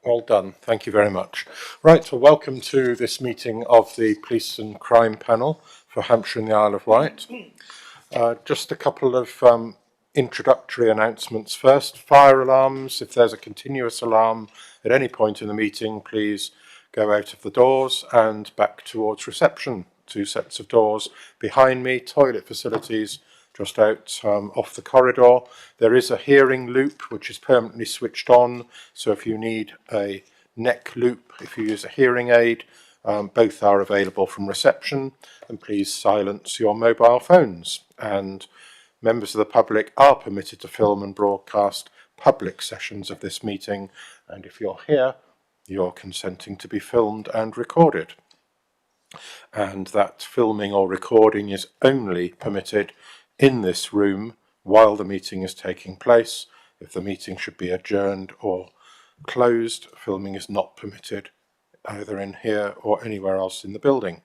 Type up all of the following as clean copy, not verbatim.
Well done. Thank you very much. Right, well, welcome to this meeting of the Police and Crime Panel for Hampshire and the Isle of Wight. Just a couple of introductory announcements first. Fire alarms. If there's a continuous alarm at any point in the meeting, please go out of the doors and back towards reception. 2 sets of doors behind me. Toilet facilities just out off the corridor. There is a hearing loop which is permanently switched on, so if you need a neck loop, if you use a hearing aid, both are available from reception, and please silence your mobile phones. And members of the public are permitted to film and broadcast public sessions of this meeting, and if you're here, you're consenting to be filmed and recorded. And that filming or recording is only permitted in this room while the meeting is taking place. If the meeting should be adjourned or closed, filming is not permitted either in here or anywhere else in the building.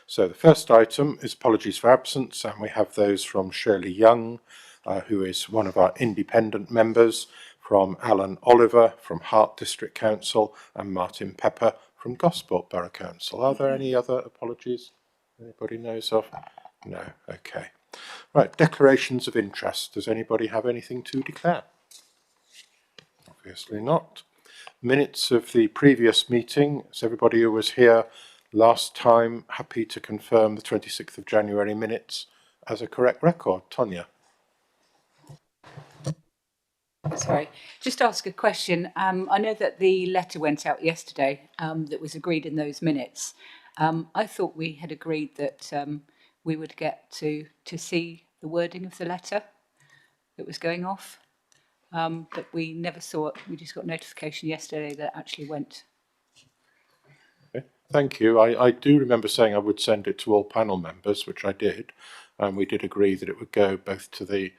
So the first item is apologies for absence, and we have those from Shirley Young, who is one of our independent members, from Alan Oliver from Hart District Council, and Martin Pepper from Gosport Borough Council. Are there any other apologies anybody knows of? No, okay. Right, declarations of interest. Does anybody have anything to declare? Obviously not. Minutes of the previous meeting. Is everybody who was here last time happy to confirm the 26th of January minutes as a correct record? Tonya. Sorry, just ask a question. I know that the letter went out yesterday that was agreed in those minutes. I thought we had agreed that we would get to see the wording of the letter that was going off, but we never saw it. We just got notification yesterday that it actually went. Okay, thank you. I do remember saying I would send it to all panel members, which I did, and we did agree that it would go both to the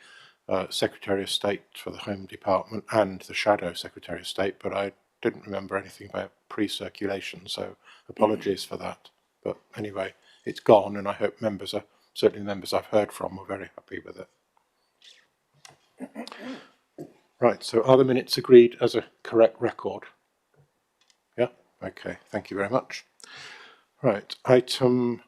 Secretary of State for the Home Department and the Shadow Secretary of State, but I didn't remember anything about pre-circulation, so apologies for that. But anyway, it's gone, and I hope members are, certainly members I've heard from, were very happy with it. Right, so are the minutes agreed as a correct record? Yeah, okay, thank you very much. Right, item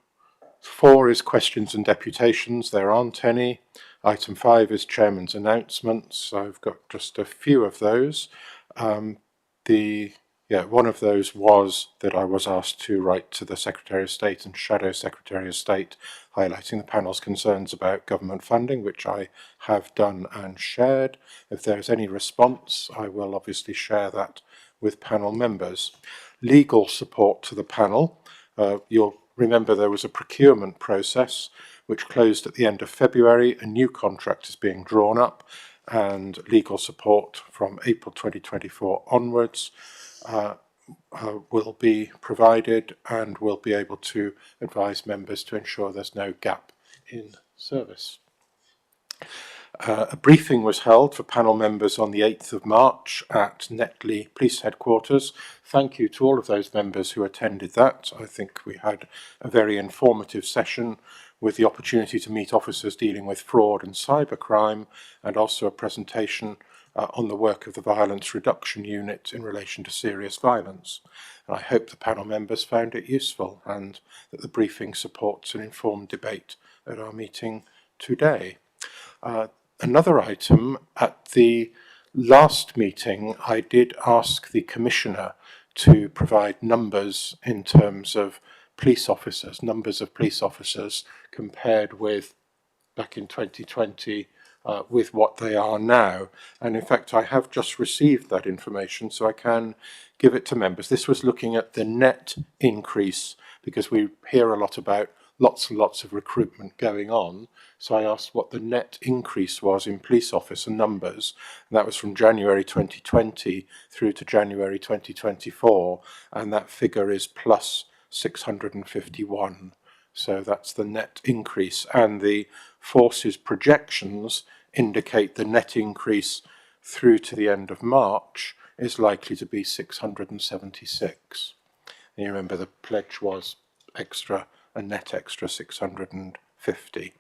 4 is questions and deputations. There aren't any. Item 5 is chairman's announcements. I've got just a few of those. One of those was that I was asked to write to the Secretary of State and Shadow Secretary of State highlighting the panel's concerns about government funding, which I have done and shared. If there's any response, I will obviously share that with panel members. Legal support to the panel. You'll remember there was a procurement process which closed at the end of February. A new contract is being drawn up, and legal support from April 2024 onwards will be provided, and will be able to advise members to ensure there's no gap in service. A briefing was held for panel members on the 8th of March at Netley Police Headquarters. Thank you to all of those members who attended that. I think we had a very informative session with the opportunity to meet officers dealing with fraud and cybercrime, and also a presentation on the work of the Violence Reduction Unit in relation to serious violence. And I hope the panel members found it useful, and that the briefing supports an informed debate at our meeting today. Another item, at the last meeting, I did ask the Commissioner to provide numbers in terms of police officers, numbers of police officers compared with back in 2020 with what they are now. And in fact, I have just received that information, so I can give it to members. This was looking at the net increase, because we hear a lot about lots and lots of recruitment going on. So I asked what the net increase was in police officer numbers, and that was from January 2020 through to January 2024, and that figure is plus 651. So that's the net increase, and the forces projections indicate the net increase through to the end of March is likely to be 676. And you remember the pledge was extra, a net extra 650.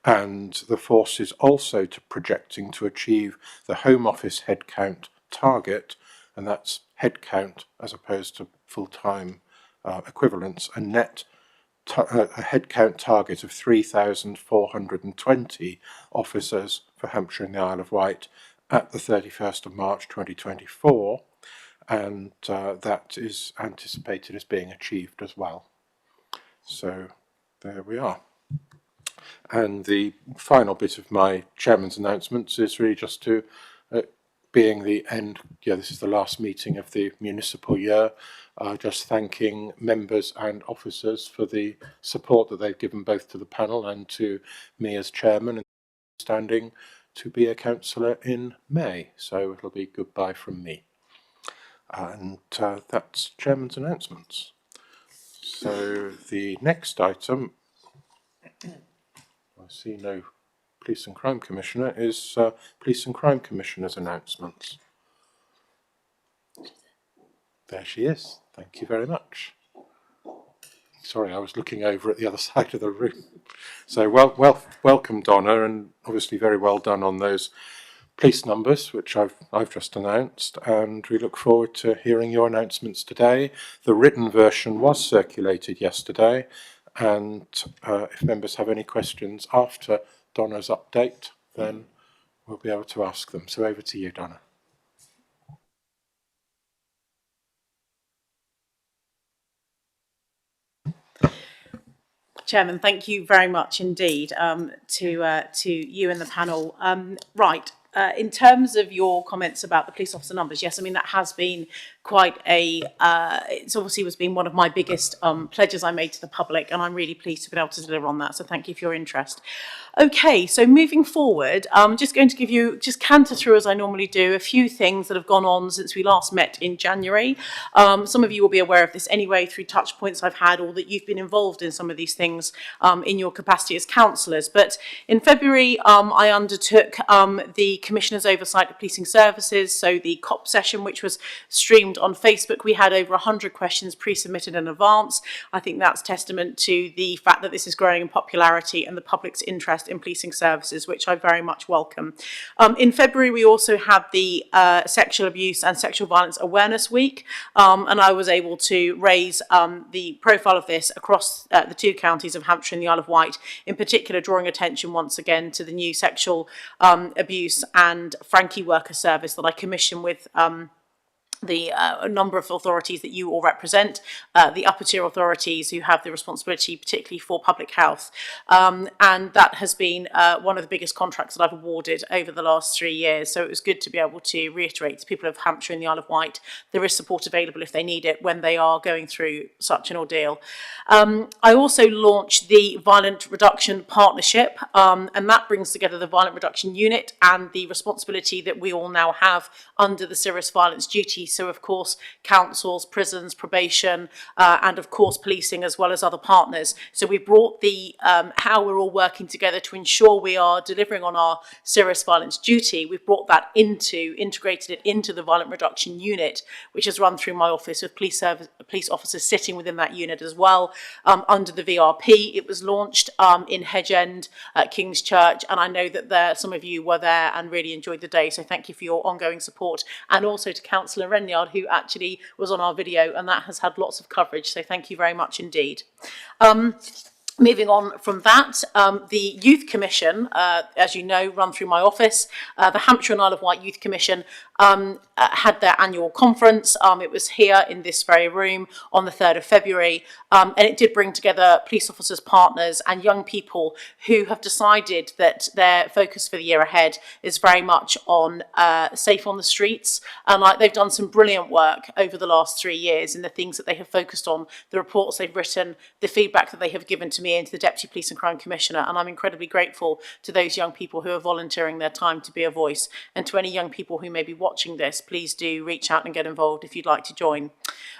And the force is also projecting to achieve the Home Office headcount target, and that's headcount as opposed to full-time equivalents, a net a headcount target of 3,420 officers for Hampshire and the Isle of Wight at the 31st of March 2024, and that is anticipated as being achieved as well. So there we are. And the final bit of my chairman's announcements is really just to, being the end, this is the last meeting of the municipal year, just thanking members and officers for the support that they've given both to the panel and to me as chairman, and standing to be a councillor in May. So it'll be goodbye from me. And that's chairman's announcements. So the next item, I see no Police and Crime Commissioner, is Police and Crime Commissioner's announcements. There she is. Thank you very much. Sorry, I was looking over at the other side of the room. So welcome, Donna, and obviously very well done on those police numbers, which I've just announced, and we look forward to hearing your announcements today. The written version was circulated yesterday, and if members have any questions after Donna's update, then we'll be able to ask them. So over to you, Donna. Chairman, thank you very much indeed to you and the panel. In terms of your comments about the police officer numbers, yes, I mean, that has been quite a, it's obviously been one of my biggest pledges I made to the public, and I'm really pleased to be able to deliver on that. So thank you for your interest. Okay, so moving forward, I'm just going to give you, just canter through as I normally do, a few things that have gone on since we last met in January. Some of you will be aware of this anyway through touch points I've had, or that you've been involved in some of these things in your capacity as councillors. But in February, I undertook the Commissioner's Oversight of Policing Services, so the COP session, which was streamed on Facebook. We had over 100 questions pre-submitted in advance. I think that's testament to the fact that this is growing in popularity and the public's interest in policing services, which I very much welcome. In February, we also had the Sexual Abuse and Sexual Violence Awareness Week, and I was able to raise the profile of this across the two counties of Hampshire and the Isle of Wight, in particular drawing attention once again to the new sexual abuse and Frankie worker service that I commissioned with a number of authorities that you all represent, the upper tier authorities who have the responsibility particularly for public health. And that has been one of the biggest contracts that I've awarded over the last 3 years. So it was good to be able to reiterate to people of Hampshire and the Isle of Wight, there is support available if they need it when they are going through such an ordeal. I also launched the Violent Reduction Partnership, and that brings together the Violent Reduction Unit and the responsibility that we all now have under the Serious Violence Duty. So, of course, councils, prisons, probation, and, of course, policing, as well as other partners. So we brought the how we're all working together to ensure we are delivering on our serious violence duty. We've brought that integrated it into the Violent Reduction Unit, which is run through my office with police officers sitting within that unit as well. Under the VRP, it was launched in Hedge End at King's Church, and I know that some of you were there and really enjoyed the day. So thank you for your ongoing support, and also to Councillor Renyard, who actually was on our video, and that has had lots of coverage. So thank you very much indeed. Moving on from that, the Youth Commission, as you know, run through my office. The Hampshire and Isle of Wight Youth Commission had their annual conference. It was here in this very room on the 3rd of February, and it did bring together police officers, partners, and young people who have decided that their focus for the year ahead is very much on safe on the streets. And they've done some brilliant work over the last 3 years in the things that they have focused on, the reports they've written, the feedback that they have given to me and to the Deputy Police and Crime Commissioner, and I'm incredibly grateful to those young people who are volunteering their time to be a voice. And to any young people who may be watching this, please do reach out and get involved if you'd like to join.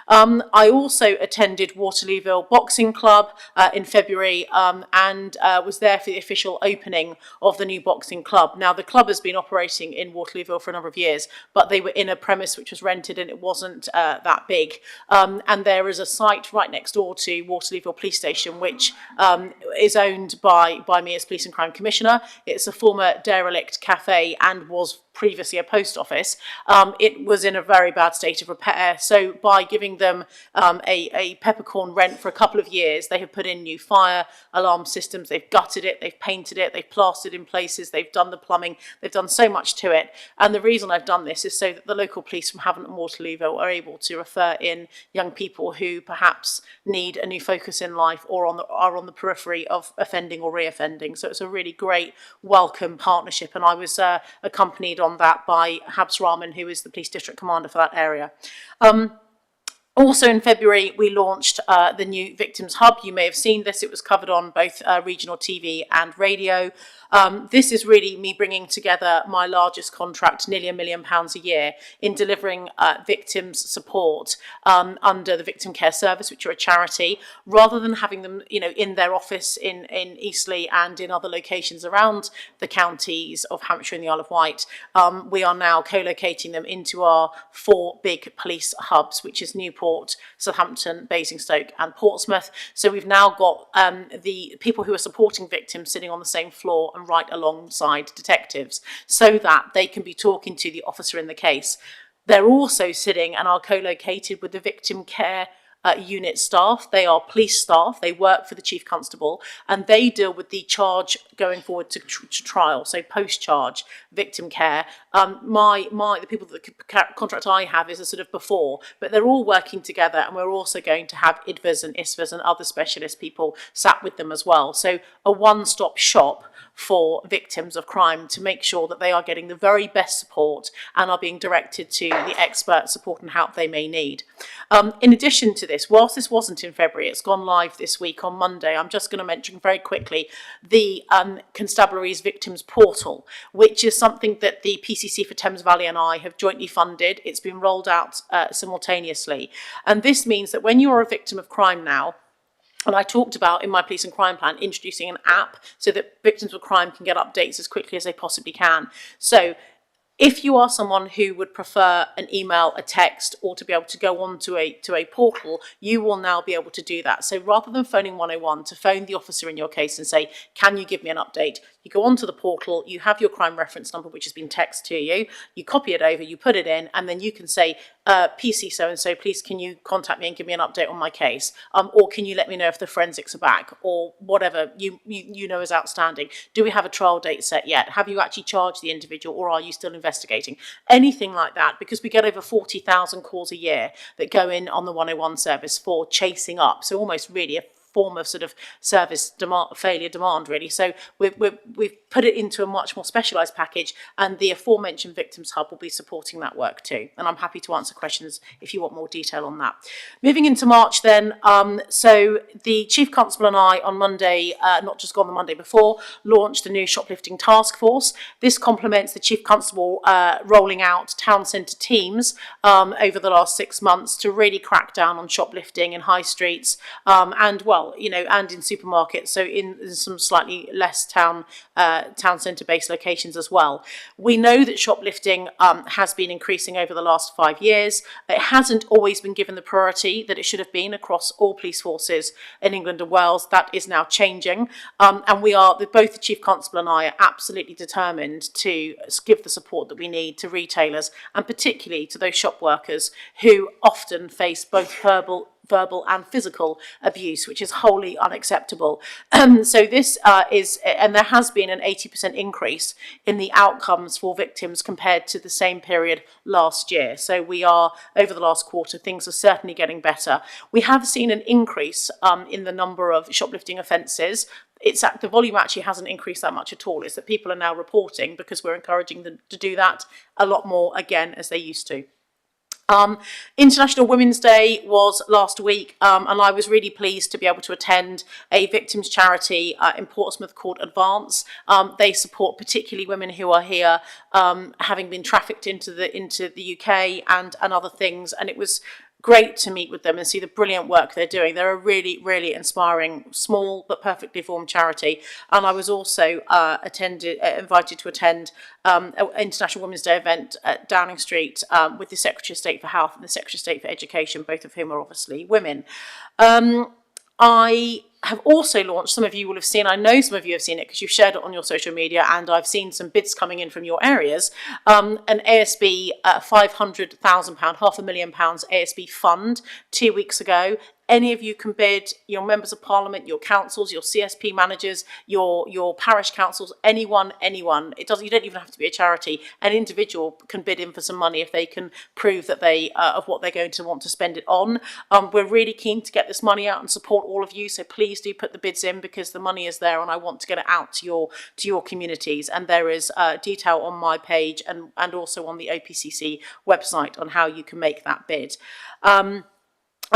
I also attended Waterlooville Boxing Club in February and was there for the official opening of the new boxing club. Now, the club has been operating in Waterlooville for a number of years, but they were in a premise which was rented and it wasn't that big. And there is a site right next door to Waterlooville Police Station, which is owned by me as Police and Crime Commissioner. It's a former derelict cafe and was previously a post office, it was in a very bad state of repair. So by giving them a peppercorn rent for a couple of years, they have put in new fire alarm systems, they've gutted it, they've painted it, they've plastered in places, they've done the plumbing, they've done so much to it. And the reason I've done this is so that the local police from Havant and Waterlooville are able to refer in young people who perhaps need a new focus in life or are on the periphery of offending or re-offending. So it's a really great welcome partnership, and I was accompanied on that by Habs Rahman, who is the police district commander for that area. Also in February, we launched the new Victims Hub. You may have seen this. It was covered on both regional TV and radio. This is really me bringing together my largest contract, nearly £1 million a year, in delivering victims support under the Victim Care Service, which are a charity, rather than having them, in their office in Eastleigh and in other locations around the counties of Hampshire and the Isle of Wight. We are now co-locating them into our 4 big police hubs, which is Newport, Southampton, Basingstoke and Portsmouth. So we've now got the people who are supporting victims sitting on the same floor and right alongside detectives, so that they can be talking to the officer in the case. They're also sitting and are co-located with the victim care unit staff. They are police staff, they work for the Chief Constable, and they deal with the charge going forward to trial, so post-charge victim care. The people that the contract I have is a sort of before, but they're all working together, and we're also going to have IDVAs and ISVAs and other specialist people sat with them as well. So a one-stop shop for victims of crime to make sure that they are getting the very best support and are being directed to the expert support and help they may need. In addition to this, whilst this wasn't in February, it's gone live this week on Monday. I'm just going to mention very quickly the Constabulary's Victims Portal, which is something that the PCC for Thames Valley and I have jointly funded. It's been rolled out simultaneously. And this means that when you're a victim of crime now, and I talked about in my police and crime plan introducing an app so that victims of crime can get updates as quickly as they possibly can. So if you are someone who would prefer an email, a text, or to be able to go on to a portal, you will now be able to do that. So rather than phoning 101, to phone the officer in your case and say, can you give me an update? You go onto the portal, you have your crime reference number, which has been texted to you, you copy it over, you put it in, and then you can say, PC so-and-so, please can you contact me and give me an update on my case? Or can you let me know if the forensics are back? Or whatever you know is outstanding. Do we have a trial date set yet? Have you actually charged the individual, or are you still investigating? Anything like that, because we get over 40,000 calls a year that go in on the 101 service for chasing up. So almost really a form of sort of service failure demand, really. So we've put it into a much more specialised package, and the aforementioned Victims Hub will be supporting that work too. And I'm happy to answer questions if you want more detail on that. Moving into March then, so the Chief Constable and I on Monday, not just gone the Monday before, launched a new shoplifting task force. This complements the Chief Constable rolling out town centre teams over the last 6 months to really crack down on shoplifting in high streets and in supermarkets, so in some slightly less town centre based locations as well. We know that shoplifting has been increasing over the last 5 years. It hasn't always been given the priority that it should have been across all police forces in England and Wales. That is now changing, and we are, both the Chief Constable and I, are absolutely determined to give the support that we need to retailers, and particularly to those shop workers who often face both verbal and physical abuse, which is wholly unacceptable. So this and there has been an 80% increase in the outcomes for victims compared to the same period last year. So we are, over the last quarter, things are certainly getting better. We have seen an increase in the number of shoplifting offences. The volume actually hasn't increased that much at all. It's that people are now reporting, because we're encouraging them to do that a lot more again as they used to. International Women's Day was last week, and I was really pleased to be able to attend a victims charity in Portsmouth called Advance. They support particularly women who are here having been trafficked into the UK and other things, and it was great to meet with them and see the brilliant work they're doing. They're a really, really inspiring, small but perfectly formed charity. And I was also invited to attend an International Women's Day event at Downing Street with the Secretary of State for Health and the Secretary of State for Education, both of whom are obviously women. I have also launched, some of you will have seen, I know some of you have seen it because you've shared it on your social media, and I've seen some bids coming in from your areas, an ASB £500,000, £500,000 ASB fund 2 weeks ago. Any of you can bid, your members of parliament, your councils, your CSP managers, your parish councils, anyone. It doesn't, you don't even have to be a charity. An individual can bid in for some money if they can prove that they of what they're going to want to spend it on. We're really keen to get this money out and support all of you, so please do put the bids in, because the money is there and I want to get it out to your communities. And there is detail on my page and also on the OPCC website on how you can make that bid.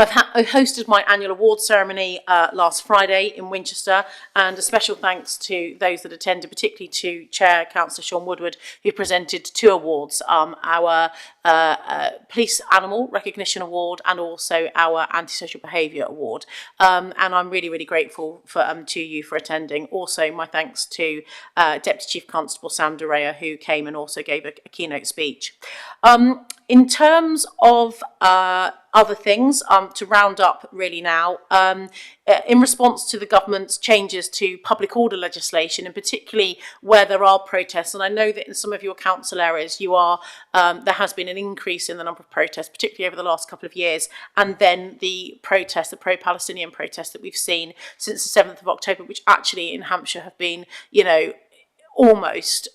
I hosted my annual award ceremony last Friday in Winchester, and a special thanks to those that attended, particularly to Chair Councillor Sean Woodward, who presented 2 awards, our Police Animal Recognition Award and also our Antisocial Behaviour Award. And I'm really, really grateful to you for attending. Also, my thanks to Deputy Chief Constable Sam Derea, who came and also gave a keynote speech. In terms of other things, to round up really now, in response to the government's changes to public order legislation, and particularly where there are protests, and I know that in some of your council areas there has been an increase in the number of protests, particularly over the last couple of years, and then the pro-Palestinian protests that we've seen since the 7th of October, which actually in Hampshire have been, almost,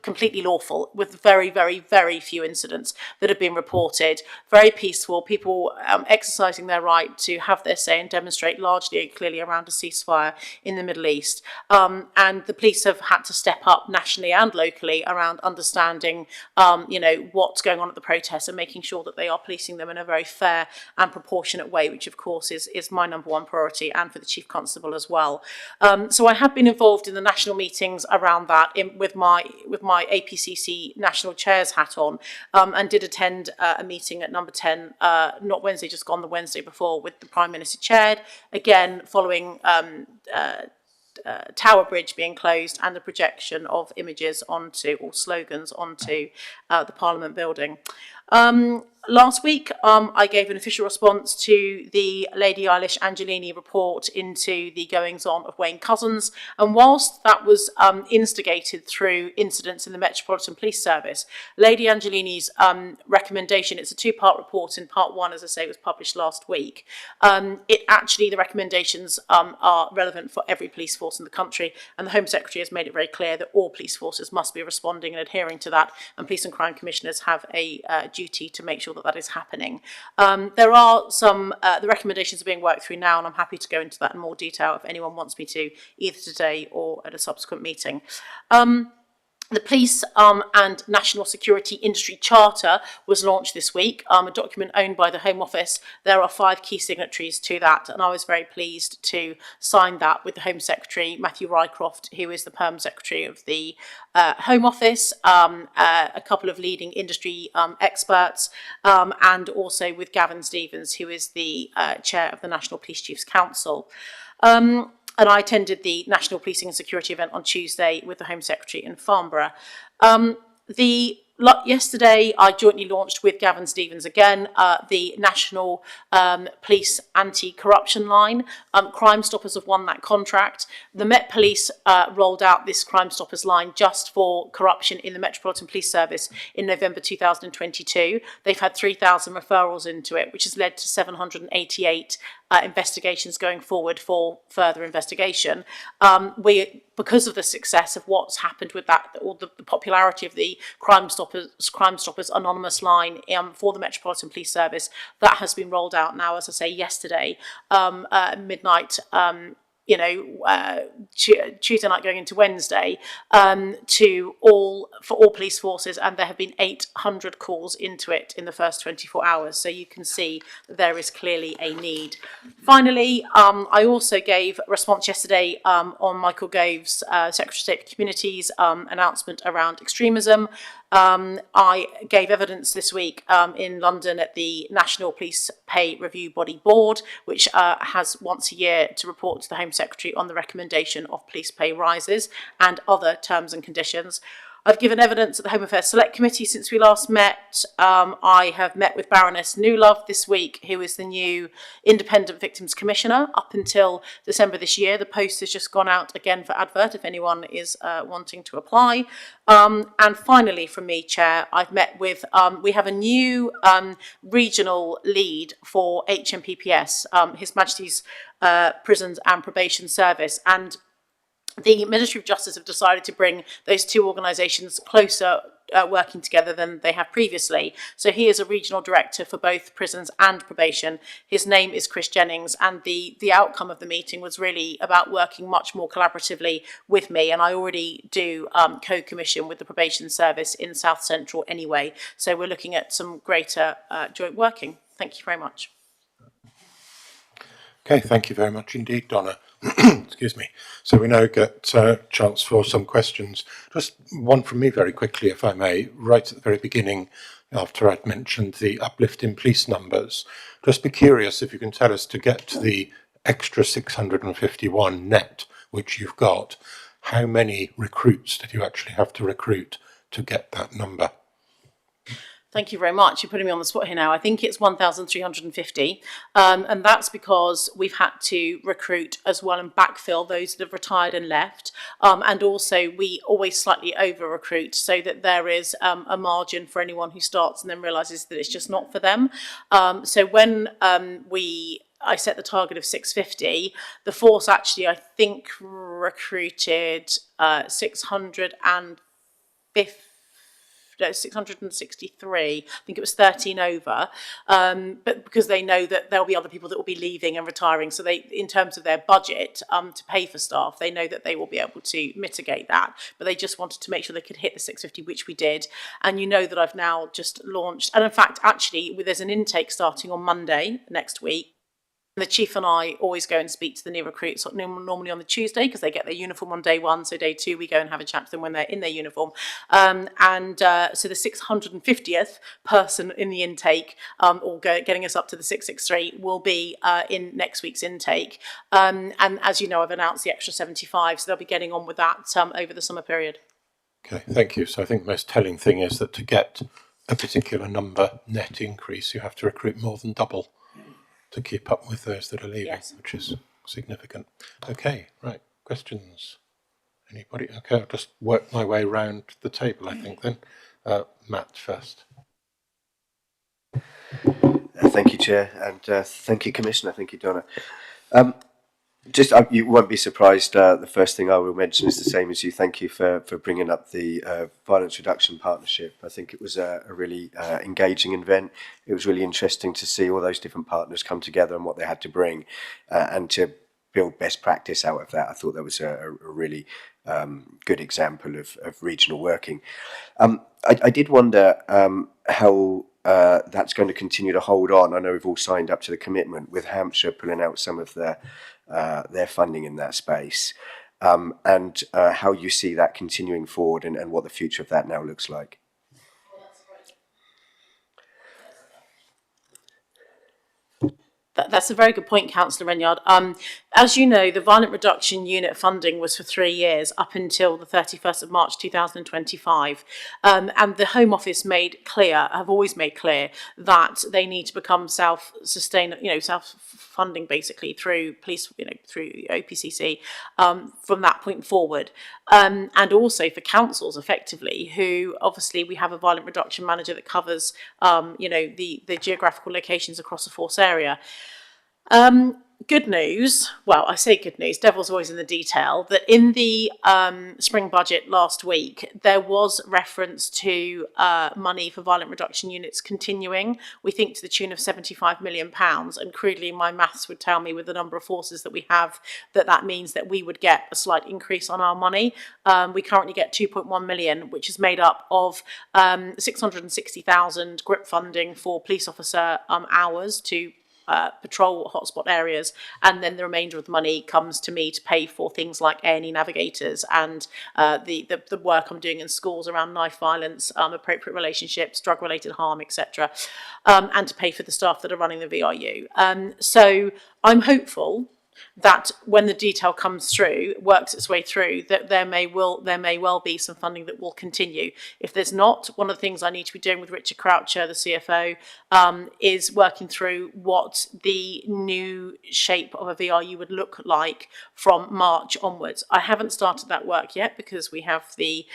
completely lawful, with very, very, very few incidents that have been reported. Very peaceful, people exercising their right to have their say and demonstrate largely and clearly around a ceasefire in the Middle East. And the police have had to step up nationally and locally around understanding, what's going on at the protests and making sure that they are policing them in a very fair and proportionate way, which of course is my number one priority, and for the Chief Constable as well. So I have been involved in the national meetings around that with my APCC National Chair's hat on, and did attend a meeting at number 10, not Wednesday, just gone, the Wednesday before, with the Prime Minister chaired, again following Tower Bridge being closed and the projection of images or slogans onto the Parliament building. Last week, I gave an official response to the Lady Eilish Angelini report into the goings-on of Wayne Couzens, and whilst that was instigated through incidents in the Metropolitan Police Service, Lady Angelini's recommendation, it's a 2-part report, in part 1, as I say, was published last week. The recommendations are relevant for every police force in the country, and the Home Secretary has made it very clear that all police forces must be responding and adhering to that, and police and crime commissioners have a duty to make sure that is happening. There are some, the recommendations are being worked through now, and I'm happy to go into that in more detail if anyone wants me to, either today or at a subsequent meeting. The Police and National Security Industry Charter was launched this week, a document owned by the Home Office. There are 5 key signatories to that, and I was very pleased to sign that with the Home Secretary, Matthew Rycroft, who is the Perm Secretary of the Home Office, a couple of leading industry experts, and also with Gavin Stevens, who is the Chair of the National Police Chiefs Council. And I attended the National Policing and Security event on Tuesday with the Home Secretary in Farnborough. Yesterday, I jointly launched with Gavin Stevens again the National Police Anti-Corruption Line. Crime Stoppers have won that contract. The Met Police rolled out this Crime Stoppers line just for corruption in the Metropolitan Police Service in November 2022. They've had 3,000 referrals into it, which has led to 788 investigations going forward for further investigation. Because of the success of what's happened with that, or the popularity of the Crime Stoppers Anonymous line for the Metropolitan Police Service, that has been rolled out now, as I say, yesterday, midnight, Tuesday night going into Wednesday, for all police forces, and there have been 800 calls into it in the first 24 hours. So you can see that there is clearly a need. Finally, I also gave a response yesterday on Michael Gove's Secretary of State for Communities announcement around extremism. I gave evidence this week in London at the National Police Pay Review Body Board, which has once a year to report to the Home Secretary on the recommendation of police pay rises and other terms and conditions. I've given evidence at the Home Affairs Select Committee since we last met. I have met with Baroness Newlove this week, who is the new Independent Victims Commissioner. Up until December this year, the post has just gone out again for advert if anyone is wanting to apply. And finally, from me, Chair, I've met with, we have a new regional lead for HMPPS, His Majesty's Prisons and Probation Service, and the Ministry of Justice have decided to bring those two organisations closer working together than they have previously. So he is a regional director for both prisons and probation. His name is Chris Jennings, and the outcome of the meeting was really about working much more collaboratively with me, and I already do co-commission with the probation service in South Central anyway. So we're looking at some greater joint working. Thank you very much. Okay, thank you very much indeed, Donna. Excuse me. So we now get a chance for some questions. Just one from me very quickly, if I may, right at the very beginning, after I'd mentioned the uplift in police numbers. Just be curious if you can tell us, to get to the extra 651 net, which you've got, how many recruits did you actually have to recruit to get that number? Thank you very much. You're putting me on the spot here now. I think it's 1,350. And that's because we've had to recruit as well and backfill those that have retired and left. And also we always slightly over recruit so that there is a margin for anyone who starts and then realises that it's just not for them. So when I set the target of 650, the force actually, I think, recruited 663. I think it was 13 over, but because they know that there'll be other people that will be leaving and retiring, so they, in terms of their budget to pay for staff, they know that they will be able to mitigate that, but they just wanted to make sure they could hit the 650, which we did. And you know that I've now just launched, and in fact, actually, there's an intake starting on Monday next week. The chief and I always go and speak to the new recruits normally on the Tuesday because they get their uniform on day one. So day two, we go and have a chat to them when they're in their uniform. So the 650th person in the intake, getting us up to the 663, will be in next week's intake. And as you know, I've announced the extra 75, so they'll be getting on with that over the summer period. Okay, thank you. So I think the most telling thing is that to get a particular number net increase, you have to recruit more than double to keep up with those that are leaving, yes, which is significant. Okay, right, questions? Anybody? Okay, I'll just work my way round the table, I think, then. Matt first. Thank you, Chair, and thank you, Commissioner. Thank you, Donna. You won't be surprised, the first thing I will mention is the same as you. Thank you for bringing up the Violence Reduction Partnership. I think it was a really engaging event. It was really interesting to see all those different partners come together and what they had to bring, and to build best practice out of that. I thought that was a really good example of regional working. I did wonder how that's going to continue to hold on. I know we've all signed up to the commitment with Hampshire pulling out some of their funding in that space, and how you see that continuing forward, and what the future of that now looks like. That's a very good point, Councillor Renyard. As you know, the Violent Reduction Unit funding was for 3 years up until the 31st of March 2025. And the Home Office have always made clear that they need to become self-sustaining, self-funding basically through police, through OPCC from that point forward. And also for councils, effectively, who obviously we have a violent reduction manager that covers, the geographical locations across the force area. Good news, well, I say good news, devil's always in the detail, that in the spring budget last week, there was reference to money for violent reduction units continuing, we think to the tune of £75 million, and crudely my maths would tell me with the number of forces that we have, that means that we would get a slight increase on our money. We currently get 2.1 million, which is made up of 660,000 GRIP funding for police officer hours to patrol hotspot areas, and then the remainder of the money comes to me to pay for things like A&E navigators and the work I'm doing in schools around knife violence, appropriate relationships, drug-related harm, etc., and to pay for the staff that are running the VRU. So I'm hopeful that when the detail comes through, works its way through, that there may well be some funding that will continue. If there's not, one of the things I need to be doing with Richard Croucher, the CFO, is working through what the new shape of a VRU would look like from March onwards. I haven't started that work yet because we have the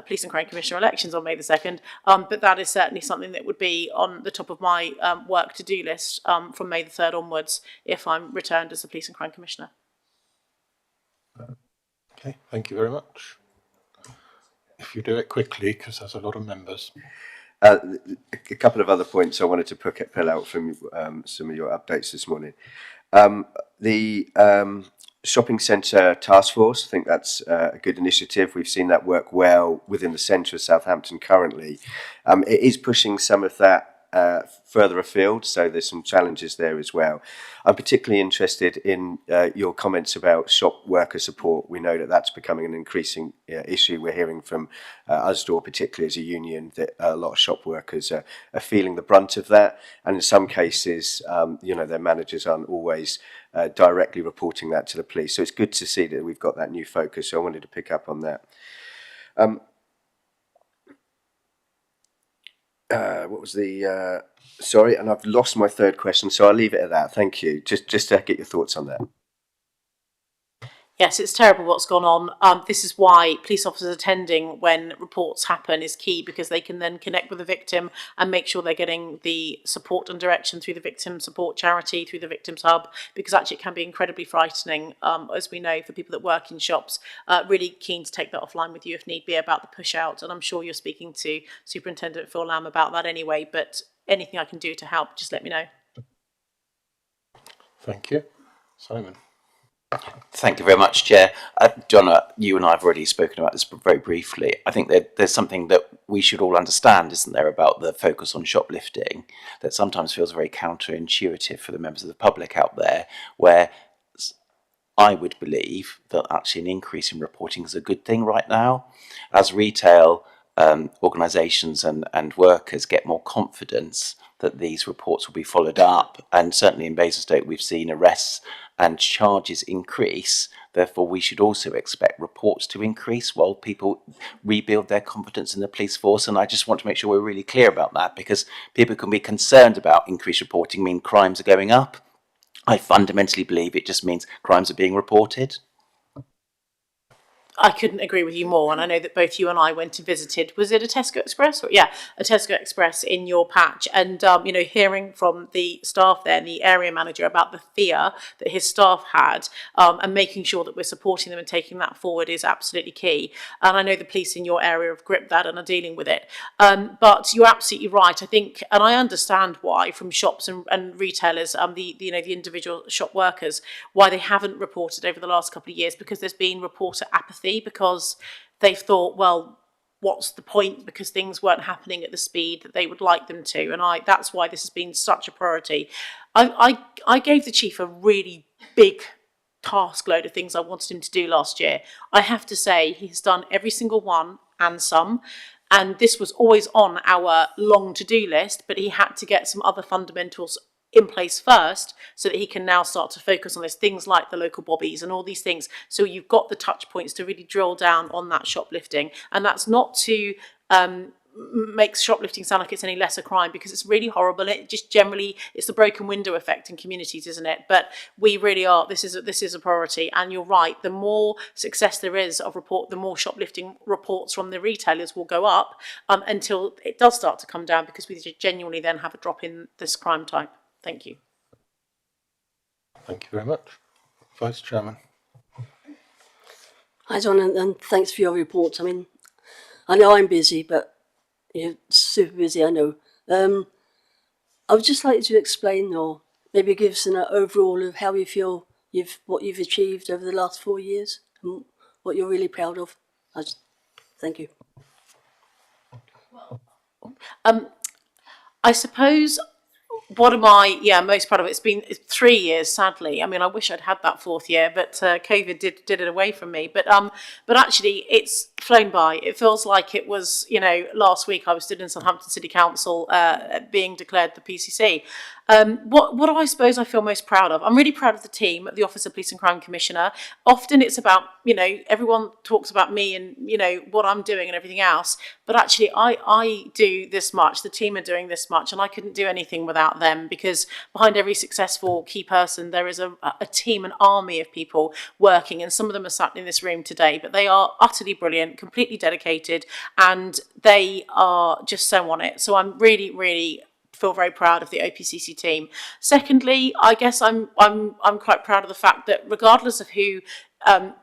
Police and Crime Commissioner elections on May the 2nd, but that is certainly something that would be on the top of my work to-do list from May the 3rd onwards if I'm returned as the Police and Crime Commissioner. Okay, thank you very much. If you do it quickly, because there's a lot of members. A couple of other points I wanted to pull out from some of your updates this morning. The shopping centre task force, I think that's a good initiative. We've seen that work well within the centre of Southampton currently. It is pushing some of that further afield, so there's some challenges there as well. I'm particularly interested in your comments about shop worker support. We know that that's becoming an increasing issue. We're hearing from Usdaw, particularly as a union, that a lot of shop workers are feeling the brunt of that, and in some cases, their managers aren't always directly reporting that to the police. So it's good to see that we've got that new focus. So I wanted to pick up on that. What was the sorry, and I've lost my third question, so I'll leave it at that. Thank you. Just to get your thoughts on that. Yes, it's terrible what's gone on. This is why police officers attending when reports happen is key, because they can then connect with the victim and make sure they're getting the support and direction through the victim support charity, through the Victims Hub, because actually it can be incredibly frightening, as we know, for people that work in shops. Really keen to take that offline with you if need be about the push out, and I'm sure you're speaking to Superintendent Phil Lamb about that anyway, but anything I can do to help, just let me know. Thank you. Simon. Thank you very much, Chair. Donna, you and I have already spoken about this very briefly. I think that there's something that we should all understand, isn't there, about the focus on shoplifting that sometimes feels very counterintuitive for the members of the public out there, where I would believe that actually an increase in reporting is a good thing right now. As retail organisations and workers get more confidence that these reports will be followed up, and certainly in Basingstoke we've seen arrests and charges increase. Therefore, we should also expect reports to increase while people rebuild their confidence in the police force. And I just want to make sure we're really clear about that, because people can be concerned about increased reporting mean crimes are going up. I fundamentally believe it just means crimes are being reported. I couldn't agree with you more, and I know that both you and I went and visited, was it a Tesco Express? Yeah, a Tesco Express in your patch, and hearing from the staff there and the area manager about the fear that his staff had, and making sure that we're supporting them and taking that forward is absolutely key. And I know the police in your area have gripped that and are dealing with it. But you're absolutely right. I think, and I understand why from shops and retailers, the individual shop workers, why they haven't reported over the last couple of years, because there's been reporter apathy, because they've thought, well, what's the point, because things weren't happening at the speed that they would like them to. And that's why this has been such a priority. I gave the chief a really big task load of things I wanted him to do last year. I have to say he has done every single one and some, and this was always on our long to-do list, but he had to get some other fundamentals in place first so that he can now start to focus on this, things like the local bobbies and all these things. So you've got the touch points to really drill down on that shoplifting, and that's not to make shoplifting sound like it's any less a crime, because it's really horrible. It just generally, it's the broken window effect in communities, isn't it? But we really are, this is a priority, and you're right, the more success there is of the more shoplifting reports from the retailers will go up, until it does start to come down, because we genuinely then have a drop in this crime type. Thank you. Thank you very much. Vice Chairman. Hi, John, and thanks for your report. I mean, I know I'm busy, but you're super busy, I know. I would just like you to explain, or maybe give us an overall of how you feel what you've achieved over the last 4 years, and what you're really proud of. Thank you. I suppose, what am I most proud of? It's been 3 years, sadly. I mean, I wish I'd had that 4th year, but COVID did it away from me. But actually, it's flown by. It feels like it was, last week I was stood in Southampton City Council being declared the PCC. What I suppose I feel most proud of, I'm really proud of the team at the Office of Police and Crime Commissioner. Often it's about, everyone talks about me and, what I'm doing and everything else. But actually, I do this much, the team are doing this much, and I couldn't do anything without them, because behind every successful key person, there is a team, an army of people working. And some of them are sat in this room today, but they are utterly brilliant, completely dedicated, and they are just so on it. So I'm really, really feel very proud of the OPCC team. Secondly, I guess I'm quite proud of the fact that regardless of who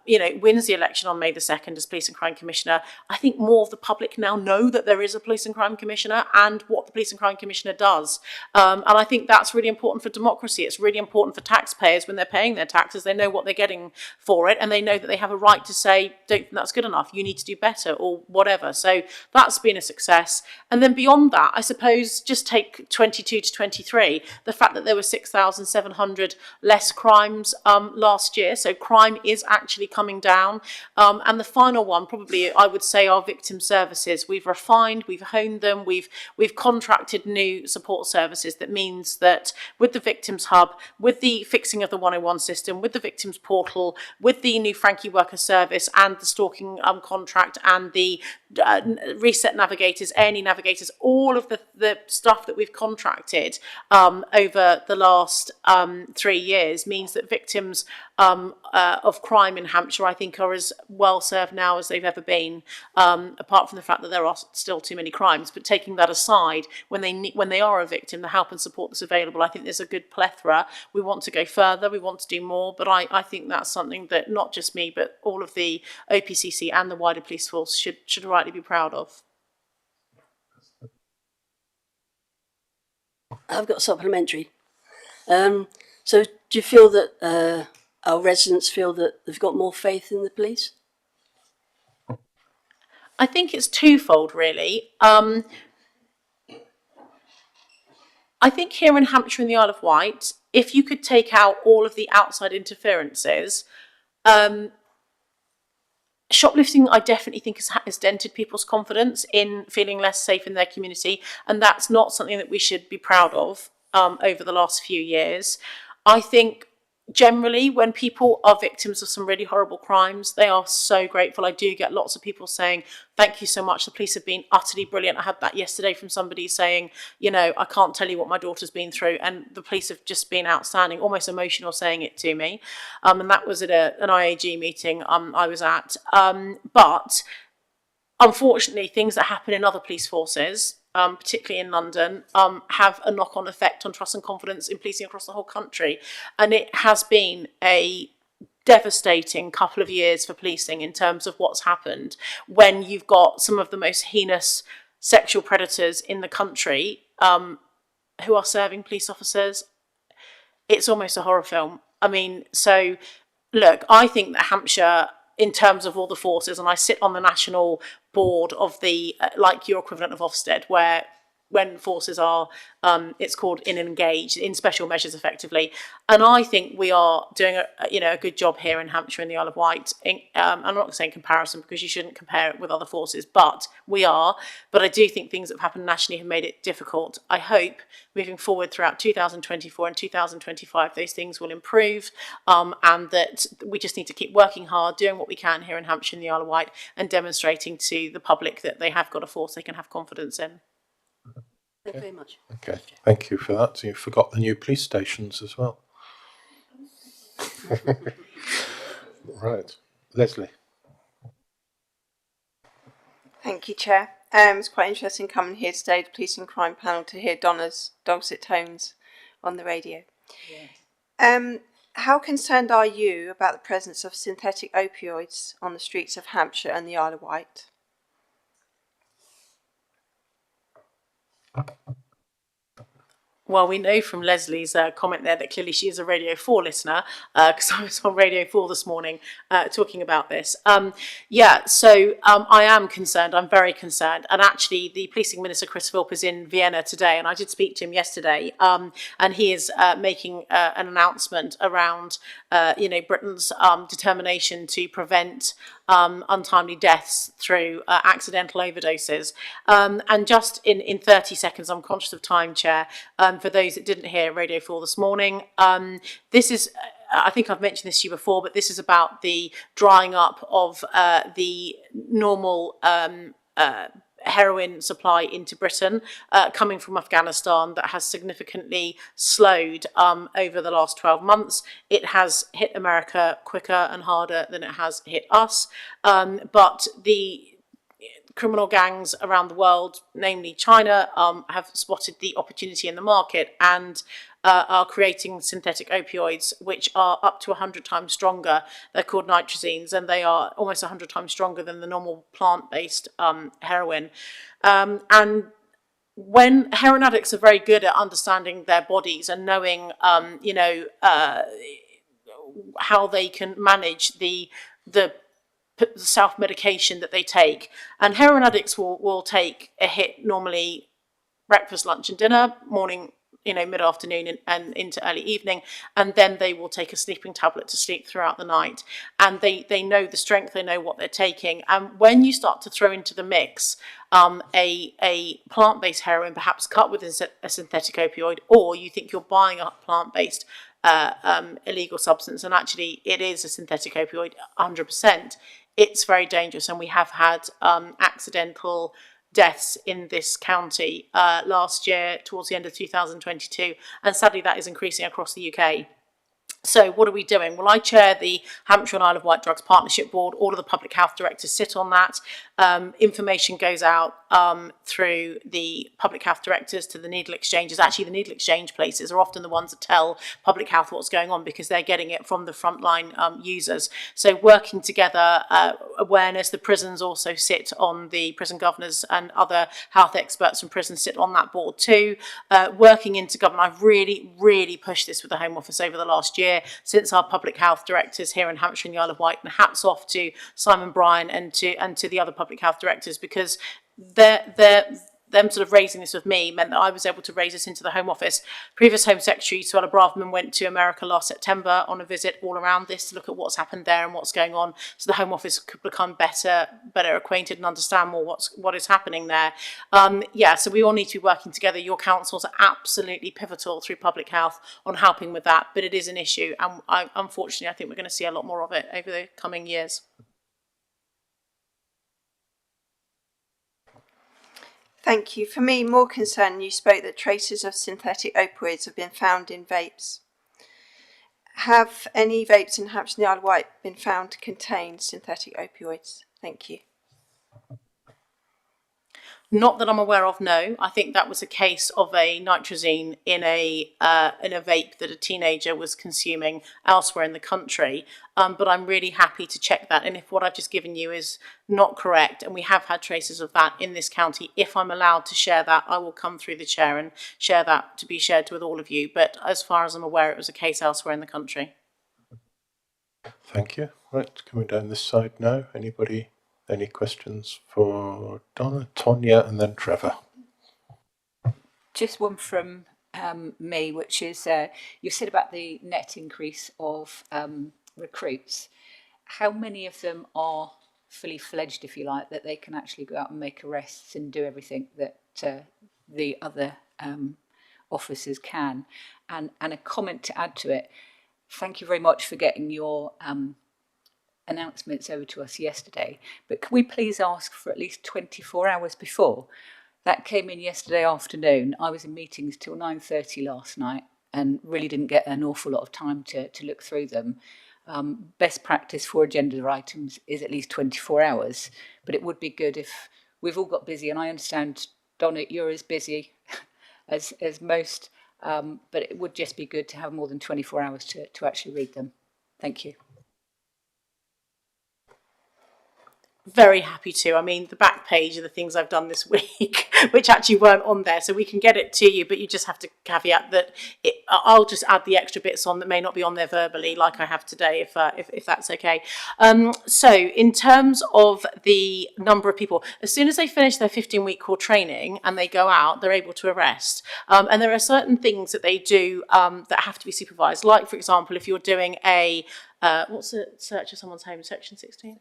wins the election on May the 2nd as Police and Crime Commissioner, I think more of the public now know that there is a Police and Crime Commissioner and what the Police and Crime Commissioner does. And I think that's really important for democracy. It's really important for taxpayers when they're paying their taxes. They know what they're getting for it, and they know that they have a right to say, don't think that's good enough, you need to do better, or whatever. So that's been a success. And then beyond that, I suppose, just take 22 to 23, the fact that there were 6,700 less crimes last year. So crime is actually coming down. And the final one, probably, I would say, our victim services. We've refined, we've honed them, we've contracted new support services. That means that with the Victims Hub, with the fixing of the 101 system, with the Victims Portal, with the new Frankie Worker Service and the stalking contract and the reset navigators, A&E navigators, all of the stuff that we've contracted over the last 3 years means that victims of crime in Hampshire, I think, are as well served now as they've ever been, apart from the fact that there are still too many crimes. But taking that aside, when they are a victim, the help and support that's available, I think there's a good plethora. We want to go further, we want to do more, but I think that's something that not just me, but all of the OPCC and the wider police force should rightly be proud of. I've got supplementary. So do you feel that our residents feel that they've got more faith in the police? I think it's twofold, really. I think here in Hampshire and the Isle of Wight, if you could take out all of the outside interferences, shoplifting, I definitely think, has dented people's confidence in feeling less safe in their community, and that's not something that we should be proud of over the last few years. I think generally, when people are victims of some really horrible crimes, they are so grateful. I do get lots of people saying, thank you so much, the police have been utterly brilliant. I had that yesterday from somebody saying, I can't tell you what my daughter's been through, and the police have just been outstanding, almost emotional saying it to me. And that was at an IAG meeting I was at. But unfortunately, things that happen in other police forces, particularly in London, have a knock-on effect on trust and confidence in policing across the whole country. And it has been a devastating couple of years for policing in terms of what's happened when you've got some of the most heinous sexual predators in the country who are serving police officers. It's almost a horror film. I mean, so look, I think that Hampshire, in terms of all the forces, and I sit on the national board of the, like your equivalent of Ofsted, where when forces are, it's called in special measures effectively. And I think we are doing a good job here in Hampshire and the Isle of Wight. I'm not saying comparison because you shouldn't compare it with other forces, but we are. But I do think things that have happened nationally have made it difficult. I hope moving forward throughout 2024 and 2025, those things will improve, and that we just need to keep working hard, doing what we can here in Hampshire and the Isle of Wight, and demonstrating to the public that they have got a force they can have confidence in. Thank you very much. Okay, thank you for that. So you forgot the new police stations as well. Right, Leslie. Thank you, Chair. It's quite interesting coming here today, the Police and Crime panel, to hear Donna's dulcet tones on the radio. Yeah. How concerned are you about the presence of synthetic opioids on the streets of Hampshire and the Isle of Wight? Well, we know from Leslie's comment there that clearly she is a Radio 4 listener, because I was on Radio 4 this morning talking about this. I am concerned. I'm very concerned. And actually, the Policing Minister, Chris Philp, is in Vienna today, and I did speak to him yesterday, and he is making an announcement around, Britain's determination to prevent untimely deaths through accidental overdoses. And just in 30 seconds, I'm conscious of time, Chair, for those that didn't hear Radio 4 this morning, this is, I think I've mentioned this to you before, but this is about the drying up of the normal heroin supply into Britain coming from Afghanistan that has significantly slowed over the last 12 months. It has hit America quicker and harder than it has hit us. But the criminal gangs around the world, namely China, have spotted the opportunity in the market and are creating synthetic opioids, which are up to 100 times stronger. They're called nitrazines, and they are almost 100 times stronger than the normal plant-based heroin. And when heroin addicts are very good at understanding their bodies and knowing, how they can manage the self-medication that they take. And heroin addicts will take a hit normally breakfast, lunch and dinner, morning, mid-afternoon and into early evening, and then they will take a sleeping tablet to sleep throughout the night. And they know the strength, they know what they're taking. And when you start to throw into the mix a plant-based heroin, perhaps cut with a synthetic opioid, or you think you're buying a plant-based illegal substance, and actually it is a synthetic opioid 100%, it's very dangerous. And we have had accidental deaths in this county last year towards the end of 2022, and sadly that is increasing across the UK. So what are we doing? Well, I chair the Hampshire and Isle of Wight Drugs Partnership Board. All of the public health directors sit on that. Information goes out through the public health directors to the needle exchanges. Actually, the needle exchange places are often the ones that tell public health what's going on because they're getting it from the frontline users. So working together, awareness, the prisons also sit on, the prison governors and other health experts from prisons sit on that board too. Working into government, I've really pushed this with the Home Office over the last year since our public health directors here in Hampshire and the Isle of Wight, and hats off to Simon Bryan and to the other public health directors, because them sort of raising this with me meant that I was able to raise this into the Home Office. Previous Home Secretary Suella Braverman went to America last September on a visit all around this to look at what's happened there and what's going on, so the Home Office could become better acquainted and understand more what is happening there. So we all need to be working together. Your councils are absolutely pivotal through public health on helping with that, but it is an issue, and unfortunately I think we're going to see a lot more of it over the coming years. Thank you. For me, more concern, you spoke that traces of synthetic opioids have been found in vapes. Have any vapes in Hampshire and the Isle of Wight been found to contain synthetic opioids? Thank you. Not that I'm aware of, no. I think that was a case of a nitrazine in a vape that a teenager was consuming elsewhere in the country. But I'm really happy to check that. And if what I've just given you is not correct, and we have had traces of that in this county, if I'm allowed to share that, I will come through the chair and share that to be shared with all of you. But as far as I'm aware, it was a case elsewhere in the country. Thank you. Right, coming down this side now. Anybody? Any questions for Donna, Tonya, and then Trevor? Just one from me, which is you said about the net increase of recruits. How many of them are fully fledged, if you like, that they can actually go out and make arrests and do everything that the other officers can? And a comment to add to it. Thank you very much for getting your announcements over to us yesterday, but can we please ask for at least 24 hours before? That came in yesterday afternoon. I was in meetings till 9:30 last night and really didn't get an awful lot of time to look through them. Best practice for agenda items is at least 24 hours, but it would be good if we've all got busy, and I understand, Donna, you're as busy as most, but it would just be good to have more than 24 hours to actually read them. Thank you. Very happy to. I mean, the back page are the things I've done this week, which actually weren't on there, so we can get it to you, but you just have to caveat that I'll just add the extra bits on that may not be on there verbally, like I have today, if that's okay. So in terms of the number of people, as soon as they finish their 15-week core training and they go out, they're able to arrest. And there are certain things that they do that have to be supervised. Like, for example, if you're doing a, what's the search of someone's home, section 16?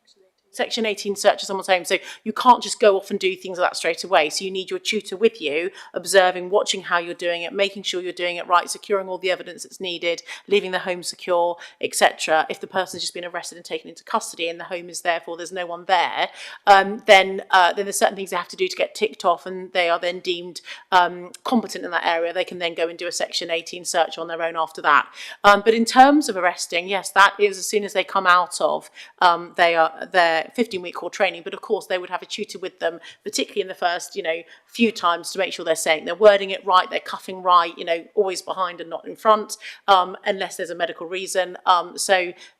Section 18 search of someone's home. So you can't just go off and do things like that straight away. So you need your tutor with you, observing, watching how you're doing it, making sure you're doing it right, securing all the evidence that's needed, leaving the home secure, etc. If the person's just been arrested and taken into custody and the home is therefore there's no one there, then there's certain things they have to do to get ticked off, and they are then deemed competent in that area. They can then go and do a Section 18 search on their own after that. But in terms of arresting, yes, that is as soon as they come out of their 15-week core training, but of course they would have a tutor with them, particularly in the first, few times, to make sure they're wording it right, they're cuffing right, always behind and not in front, unless there's a medical reason.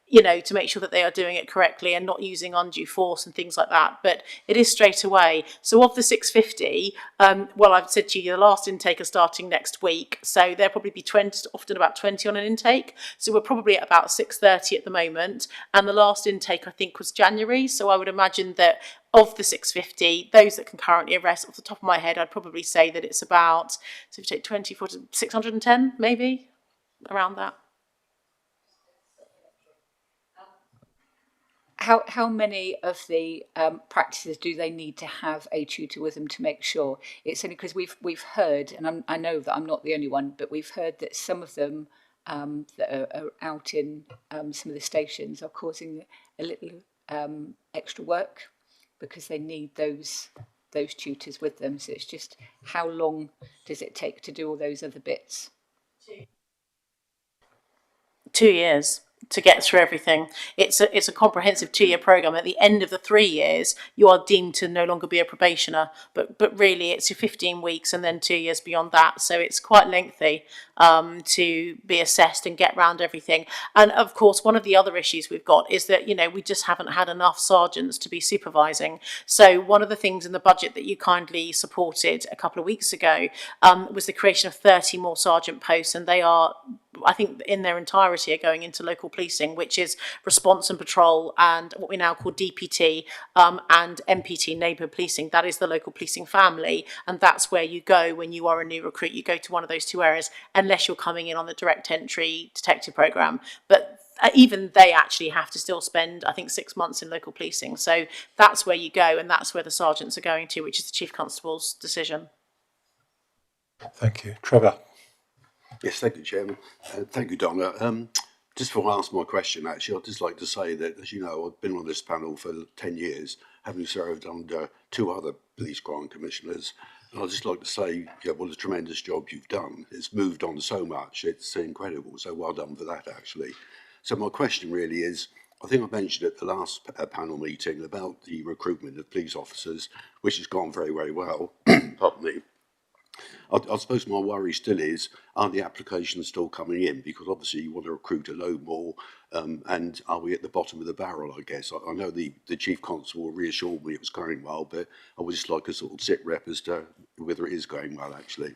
To make sure that they are doing it correctly and not using undue force and things like that. But it is straight away. So of the 650, I've said to you, the last intake are starting next week. So there'll probably be often about 20 on an intake. So we're probably at about 630 at the moment. And the last intake, I think, was January. So I would imagine that of the 650, those that can currently arrest, off the top of my head, I'd probably say that it's about, so if you take 20, 40, 610, maybe, around that. How many of the practices do they need to have a tutor with them to make sure? It's only because we've heard, and I know that I'm not the only one, but we've heard that some of them that are out in some of the stations are causing a little extra work because they need those tutors with them. So it's just, how long does it take to do all those other bits? 2 years to get through everything. It's a comprehensive 2-year program. At the end of the 3 years, you are deemed to no longer be a probationer, but really it's your 15 weeks and then 2 years beyond that. So it's quite lengthy to be assessed and get round everything. And of course, one of the other issues we've got is that, we just haven't had enough sergeants to be supervising. So one of the things in the budget that you kindly supported a couple of weeks ago was the creation of 30 more sergeant posts, and they are, I think, in their entirety are going into local policing, which is response and patrol, and what we now call DPT and MPT, neighbourhood policing. That is the local policing family, and that's where you go when you are a new recruit. You go to one of those two areas, unless you're coming in on the direct entry detective programme. But even they actually have to still spend, I think, 6 months in local policing. So that's where you go, and that's where the sergeants are going to, which is the Chief Constable's decision. Thank you. Trevor. Yes, thank you, Chairman. Thank you, Donna. Just before I ask my question, actually, I'd just like to say that, as you know, I've been on this panel for 10 years, having served under 2 other police crime commissioners. And I'd just like to say, what a tremendous job you've done. It's moved on so much, it's incredible. So well done for that, actually. So my question really is, I think I mentioned at the last panel meeting about the recruitment of police officers, which has gone very, very well. Pardon me. I suppose my worry still is, are the applications still coming in? Because obviously you want to recruit a load more, and are we at the bottom of the barrel, I guess? I know the Chief Constable reassured me it was going well, but I would just like a sort of sit rep as to whether it is going well, actually.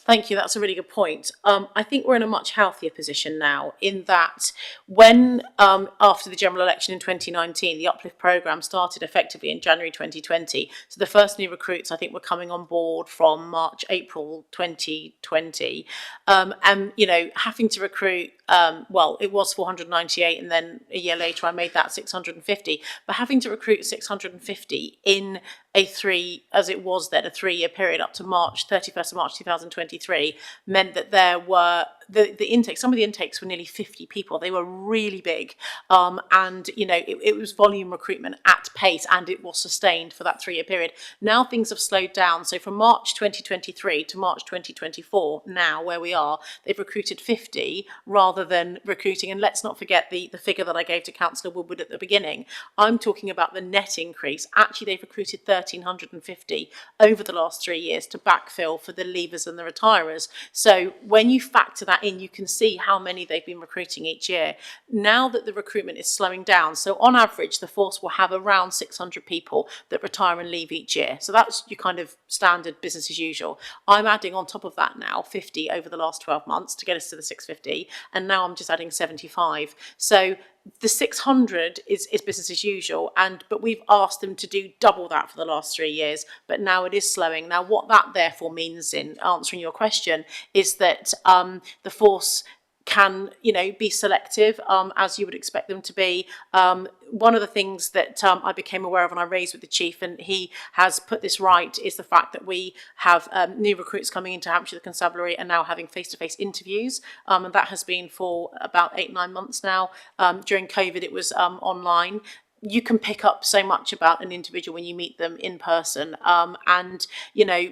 Thank you. That's a really good point. I think we're in a much healthier position now, in that when, after the general election in 2019, the Uplift programme started effectively in January 2020. So the first new recruits, I think, were coming on board from April 2020. And, having to recruit, it was 498, and then a year later I made that 650. But having to recruit 650 in a 3-year period up to 31st of March 2023 meant that there were the intake. Some of the intakes were nearly 50 people. They were really big, and it was volume recruitment at pace, and it was sustained for that 3-year period. Now things have slowed down. So from March 2023 to March 2024, now where we are, they've recruited 50 rather than recruiting. And let's not forget the figure that I gave to Councillor Woodward at the beginning. I'm talking about the net increase. Actually, they've recruited 1,350 over the last 3 years to backfill for the leavers and the retirers. So when you factor that in, you can see how many they've been recruiting each year. Now that the recruitment is slowing down, so on average, the force will have around 600 people that retire and leave each year. So that's your kind of standard business as usual. I'm adding on top of that now 50 over the last 12 months to get us to the 650, and now I'm just adding 75. So the 600 is business as usual, but we've asked them to do double that for the last 3 years, but now it is slowing. Now, what that therefore means, in answering your question, is that the force can, be selective, as you would expect them to be. One of the things that I became aware of and I raised with the chief, and he has put this right, is the fact that we have new recruits coming into Hampshire, the constabulary, and now having face-to-face interviews. And that has been for about 8-9 months now. During COVID, it was online. You can pick up so much about an individual when you meet them in person. And,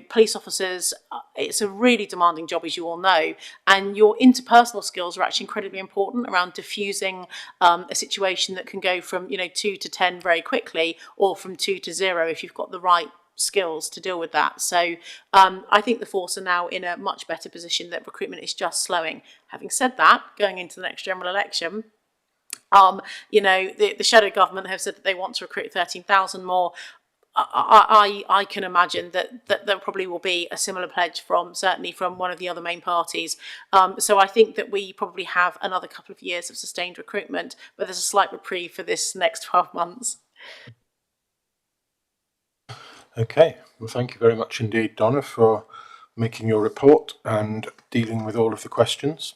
police officers, it's a really demanding job, as you all know. And your interpersonal skills are actually incredibly important around diffusing a situation that can go from, 2 to 10 very quickly, or from 2 to 0 if you've got the right skills to deal with that. So I think the force are now in a much better position, that recruitment is just slowing. Having said that, going into the next general election, the shadow government have said that they want to recruit 13,000 more. I can imagine that there probably will be a similar pledge certainly from one of the other main parties. So I think that we probably have another couple of years of sustained recruitment, but there's a slight reprieve for this next 12 months. Okay, well, thank you very much indeed, Donna, for making your report and dealing with all of the questions.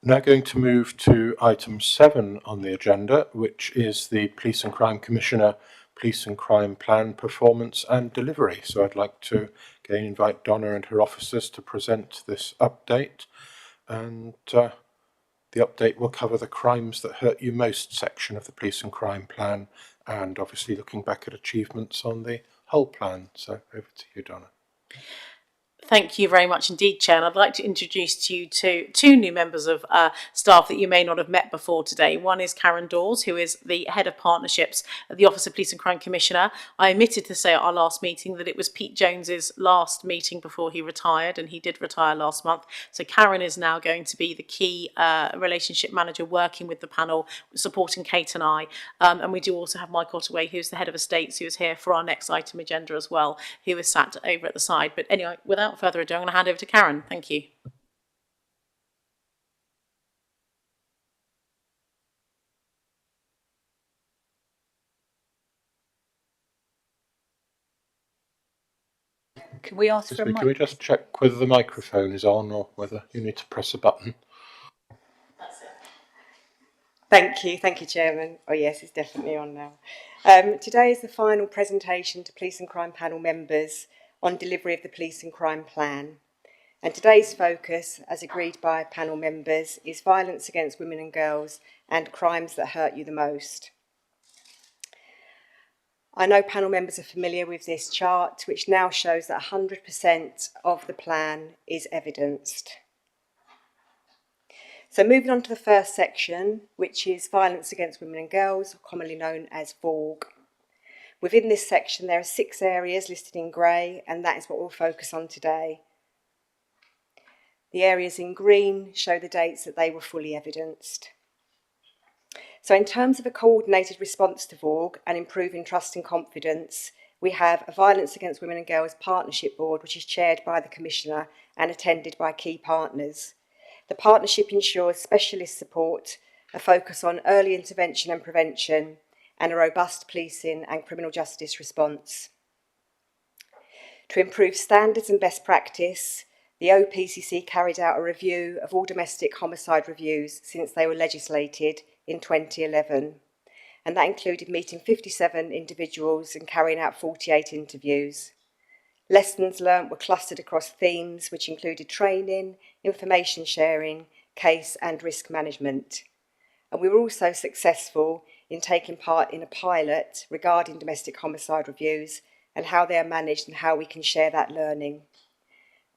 Now going to move to item 7 on the agenda, which is the Police and Crime Commissioner Police and Crime Plan Performance and Delivery. So I'd like to again invite Donna and her officers to present this update, and the update will cover the crimes that hurt you most section of the Police and Crime Plan, and obviously looking back at achievements on the whole plan. So over to you, Donna. Thank you very much indeed, Chair. And I'd like to introduce you to 2 new members of staff that you may not have met before today. One is Karen Dawes, who is the Head of Partnerships at the Office of Police and Crime Commissioner. I omitted to say at our last meeting that it was Pete Jones's last meeting before he retired, and he did retire last month. So Karen is now going to be the key relationship manager, working with the panel, supporting Kate and I. And we do also have Mike Ottaway, who's the Head of Estates, who is here for our next item agenda as well, who is sat over at the side. But anyway, without further ado, I'm going to hand over to Karen. Thank you. Can we ask for a mic? Can we just check whether the microphone is on or whether you need to press a button? Thank you, Chairman. Oh yes, it's definitely on now. Today is the final presentation to Police and Crime Panel members on delivery of the Police and Crime Plan. And today's focus, as agreed by panel members, is violence against women and girls and crimes that hurt you the most. I know panel members are familiar with this chart, which now shows that 100% of the plan is evidenced. So moving on to the first section, which is violence against women and girls, commonly known as VAWG. Within this section, there are 6 areas listed in grey, and that is what we'll focus on today. The areas in green show the dates that they were fully evidenced. So in terms of a coordinated response to VAWG and improving trust and confidence, we have a Violence Against Women and Girls Partnership Board, which is chaired by the Commissioner and attended by key partners. The partnership ensures specialist support, a focus on early intervention and prevention, and a robust policing and criminal justice response. To improve standards and best practice, the OPCC carried out a review of all domestic homicide reviews since they were legislated in 2011, and that included meeting 57 individuals and carrying out 48 interviews. Lessons learnt were clustered across themes which included training, information sharing, case and risk management. And we were also successful in taking part in a pilot regarding domestic homicide reviews and how they are managed and how we can share that learning.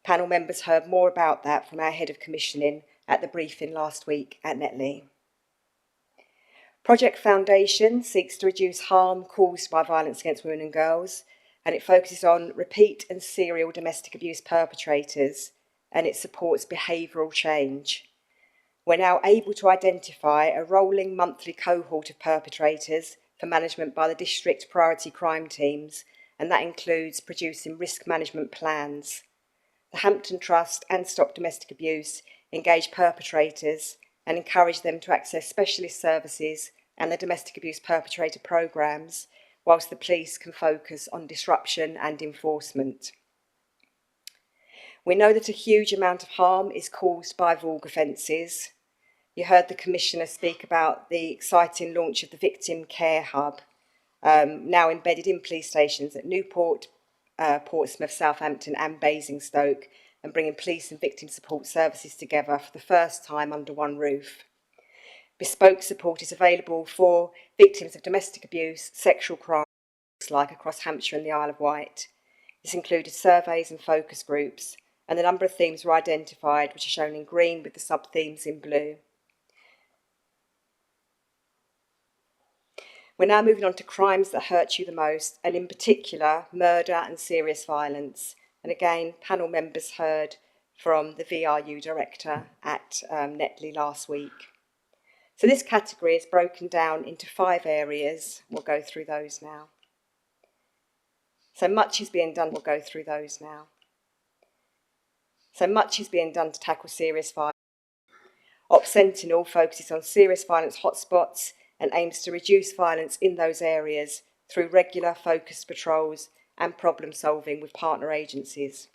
Panel members heard more about that from our Head of Commissioning at the briefing last week at Netley. Project Foundation seeks to reduce harm caused by violence against women and girls, and it focuses on repeat and serial domestic abuse perpetrators, and it supports behavioural change. We're now able to identify a rolling monthly cohort of perpetrators for management by the district priority crime teams, and that includes producing risk management plans. The Hampton Trust and Stop Domestic Abuse engage perpetrators and encourage them to access specialist services and the domestic abuse perpetrator programmes, whilst the police can focus on disruption and enforcement. We know that a huge amount of harm is caused by VAWG offences. You heard the Commissioner speak about the exciting launch of the Victim Care Hub, now embedded in police stations at Newport, Portsmouth, Southampton and Basingstoke, and bringing police and victim support services together for the first time under one roof. Bespoke support is available for victims of domestic abuse, sexual crime, like across Hampshire and the Isle of Wight. This included surveys and focus groups, and a number of themes were identified, which are shown in green with the sub-themes in blue. We're now moving on to crimes that hurt you the most, and in particular, murder and serious violence. And again, panel members heard from the VRU director at Netley last week. So this category is broken down into 5 areas. We'll go through those now. So much is being done. We'll go through those now. So much is being done to tackle serious violence. Op Sentinel focuses on serious violence hotspots and aims to reduce violence in those areas through regular focused patrols and problem solving with partner agencies.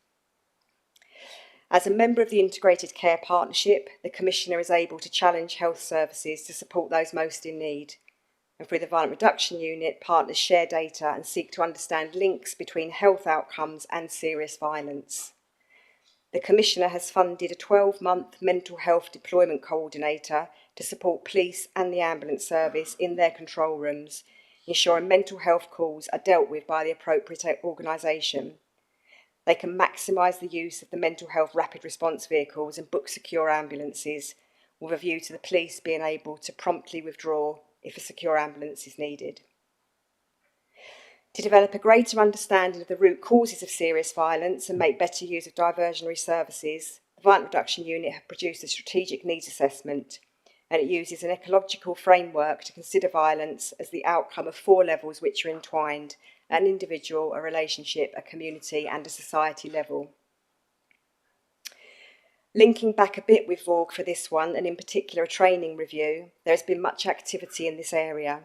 As a member of the Integrated Care Partnership, the Commissioner is able to challenge health services to support those most in need. And through the Violent Reduction Unit, partners share data and seek to understand links between health outcomes and serious violence. The Commissioner has funded a 12-month mental health deployment coordinator to support police and the ambulance service in their control rooms, ensuring mental health calls are dealt with by the appropriate organisation. They can maximise the use of the mental health rapid response vehicles and book secure ambulances, with a view to the police being able to promptly withdraw if a secure ambulance is needed. To develop a greater understanding of the root causes of serious violence and make better use of diversionary services, the Violent Reduction Unit have produced a strategic needs assessment, and it uses an ecological framework to consider violence as the outcome of 4 levels which are entwined: an individual, a relationship, a community and a society level. Linking back a bit with VORG for this one, and in particular a training review, there has been much activity in this area.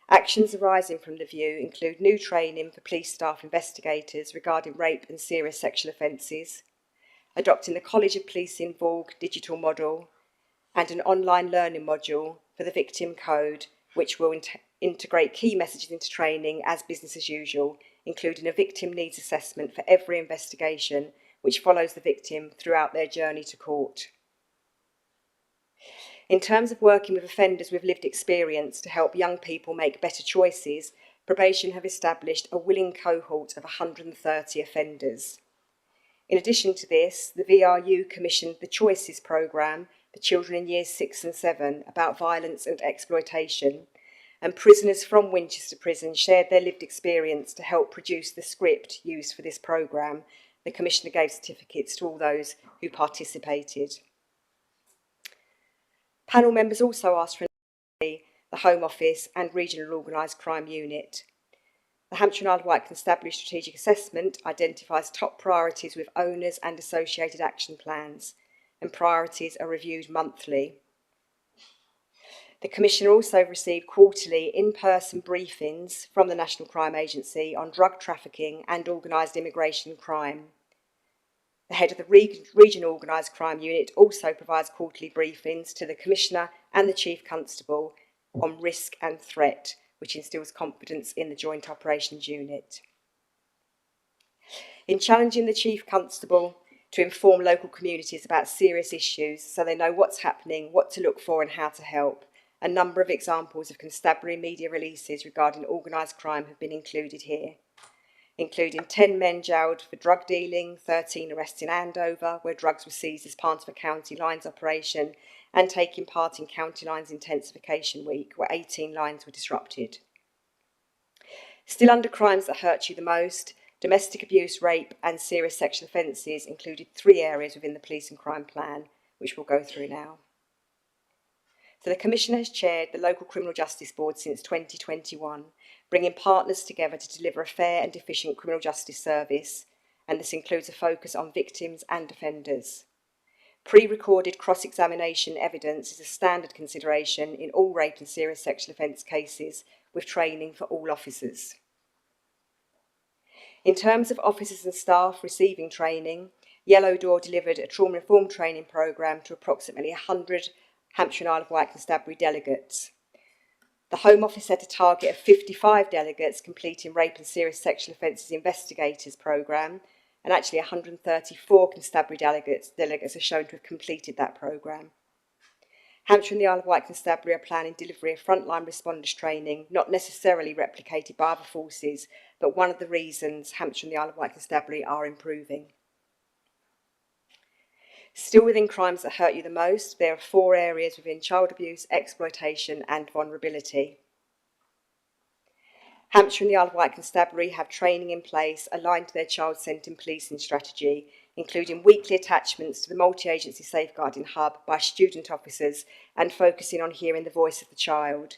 Actions arising from the review include new training for police staff investigators regarding rape and serious sexual offences, adopting the College of Policing VORG digital model, and an online learning module for the Victim Code, which will integrate key messages into training as business as usual, including a victim needs assessment for every investigation, which follows the victim throughout their journey to court. In terms of working with offenders with lived experience to help young people make better choices, probation have established a willing cohort of 130 offenders. In addition to this, the VRU commissioned the Choices programme for children in years 6 and 7 about violence and exploitation, and prisoners from Winchester Prison shared their lived experience to help produce the script used for this programme. The Commissioner gave certificates to all those who participated. Panel members also asked for the Home Office and Regional Organised Crime Unit. The Hampshire and Isle of Wight Constabulary Strategic Assessment identifies top priorities with owners and associated action plans, and priorities are reviewed monthly. The Commissioner also received quarterly in-person briefings from the National Crime Agency on drug trafficking and organised immigration crime. The head of the Regional Organised Crime Unit also provides quarterly briefings to the Commissioner and the Chief Constable on risk and threat, which instills confidence in the Joint Operations Unit. In challenging the Chief Constable to inform local communities about serious issues so they know what's happening, what to look for and how to help, a number of examples of constabulary media releases regarding organised crime have been included here, including 10 men jailed for drug dealing, 13 arrests in Andover, where drugs were seized as part of a county lines operation, and taking part in County Lines Intensification Week, where 18 lines were disrupted. Still under crimes that hurt you the most, domestic abuse, rape and serious sexual offences included 3 areas within the Police and Crime Plan, which we'll go through now. So the Commissioner has chaired the Local Criminal Justice Board since 2021, bringing partners together to deliver a fair and efficient criminal justice service, and this includes a focus on victims and offenders. Pre-recorded cross-examination evidence is a standard consideration in all rape and serious sexual offence cases, with training for all officers. In terms of officers and staff receiving training, Yellow Door delivered a trauma-informed training programme to approximately 100 Hampshire and Isle of Wight Constabulary delegates. The Home Office set a target of 55 delegates completing rape and serious sexual offences investigators programme, and actually 134 constabulary delegates are shown to have completed that programme. Hampshire and the Isle of Wight Constabulary are planning delivery of frontline responders training, not necessarily replicated by other forces, but one of the reasons Hampshire and the Isle of Wight Constabulary are improving. Still within crimes that hurt you the most, there are 4 areas within child abuse, exploitation and vulnerability. Hampshire and the Isle of Wight Constabulary have training in place aligned to their child-centred policing strategy, including weekly attachments to the multi-agency safeguarding hub by student officers and focusing on hearing the voice of the child.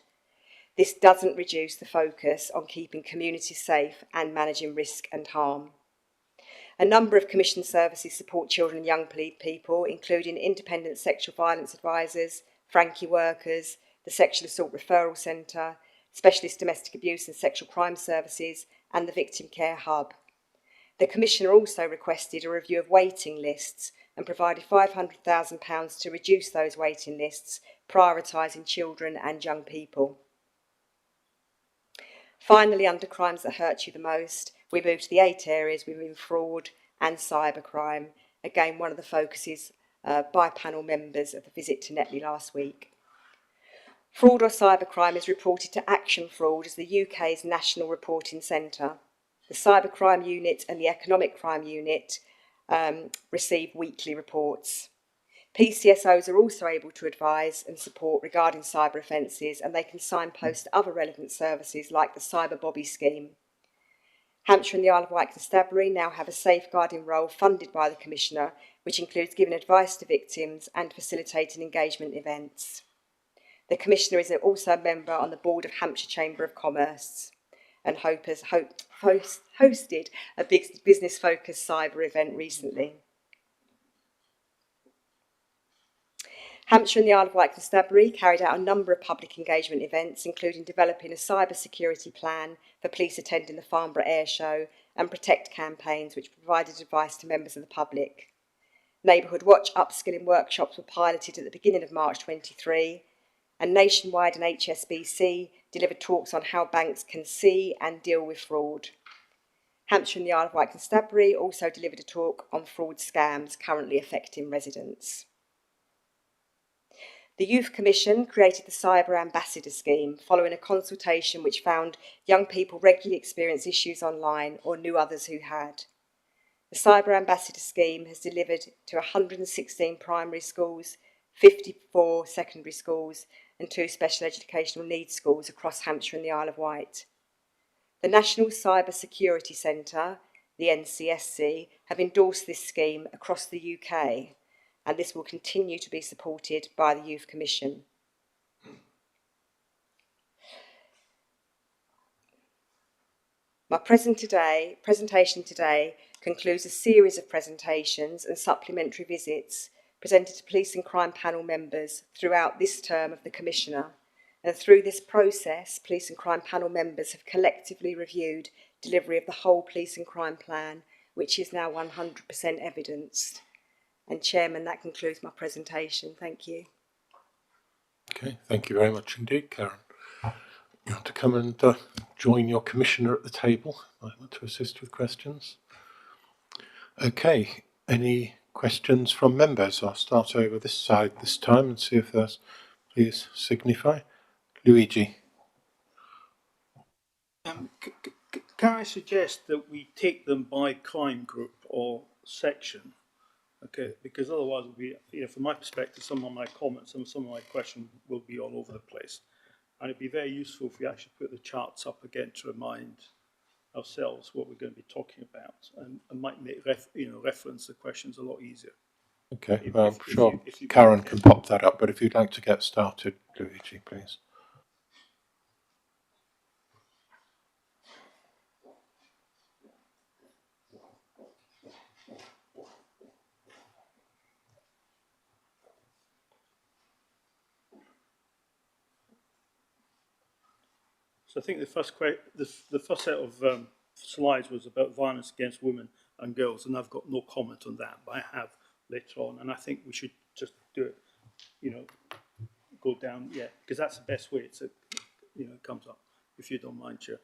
This doesn't reduce the focus on keeping communities safe and managing risk and harm. A number of commissioned services support children and young people, including independent sexual violence advisors, Frankie workers, the Sexual Assault Referral Centre, specialist domestic abuse and sexual crime services, and the Victim Care Hub. The Commissioner also requested a review of waiting lists and provided £500,000 to reduce those waiting lists, prioritising children and young people. Finally, under crimes that hurt you the most, we move to the 8 areas within fraud and cybercrime. Again, one of the focuses by panel members of the visit to Netley last week. Fraud or cybercrime is reported to Action Fraud as the UK's national reporting centre. The Cybercrime Unit and the Economic Crime Unit receive weekly reports. PCSOs are also able to advise and support regarding cyber offences, and they can signpost other relevant services like the Cyber Bobby scheme. Hampshire and the Isle of Wight Constabulary now have a safeguarding role funded by the Commissioner, which includes giving advice to victims and facilitating engagement events. The Commissioner is also a member on the board of Hampshire Chamber of Commerce and has hosted a big business-focused cyber event recently. Hampshire and the Isle of Wight Constabulary carried out a number of public engagement events, including developing a cyber security plan for police attending the Farnborough Air Show and Protect campaigns, which provided advice to members of the public. Neighbourhood Watch upskilling workshops were piloted at the beginning of March 23, and Nationwide and HSBC delivered talks on how banks can see and deal with fraud. Hampshire and the Isle of Wight Constabulary also delivered a talk on fraud scams currently affecting residents. The Youth Commission created the Cyber Ambassador Scheme following a consultation which found young people regularly experience issues online or knew others who had. The Cyber Ambassador Scheme has delivered to 116 primary schools, 54 secondary schools and 2 special educational needs schools across Hampshire and the Isle of Wight. The National Cyber Security Centre, the NCSC, have endorsed this scheme across the UK, and this will continue to be supported by the Youth Commission. My presentation today concludes a series of presentations and supplementary visits presented to Police and Crime Panel members throughout this term of the Commissioner. And through this process, Police and Crime Panel members have collectively reviewed delivery of the whole Police and Crime Plan, which is now 100% evidenced. And Chairman, that concludes my presentation. Thank you. Okay, thank you very much indeed, Karen. You want to come and join your Commissioner at the table? I want to assist with questions. Okay, any questions from members? I'll start over this side this time and see if there's, please signify. Luigi. Can I suggest that we take them by crime group or section? Okay, because otherwise, from my perspective, some of my comments and some of my questions will be all over the place. And it'd be very useful if we actually put the charts up again to remind ourselves what we're going to be talking about, and might make reference the questions a lot easier. Okay, I'm sure Karen can pop that up, but if you'd like to get started, Luigi, please. So I think the first set of slides was about violence against women and girls, and I've got no comment on that, but I have later on, and I think we should just do it, go down, yeah, because that's the best way it comes up, if you don't mind, Chair.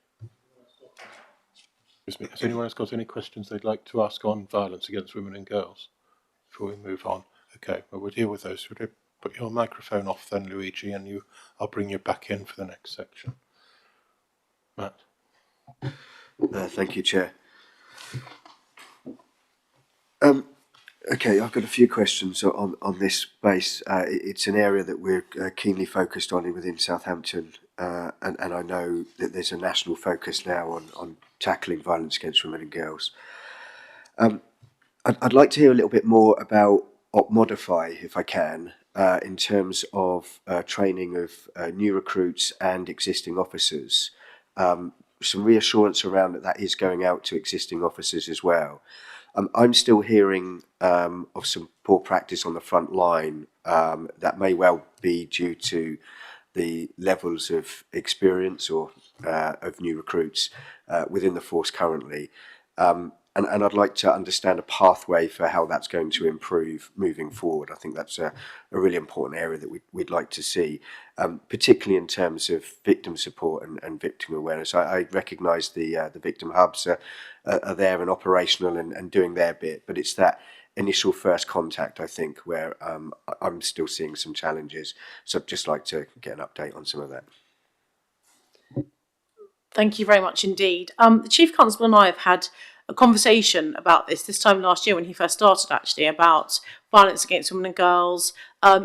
Excuse me. Has anyone else got any questions they'd like to ask on violence against women and girls before we move on? Okay, well, we'll deal with those. Would you put your microphone off then, Luigi, and I'll bring you back in for the next section. Matt. Thank you, Chair. Okay, I've got a few questions on this base. It's an area that we're keenly focused on within Southampton, and I know that there's a national focus now on tackling violence against women and girls. I'd like to hear a little bit more about Modify, if I can, in terms of training of new recruits and existing officers. Some reassurance around that is going out to existing officers as well. I'm still hearing of some poor practice on the front line that may well be due to the levels of experience or of new recruits within the force currently. And I'd like to understand a pathway for how that's going to improve moving forward. I think that's a really important area that we'd like to see, particularly in terms of victim support and victim awareness. I recognise the victim hubs are there and operational and doing their bit, but it's that initial first contact, I think, where I'm still seeing some challenges. So I'd just like to get an update on some of that. Thank you very much indeed. The Chief Constable and I have had a conversation about this time last year when he first started, actually, about violence against women and girls.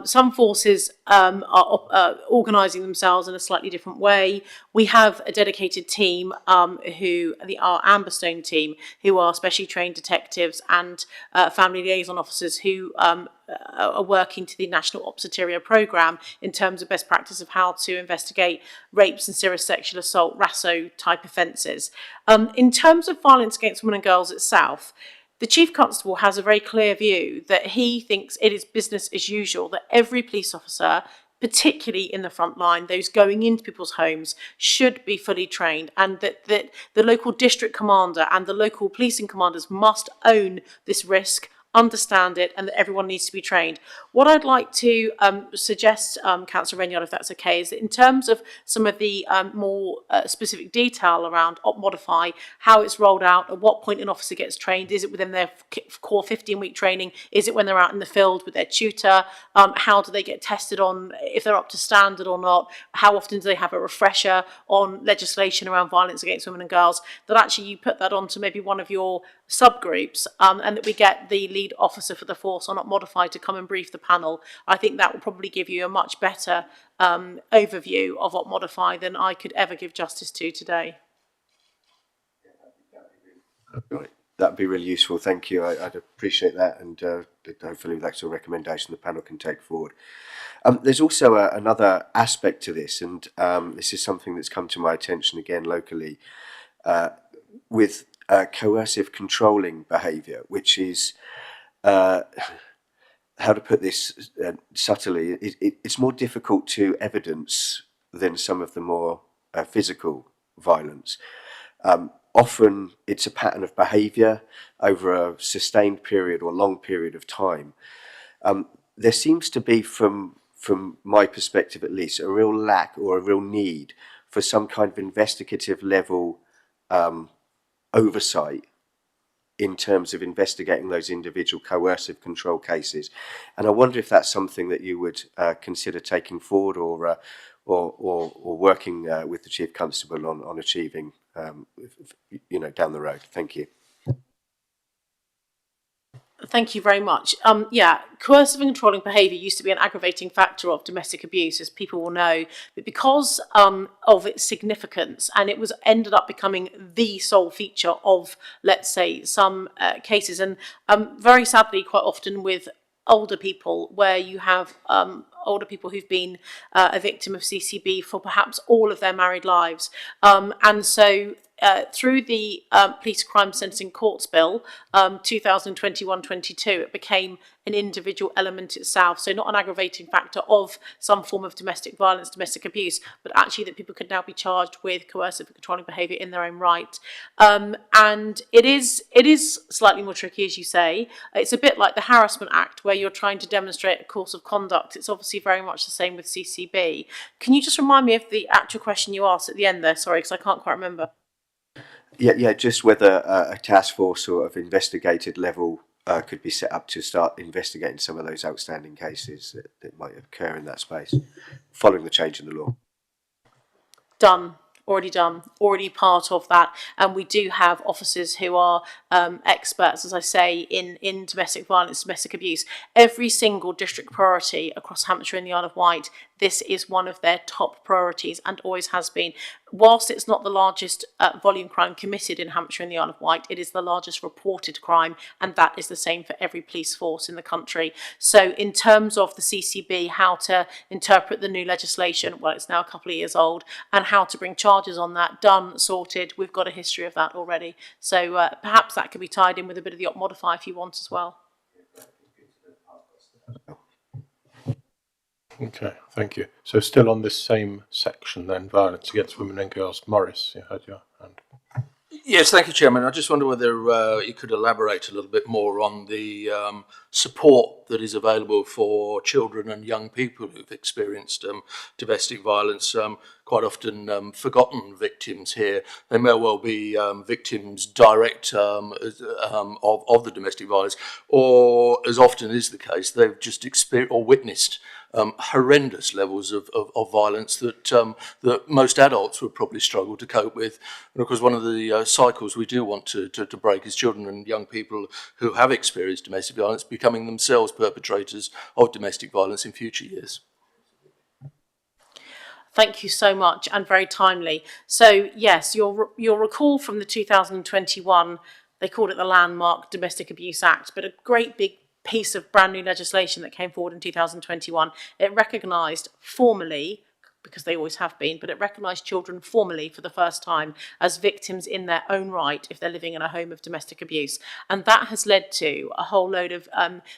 Some forces are organising themselves in a slightly different way. We have a dedicated team our Amberstone team, who are specially trained detectives and family liaison officers who are working to the National Obstetricia programme in terms of best practice of how to investigate rapes and serious sexual assault, RASO type offences. In terms of violence against women and girls itself, the Chief Constable has a very clear view that he thinks it is business as usual, that every police officer, particularly in the front line, those going into people's homes, should be fully trained, and that the local district commander and the local policing commanders must own this risk, understand it, and that everyone needs to be trained. What I'd like to suggest, Councillor Renyard, if that's okay, is that in terms of some of the more specific detail around Modify, how it's rolled out, at what point an officer gets trained, is it within their core 15-week training, is it when they're out in the field with their tutor, how do they get tested on if they're up to standard or not, how often do they have a refresher on legislation around violence against women and girls, that actually you put that onto maybe one of your subgroups, and that we get the lead officer for the force on Modify to come and brief the panel. I think that will probably give you a much better overview of Modify than I could ever give justice to today. Right. That'd be really useful. Thank you. I'd appreciate that, and hopefully that's a recommendation the panel can take forward. There's also another aspect to this, and this is something that's come to my attention again locally, with coercive controlling behaviour, which is, how to put this subtly, it's more difficult to evidence than some of the more physical violence. Often it's a pattern of behaviour over a sustained period or long period of time. There seems to be, from my perspective at least, a real lack or a real need for some kind of investigative level oversight in terms of investigating those individual coercive control cases. And I wonder if that's something that you would consider taking forward or working with the Chief Constable on achieving, down the road. Thank you. Thank you very much. Coercive and controlling behaviour used to be an aggravating factor of domestic abuse, as people will know, but because of its significance, and it was ended up becoming the sole feature of, let's say, some cases, and very sadly, quite often with older people, where you have older people who've been a victim of CCB for perhaps all of their married lives, and so through the Police Crime Sentencing Courts Bill 2021-22, it became an individual element itself, so not an aggravating factor of some form of domestic violence, domestic abuse, but actually that people could now be charged with coercive and controlling behaviour in their own right. And it is slightly more tricky, as you say. It's a bit like the Harassment Act, where you're trying to demonstrate a course of conduct. It's obviously very much the same with CCB. Can you just remind me of the actual question you asked at the end there? Sorry, because I can't quite remember. Yeah, just whether a task force sort of investigated level could be set up to start investigating some of those outstanding cases that might occur in that space, following the change in the law. Done, already part of that. And we do have officers who are experts, as I say, in domestic violence, domestic abuse. Every single district priority across Hampshire and the Isle of Wight, this is one of their top priorities and always has been. Whilst it's not the largest volume crime committed in Hampshire and the Isle of Wight, it is the largest reported crime, and that is the same for every police force in the country. So in terms of the CCB, how to interpret the new legislation, well, it's now a couple of years old, and how to bring charges on that, done, sorted. We've got a history of that already. So perhaps that could be tied in with a bit of the op modify if you want as well. Okay, thank you. So still on this same section then, violence against women and girls. Maurice, you had your hand. Yes, thank you, Chairman. I just wonder whether you could elaborate a little bit more on the support that is available for children and young people who've experienced domestic violence. Quite often forgotten victims here. They may well be victims direct of the domestic violence, or as often is the case, they've just experienced or witnessed horrendous levels of violence that most adults would probably struggle to cope with. And of course, one of the cycles we do want to break is children and young people who have experienced domestic violence becoming themselves perpetrators of domestic violence in future years. Thank you so much, and very timely. So yes, you'll recall from the 2021, they called it the Landmark Domestic Abuse Act, but a great big piece of brand new legislation that came forward in 2021. It recognised formally, because they always have been, but it recognised children formally for the first time as victims in their own right if they're living in a home of domestic abuse. And that has led to a whole load of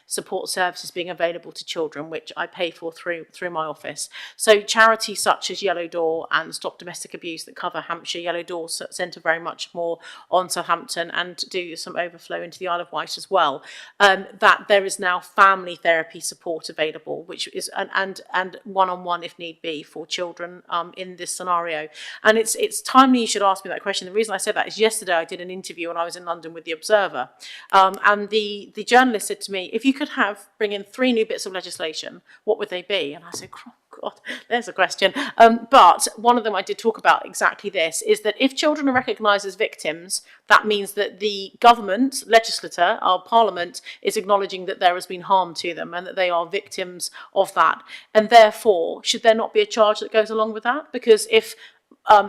support services being available to children, which I pay for through my office. So charities such as Yellow Door and Stop Domestic Abuse that cover Hampshire, Yellow Door centre very much more on Southampton and do some overflow into the Isle of Wight as well, that there is now family therapy support available, which is and one-on-one if need be for children in this scenario. And it's timely you should ask me that question. The reason I said that is yesterday I did an interview when I was in London with the Observer, and the journalist said to me, if you could bring in 3 new bits of legislation, what would they be? And I said, oh God, there's a question. But one of them I did talk about exactly this, is that if children are recognised as victims, that means that the government, legislator, our parliament, is acknowledging that there has been harm to them and that they are victims of that. And therefore, should there not be a charge that goes along with that? Because if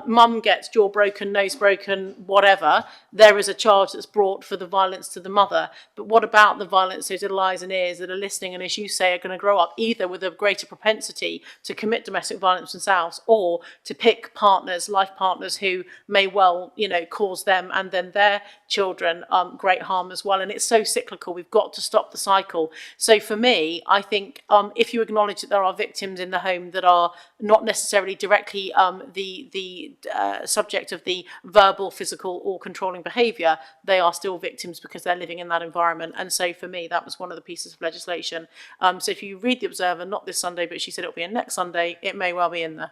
mum gets jaw broken, nose broken, whatever, there is a charge that's brought for the violence to the mother. But what about the violence, those little eyes and ears that are listening and, as you say, are going to grow up either with a greater propensity to commit domestic violence themselves or to pick partners, life partners, who may well, cause them and then their children great harm as well. And it's so cyclical. We've got to stop the cycle. So for me, I think if you acknowledge that there are victims in the home that are not necessarily directly the subject of the verbal, physical or controlling behaviour, they are still victims because they're living in that environment. And so for me, that was one of the pieces of legislation. So if you read the Observer, not this Sunday, but she said it'll be in next Sunday, it may well be in there.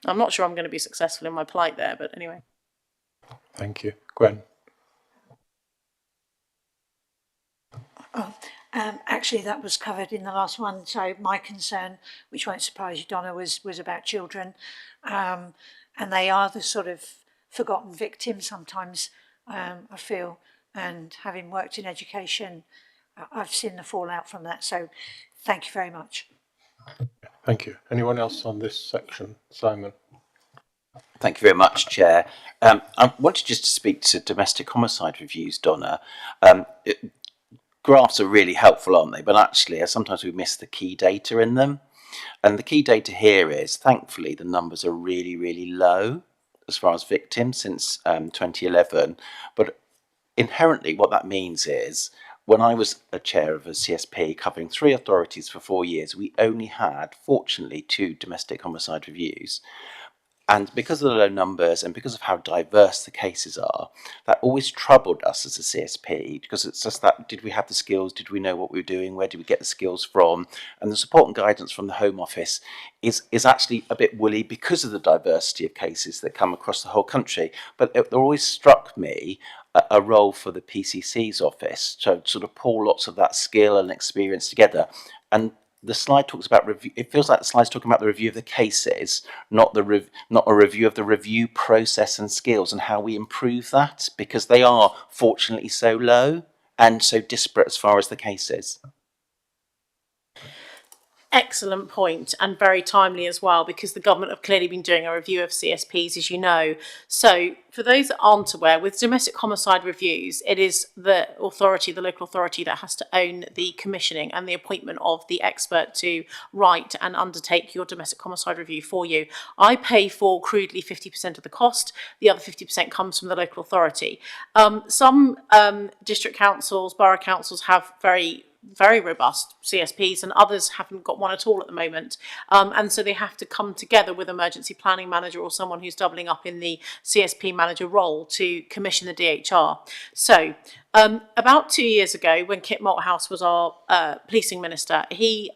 I'm not sure I'm going to be successful in my plight there, but anyway. Thank you. Gwen. Actually, that was covered in the last one. So my concern, which won't surprise you, Donna, was about children. And they are the sort of forgotten victims sometimes, I feel. And having worked in education, I've seen the fallout from that. So thank you very much. Thank you. Anyone else on this section? Simon. Thank you very much, Chair. I wanted just to speak to domestic homicide reviews, Donna. Graphs are really helpful, aren't they? But actually, sometimes we miss the key data in them. And the key data here is, thankfully, the numbers are really, really low. as far as victims since 2011, but inherently what that means is when I was a chair of a CSP covering 3 authorities for 4 years, we only had, fortunately, 2 domestic homicide reviews. And because of the low numbers and because of how diverse the cases are, that always troubled us as a CSP, because it's just that, did we have the skills? Did we know what we were doing? Where did we get the skills from? And the support and guidance from the Home Office is actually a bit woolly because of the diversity of cases that come across the whole country. But it always struck me a role for the PCC's office to sort of pull lots of that skill and experience together. And the slide talks about review. It feels like the slide's talking about the review of the cases, not a review of the review process and skills and how we improve that, because they are fortunately so low and so disparate as far as the cases. Excellent point, and very timely as well, because the government have clearly been doing a review of CSPs, as you know. So for those that aren't aware, with domestic homicide reviews, it is the authority, the local authority, that has to own the commissioning and the appointment of the expert to write and undertake your domestic homicide review for you. I pay for crudely 50% of the cost. The other 50% comes from the local authority. Some district councils, borough councils have very robust CSPs, and others haven't got one at all at the moment. And so they have to come together with emergency planning manager or someone who's doubling up in the CSP manager role to commission the DHR. So about 2 years ago, when Kit Malthouse was our policing minister, he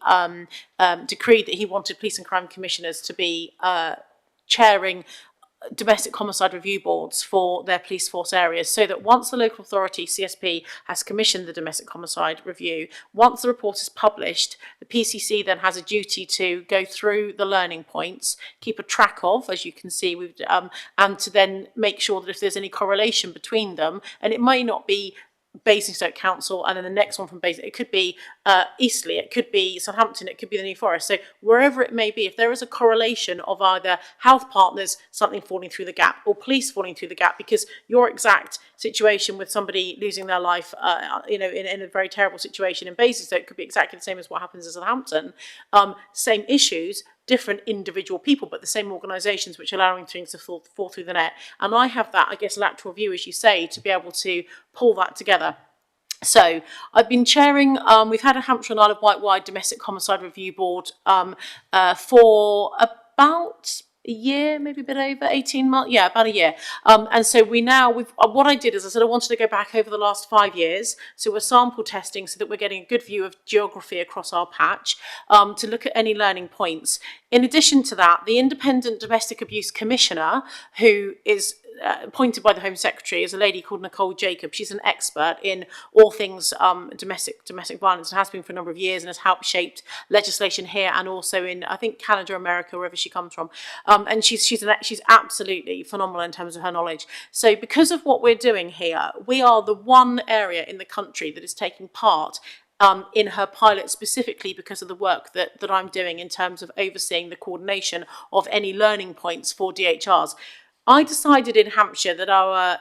decreed that he wanted police and crime commissioners to be chairing domestic homicide review boards for their police force areas, so that once the local authority, CSP, has commissioned the domestic homicide review, once the report is published, the PCC then has a duty to go through the learning points, keep a track of, as you can see, and to then make sure that if there's any correlation between them, and it may not be Basingstoke Council and then the next one from Basingstoke, it could be Eastleigh, it could be Southampton, it could be the New Forest. So wherever it may be, if there is a correlation of either health partners, something falling through the gap, or police falling through the gap, because your exact situation with somebody losing their life, in a very terrible situation in Basingstoke could be exactly the same as what happens in Southampton. Same issues, different individual people, but the same organisations, which are allowing things to fall through the net. And I have that, I guess, lateral view, as you say, to be able to pull that together. So I've been chairing, we've had a Hampshire and Isle of Wight wide domestic homicide review board for about a year, maybe a bit over 18 months, yeah, about a year. And so what I did is I said I wanted to go back over the last 5 years. So we're sample testing so that we're getting a good view of geography across our patch, to look at any learning points. In addition to that, the Independent Domestic Abuse Commissioner, who is appointed by the Home Secretary, is a lady called Nicole Jacob. She's an expert in all things domestic violence, and has been for a number of years, and has helped shape legislation here and also in, I think, Canada, America, wherever she comes from. And she's absolutely phenomenal in terms of her knowledge. So because of what we're doing here, we are the one area in the country that is taking part in her pilot, specifically because of the work that I'm doing in terms of overseeing the coordination of any learning points for DHRs. I decided in Hampshire that our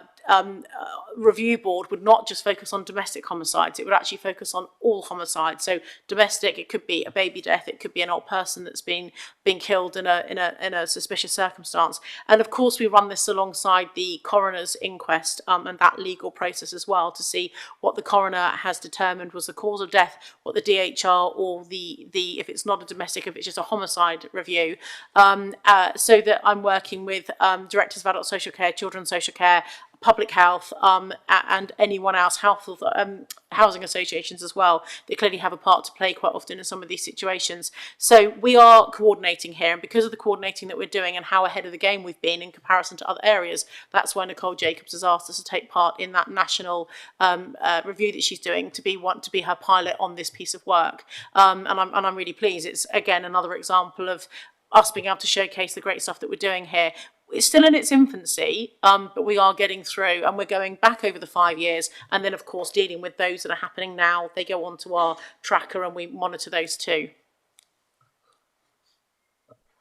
review board would not just focus on domestic homicides, it would actually focus on all homicides. So domestic, it could be a baby death, it could be an old person that's been killed in a suspicious circumstance. And of course we run this alongside the coroner's inquest and that legal process as well, to see what the coroner has determined was the cause of death, what the DHR or the if it's not a domestic, if it's just a homicide review, so that I'm working with directors of adult social care, children's social care, public health, and anyone else, housing associations as well, they clearly have a part to play quite often in some of these situations. So we are coordinating here, and because of the coordinating that we're doing and how ahead of the game we've been in comparison to other areas, that's why Nicole Jacobs has asked us to take part in that national review that she's doing, to be her pilot on this piece of work. And I'm really pleased. It's again another example of us being able to showcase the great stuff that we're doing here. It's still in its infancy, but we are getting through, and we're going back over the 5 years, and then of course dealing with those that are happening now. They go onto our tracker and we monitor those too.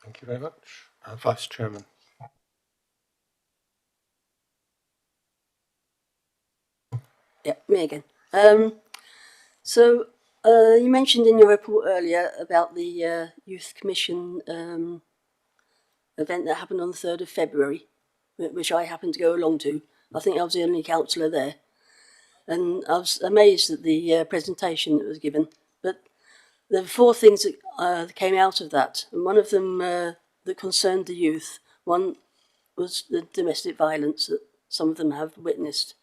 Thank you very much. Vice Chairman. Yeah, me again. So you mentioned in your report earlier about the Youth Commission event that happened on the 3rd of February. which I happened to go along to. I think I was the only councillor there. And I was amazed at the presentation that was given. But there were 4 things that came out of that. And one of them that concerned the youth. One was the domestic violence that some of them have witnessed.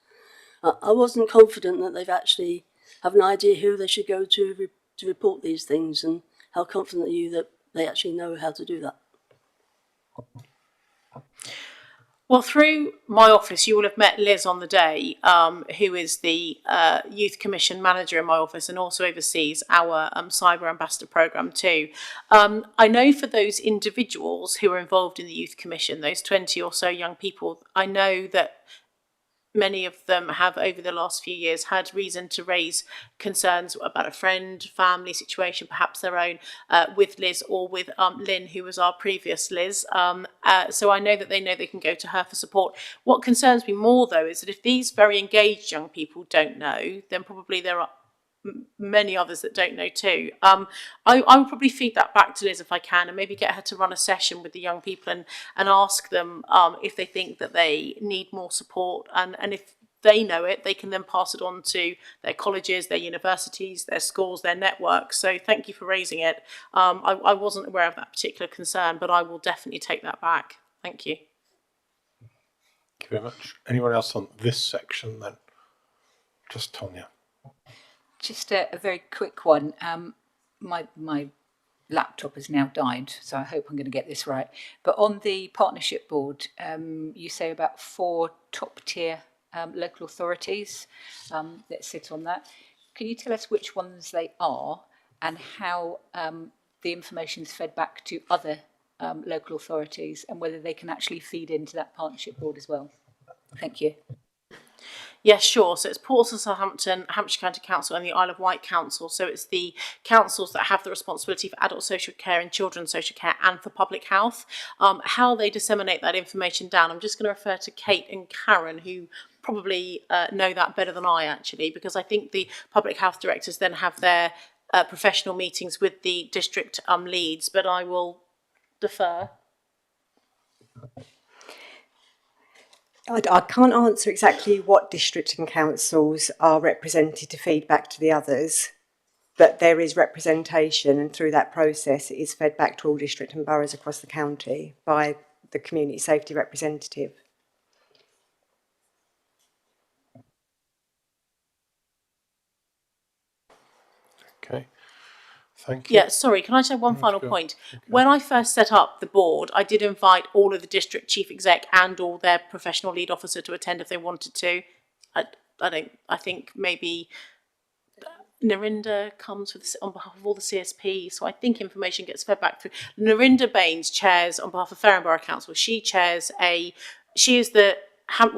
I wasn't confident that they've actually have an idea who they should go to report these things, and how confident are you that they actually know how to do that? Well, through my office, you will have met Liz on the day, who is the Youth Commission manager in my office and also oversees our Cyber Ambassador programme too. I know for those individuals who are involved in the Youth Commission, those 20 or so young people, I know that many of them have over the last few years had reason to raise concerns about a friend, family situation, perhaps their own, with Liz or with Lynn, who was our previous Liz. So I know that they can go to her for support. What concerns me more, though, is that if these very engaged young people don't know, then probably there are many others that don't know too. I would probably feed that back to Liz if I can, and maybe get her to run a session with the young people and ask them if they think that they need more support, and if they know it, they can then pass it on to their colleges, their universities, their schools, their networks. So thank you for raising it. I wasn't aware of that particular concern, but I will definitely take that back. Thank you. Thank you very much. Anyone else on this section then? Just Tonya. Just a very quick one. My laptop has now died, so I hope I'm going to get this right. But on the partnership board, you say about 4 top-tier local authorities that sit on that. Can you tell us which ones they are and how the information is fed back to other local authorities, and whether they can actually feed into that partnership board as well? Thank you. Yes, sure. So it's Portsmouth, Southampton, Hampshire County Council and the Isle of Wight Council. So it's the councils that have the responsibility for adult social care and children's social care and for public health. How they disseminate that information down, I'm just going to refer to Kate and Karen, who probably know that better than I actually, because I think the public health directors then have their professional meetings with the district leads, but I will defer. I can't answer exactly what districts and councils are represented to feed back to the others, but there is representation, and through that process it is fed back to all district and boroughs across the county by the community safety representative. Okay. Thank you. Yeah, sorry, can I just have one final point? Okay. When I first set up the board, I did invite all of the district chief exec and all their professional lead officer to attend if they wanted to. I think maybe Narinda comes with on behalf of all the CSP, so I think information gets fed back through. Narinda Baines chairs on behalf of Fareham Borough Council. She is the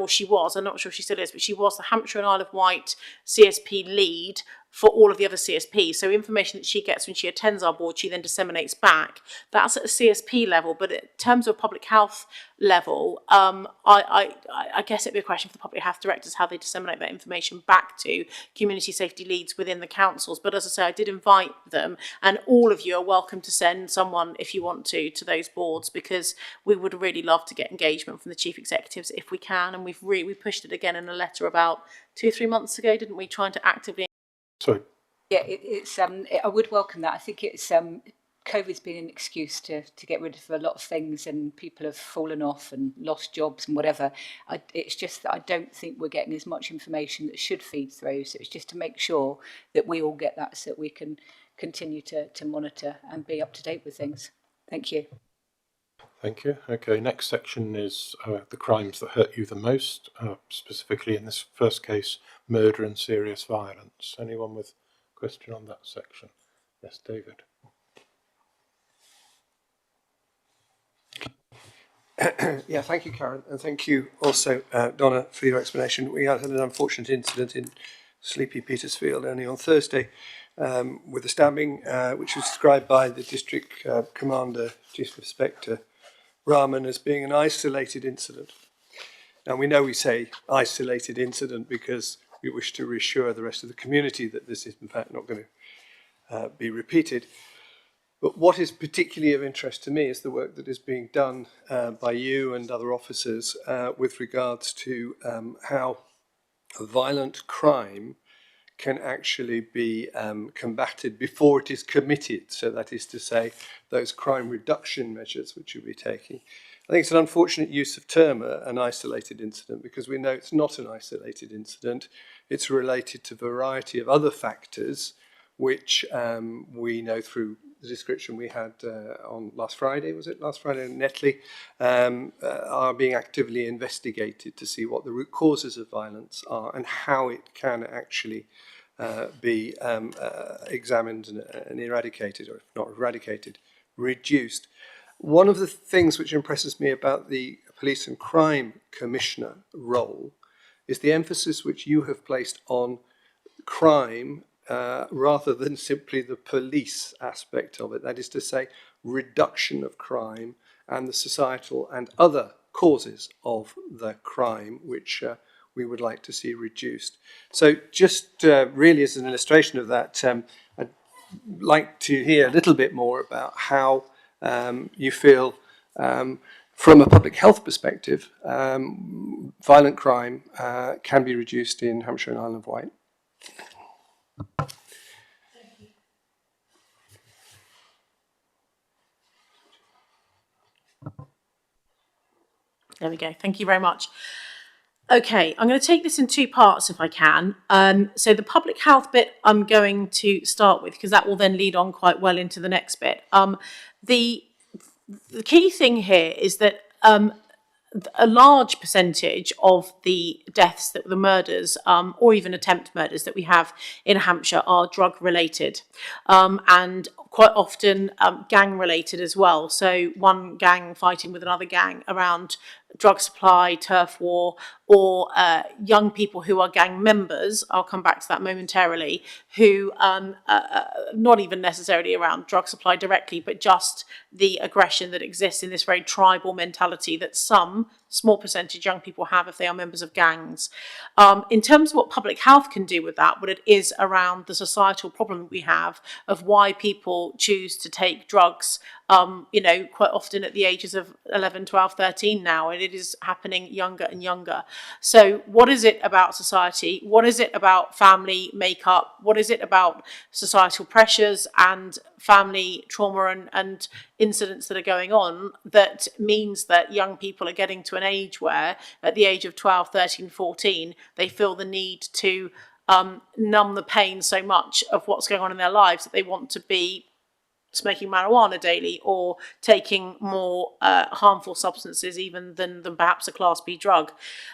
she was, I'm not sure if she still is, but she was the Hampshire and Isle of Wight CSP lead for all of the other CSP. So information that she gets when she attends our board, she then disseminates back. That's at a CSP level, but in terms of public health level, I guess it'd be a question for the public health directors how they disseminate that information back to community safety leads within the councils. But as I say, I did invite them, and all of you are welcome to send someone if you want to those boards, because we would really love to get engagement from the chief executives if we can. And we pushed it again in a letter about 2 or 3 months ago, didn't we? Trying to actively. Sorry. Yeah, I would welcome that. I think it's COVID's been an excuse to get rid of a lot of things, and people have fallen off and lost jobs and whatever. It's just that I don't think we're getting as much information that should feed through. So it's just to make sure that we all get that, so that we can continue to monitor and be up to date with things. Thank you. Thank you. Okay, next section is the crimes that hurt you the most, specifically in this first case, murder and serious violence. Anyone with a question on that section? Yes, David. Yeah, thank you, Karen, and thank you also, Donna, for your explanation. We had an unfortunate incident in Sleepy Petersfield only on Thursday with a stabbing, which was described by the district commander, Chief Inspector Rahman, as being an isolated incident. Now, we know we say isolated incident because we wish to reassure the rest of the community that this is in fact not going to be repeated. But what is particularly of interest to me is the work that is being done by you and other officers with regards to how violent crime can actually be combated before it is committed. So that is to say, those crime reduction measures which you'll be taking. I think it's an unfortunate use of term, an isolated incident, because we know it's not an isolated incident. It's related to a variety of other factors, which we know through the description we had on last Friday, was it last Friday in Netley, are being actively investigated to see what the root causes of violence are and how it can actually be examined and eradicated, or if not eradicated, reduced. One of the things which impresses me about the Police and Crime Commissioner role is the emphasis which you have placed on crime rather than simply the police aspect of it. That is to say, reduction of crime and the societal and other causes of the crime which we would like to see reduced. So just really as an illustration of that, I'd like to hear a little bit more about how you feel from a public health perspective, violent crime can be reduced in Hampshire and Isle of Wight. There we go. Thank you very much. Okay, I'm going to take this in two parts if I can. So the public health bit I'm going to start with, because that will then lead on quite well into the next bit. The key thing here is that a large percentage of the deaths, that the murders, or even attempt murders that we have in Hampshire are drug related, and quite often gang related as well. So one gang fighting with another gang around drug supply, turf war, or young people who are gang members, I'll come back to that momentarily, who not even necessarily around drug supply directly, but just the aggression that exists in this very tribal mentality that some small percentage young people have if they are members of gangs. In terms of what public health can do with that, what it is around the societal problem we have of why people choose to take drugs, quite often at the ages of 11, 12, 13 now, and it is happening younger and younger. So what is it about society? What is it about family makeup? What is it about societal pressures and family trauma and incidents that are going on that means that young people are getting to an age where at the age of 12, 13, 14, they feel the need to numb the pain so much of what's going on in their lives that they want to be smoking marijuana daily or taking more harmful substances even than perhaps a Class B drug.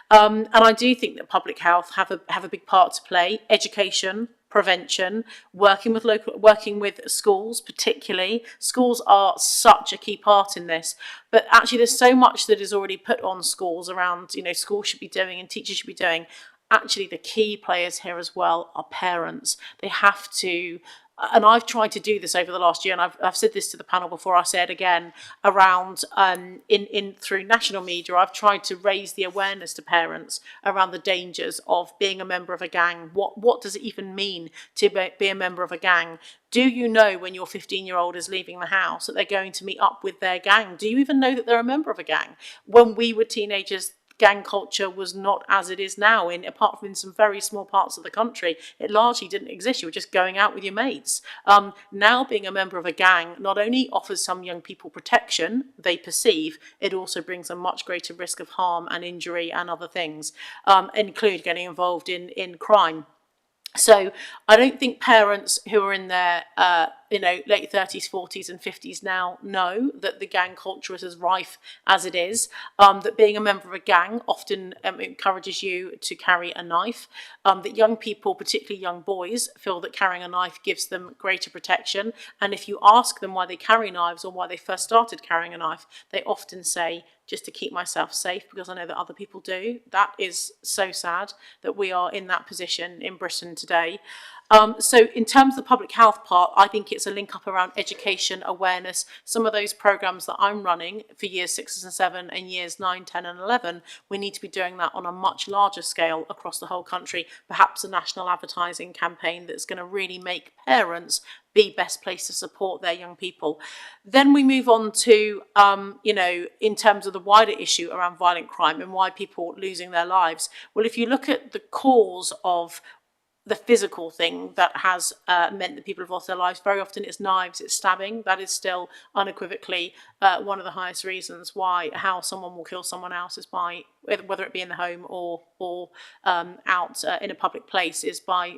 And I do think that public health have a big part to play. Education, prevention, working with schools particularly. Schools are such a key part in this, but actually there's so much that is already put on schools around, schools should be doing and teachers should be doing. Actually, the key players here as well are parents. They have to, and I've tried to do this over the last year, and I've said this to the panel before, I say it again, around through national media, I've tried to raise the awareness to parents around the dangers of being a member of a gang. What does it even mean to be a member of a gang? Do you know when your 15-year-old is leaving the house that they're going to meet up with their gang? Do you even know that they're a member of a gang? When we were teenagers, gang culture was not as it is now, apart from in some very small parts of the country. It largely didn't exist. You were just going out with your mates. Now being a member of a gang not only offers some young people protection, they perceive, it also brings a much greater risk of harm and injury and other things, include getting involved in crime. So I don't think parents who are in their late 30s, 40s and 50s now know that the gang culture is as rife as it is, that being a member of a gang often encourages you to carry a knife, that young people, particularly young boys, feel that carrying a knife gives them greater protection. And if you ask them why they carry knives or why they first started carrying a knife, they often say, just to keep myself safe because I know that other people do. That is so sad that we are in that position in Britain today. So in terms of the public health part, I think it's a link up around education, awareness. Some of those programs that I'm running for years 6 and 7 and years 9, 10 and 11, we need to be doing that on a much larger scale across the whole country, perhaps a national advertising campaign that's going to really make parents be best placed to support their young people. Then we move on to, in terms of the wider issue around violent crime and why people are losing their lives. Well, if you look at the cause of the physical thing that has meant that people have lost their lives, very often it's knives, it's stabbing. That is still unequivocally one of the highest reasons how someone will kill someone else is by, whether it be in the home or out in a public place, is by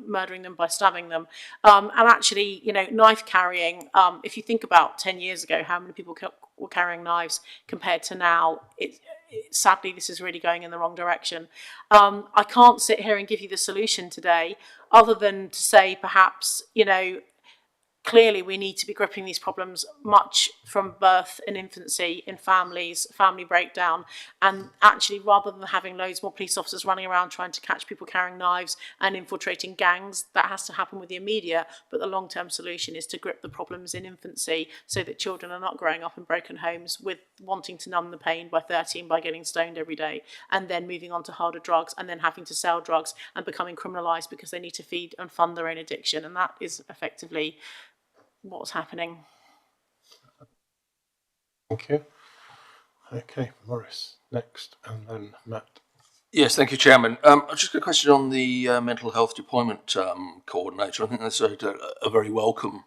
murdering them, by stabbing them. And actually, knife carrying, if you think about 10 years ago, how many people were carrying knives compared to now, sadly, this is really going in the wrong direction. I can't sit here and give you the solution today, other than to say perhaps, clearly we need to be gripping these problems much from birth and infancy in families, family breakdown, and actually rather than having loads more police officers running around trying to catch people carrying knives and infiltrating gangs, that has to happen with the immediate, but the long-term solution is to grip the problems in infancy so that children are not growing up in broken homes with wanting to numb the pain by 13 by getting stoned every day, and then moving on to harder drugs, and then having to sell drugs and becoming criminalised because they need to feed and fund their own addiction. And that is effectively what's happening. Thank you. Okay, Maurice next, and then Matt. Yes, thank you, Chairman. I've just got a question on the mental health deployment coordinator. I think that's a very welcome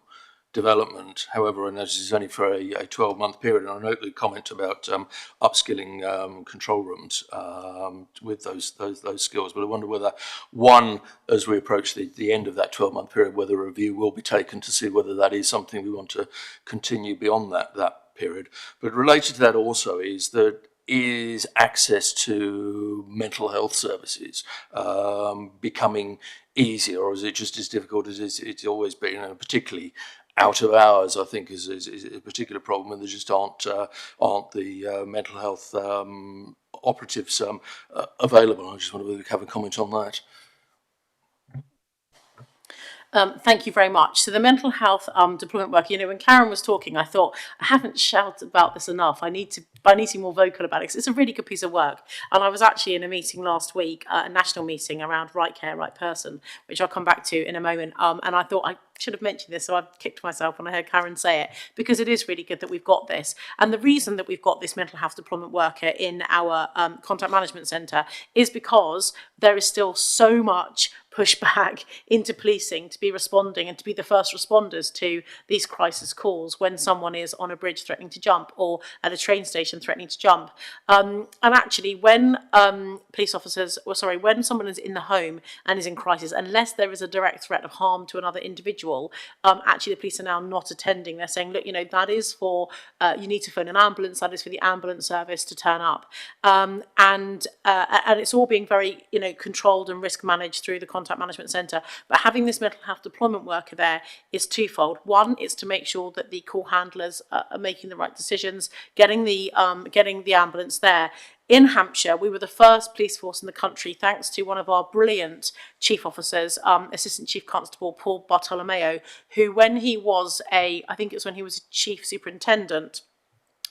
development. However, I notice it's only for a 12-month period, and I note the comment about upskilling control rooms with those skills. But I wonder whether, one, as we approach the end of that 12-month period, whether a review will be taken to see whether that is something we want to continue beyond that period. But related to that also is access to mental health services becoming easier, or is it just as difficult as it's always been, and particularly out of hours, I think, is a particular problem, and there just aren't the mental health operatives available. I just wonder whether we have a comment on that. Thank you very much. So the mental health deployment work, when Karen was talking, I thought, I haven't shouted about this enough. I need to be more vocal about it, because it's a really good piece of work. And I was actually in a meeting last week, a national meeting around right care, right person, which I'll come back to in a moment. And I thought I should have mentioned this, so I kicked myself when I heard Karen say it, because it is really good that we've got this. And the reason that we've got this mental health deployment worker in our contact management centre is because there is still so much pushback into policing to be responding and to be the first responders to these crisis calls when someone is on a bridge threatening to jump, or at a train station threatening to jump. And actually, when when someone is in the home and is in crisis, unless there is a direct threat of harm to another individual, actually the police are now not attending. They're saying, look, that is for, you need to phone an ambulance, that is for the ambulance service to turn up. And it's all being very, controlled and risk managed through the contact management centre. But having this mental health deployment worker there is twofold. One is to make sure that the call handlers are making the right decisions, getting the ambulance there. In Hampshire, we were the first police force in the country, thanks to one of our brilliant chief officers, Assistant Chief Constable Paul Bartolomeo, who, when he was a chief superintendent,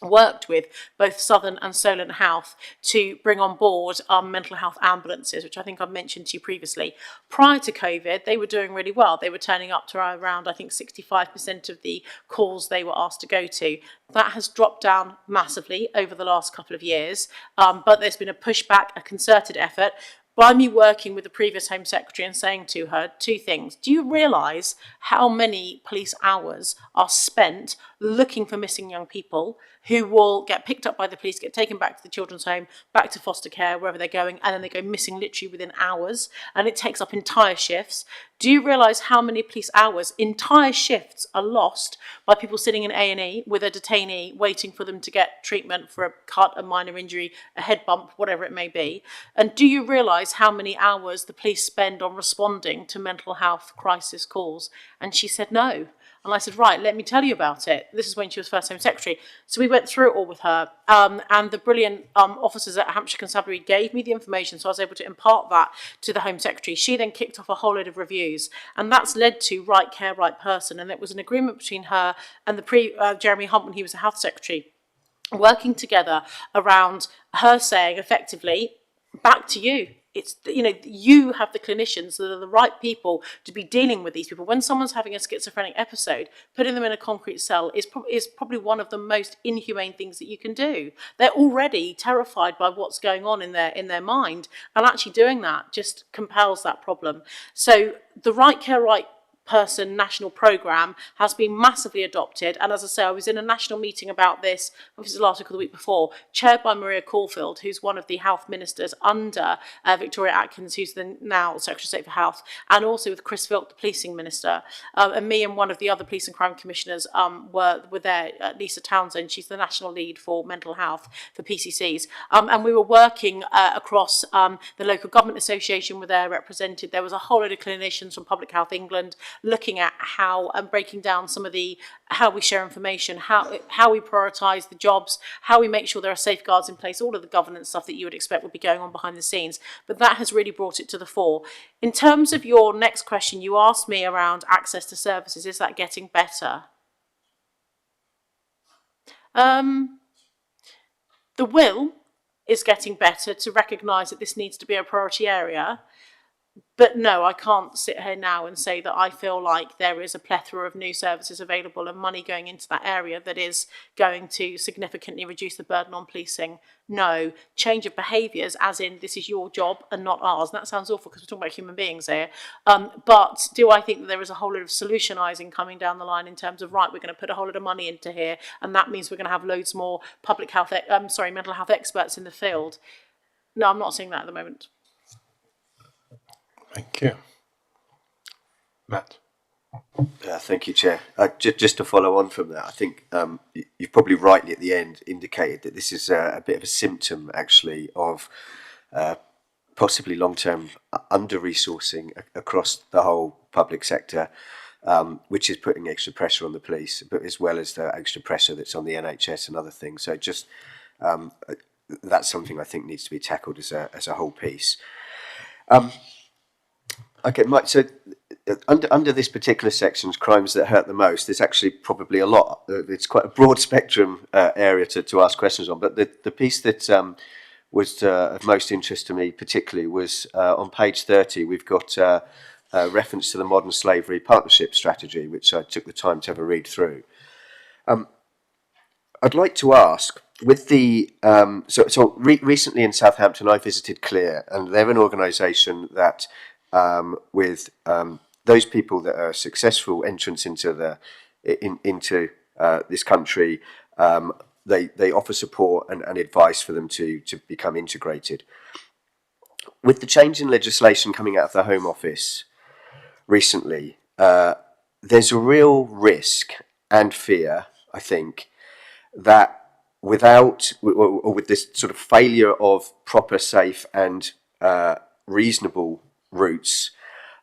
worked with both Southern and Solent Health to bring on board mental health ambulances, which I think I've mentioned to you previously. Prior to COVID, they were doing really well. They were turning up to around, 65% of the calls they were asked to go to. That has dropped down massively over the last couple of years, but there's been a pushback, a concerted effort by me working with the previous Home Secretary and saying to her two things. Do you realise how many police hours are spent looking for missing young people who will get picked up by the police, get taken back to the children's home, back to foster care, wherever they're going, and then they go missing literally within hours, and it takes up entire shifts? Do you realise how many police hours, entire shifts, are lost by people sitting in A&E with a detainee waiting for them to get treatment for a cut, a minor injury, a head bump, whatever it may be? And do you realise how many hours the police spend on responding to mental health crisis calls? And she said no. And I said, right, let me tell you about it. This is when she was first Home Secretary. So we went through it all with her. And the brilliant officers at Hampshire Constabulary gave me the information, so I was able to impart that to the Home Secretary. She then kicked off a whole load of reviews, and that's led to Right Care, Right Person. And it was an agreement between her and the Jeremy Hunt when he was the Health Secretary, working together around her saying effectively, back to you. It's, you know, you have the clinicians that are the right people to be dealing with these people. When someone's having a schizophrenic episode, putting them in a concrete cell is probably one of the most inhumane things that you can do. They're already terrified by what's going on in their mind, and actually doing that just compels that problem. So the Right Care, Right Person national programme has been massively adopted, and as I say, I was in a national meeting about this, this was last week or the week before, chaired by Maria Caulfield, who's one of the health ministers under Victoria Atkins, who's the now Secretary of State for Health, and also with Chris Vilk, the policing minister, and me and one of the other police and crime commissioners were there, Lisa Townsend, she's the national lead for mental health for PCCs, and we were working across the local government association were there represented. There was a whole load of clinicians from Public Health England looking at how and breaking down some of the how we share information, how we prioritise the jobs, how we make sure there are safeguards in place, all of the governance stuff that you would expect would be going on behind the scenes. But that has really brought it to the fore. In terms of your next question, you asked me around access to services. Is that getting better? The will is getting better to recognise that this needs to be a priority area. But no, I can't sit here now and say that I feel like there is a plethora of new services available and money going into that area that is going to significantly reduce the burden on policing. No, change of behaviours, as in this is your job and not ours. And that sounds awful because we're talking about human beings here. But do I think that there is a whole lot of solutionising coming down the line in terms of, right, we're going to put a whole lot of money into here, and that means we're going to have loads more mental health experts in the field? No, I'm not seeing that at the moment. Thank you. Matt. Thank you, Chair. Just to follow on from that, I think you've probably rightly at the end indicated that this is a bit of a symptom, actually, of possibly long-term under-resourcing across the whole public sector, which is putting extra pressure on the police, but as well as the extra pressure that's on the NHS and other things. So just that's something I think needs to be tackled as a whole piece. Okay, Mike, so under this particular section's crimes that hurt the most, there's actually probably a lot. It's quite a broad spectrum area to ask questions on. But the piece that was of most interest to me particularly was on page 30, we've got a reference to the modern slavery partnership strategy, which I took the time to have a read through. I'd like to ask, with the recently in Southampton, I visited Clear, and they're an organisation that with those people that are successful entrants into this country, they offer support and advice for them to become integrated. With the change in legislation coming out of the Home Office recently, there's a real risk and fear, I think, that with this sort of failure of proper, safe and reasonable routes,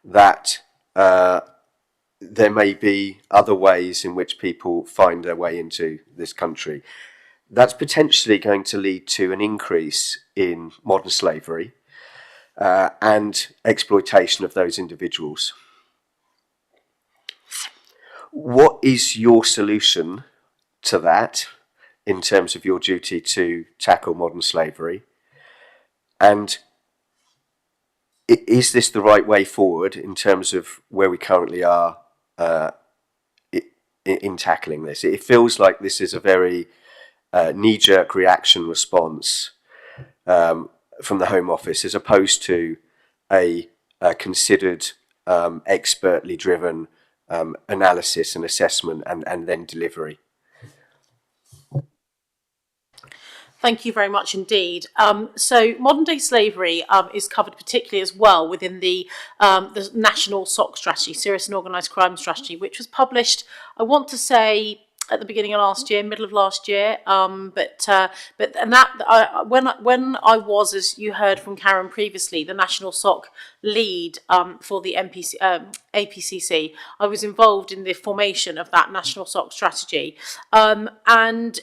that there may be other ways in which people find their way into this country. That's potentially going to lead to an increase in modern slavery and exploitation of those individuals. What is your solution to that in terms of your duty to tackle modern slavery? And is this the right way forward in terms of where we currently are in tackling this? It feels like this is a very knee-jerk reaction response from the Home Office, as opposed to a considered, expertly driven analysis and assessment and then delivery. Thank you very much indeed. So modern day slavery is covered particularly as well within the National SOC strategy, Serious and Organised Crime strategy, which was published, I want to say, at the beginning of last year, middle of last year. When I was, as you heard from Karen previously, the national SOC lead for the APCC, I was involved in the formation of that national SOC strategy, and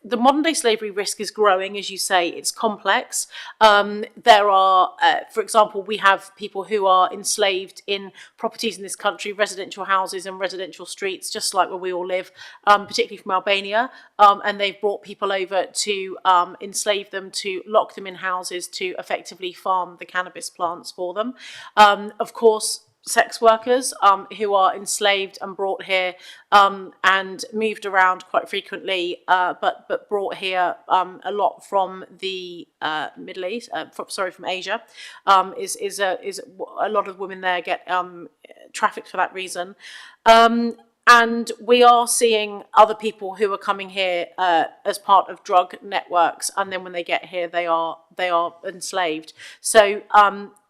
the modern day slavery risk is growing, as you say. It's complex. There are, for example, we have people who are enslaved in properties in this country, residential houses and residential streets, just like where we all live, particularly from Albania. And they've brought people over to enslave them, to lock them in houses, to effectively farm the cannabis plants for them. Of course, sex workers who are enslaved and brought here and moved around quite frequently, but brought here a lot from the Middle East, from Asia. Is a lot of women there get trafficked for that reason. And we are seeing other people who are coming here as part of drug networks, and then when they get here, they are enslaved. So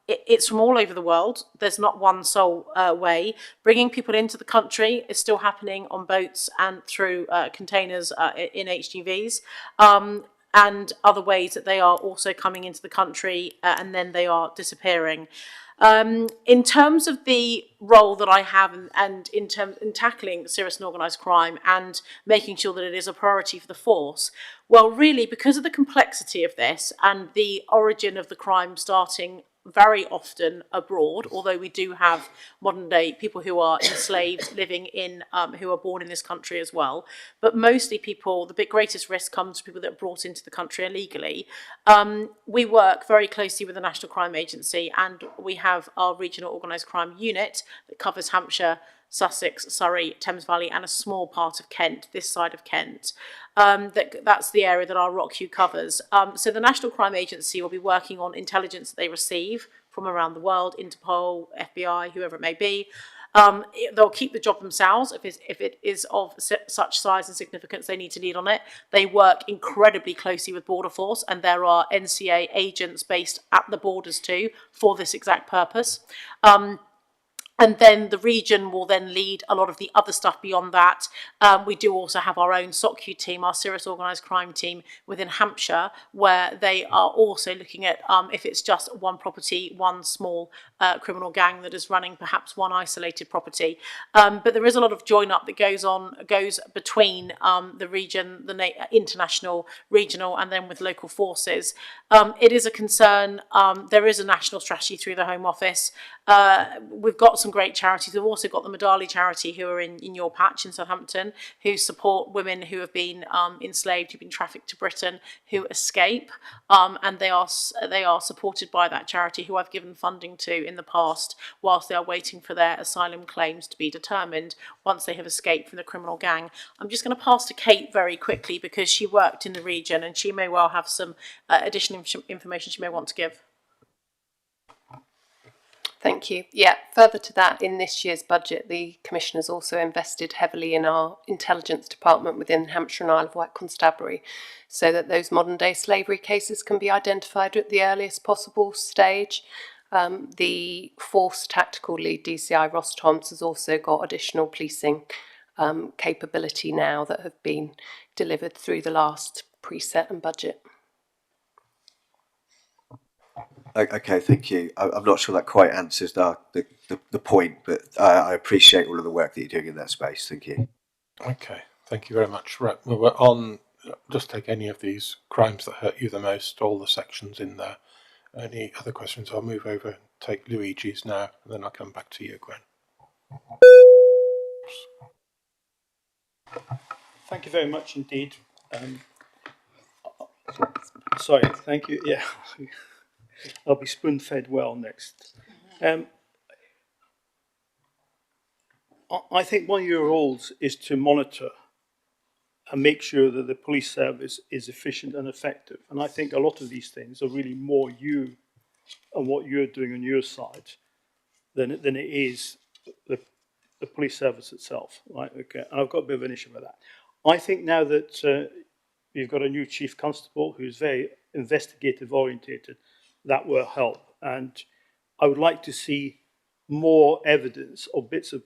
it's from all over the world. There's not one sole way. Bringing people into the country is still happening on boats and through containers in HGVs. And other ways that they are also coming into the country and then they are disappearing. In terms of the role that I have and in tackling serious and organised crime and making sure that it is a priority for the force, well, really, because of the complexity of this and the origin of the crime starting very often abroad, although we do have modern day people who are enslaved living in, who are born in this country as well. But mostly people, the greatest risk comes from people that are brought into the country illegally. We work very closely with the National Crime Agency, and we have our regional organised crime unit that covers Hampshire, Sussex, Surrey, Thames Valley, and a small part of Kent, this side of Kent. That's the area that our ROCU covers. So the National Crime Agency will be working on intelligence that they receive from around the world, Interpol, FBI, whoever it may be. They'll keep the job themselves if it is of such size and significance they need to lead on it. They work incredibly closely with Border Force, and there are NCA agents based at the borders too for this exact purpose. And then the region will then lead a lot of the other stuff beyond that. We do also have our own SOCU team, our serious organised crime team within Hampshire, where they are also looking at if it's just one property, one small criminal gang that is running perhaps one isolated property. But there is a lot of join up that goes between the region, the international, regional, and then with local forces. It is a concern. There is a national strategy through the Home Office. We've got some great charities. We've also got the Madali charity who are in your patch in Southampton, who support women who have been enslaved, who've been trafficked to Britain, who escape, and they are supported by that charity, who I've given funding to in the past whilst they are waiting for their asylum claims to be determined once they have escaped from the criminal gang. I'm just going to pass to Kate very quickly because she worked in the region and she may well have some additional information she may want to give. Thank you. Yeah, further to that, in this year's budget, the Commissioner's also invested heavily in our intelligence department within Hampshire and Isle of Wight Constabulary, so that those modern day slavery cases can be identified at the earliest possible stage. The Force Tactical Lead DCI Ross Toms has also got additional policing capability now that have been delivered through the last preset and budget. Okay, thank you. I'm not sure that quite answers the point, but I appreciate all of the work that you're doing in that space. Thank you. Okay, thank you very much. Right, well, we're on, just take any of these crimes that hurt you the most, all the sections in there. Any other questions? I'll move over and take Luigi's now, and then I'll come back to you, Gwen. Thank you very much indeed. Sorry, thank you. Yeah. I'll be spoon-fed well next. I think one of your roles is to monitor and make sure that the police service is efficient and effective. And I think a lot of these things are really more you and what you're doing on your side than it is the police service itself. Right? Okay. And I've got a bit of an issue with that. I think now that you've got a new chief constable who's very investigative orientated, that will help. And I would like to see more evidence or bits of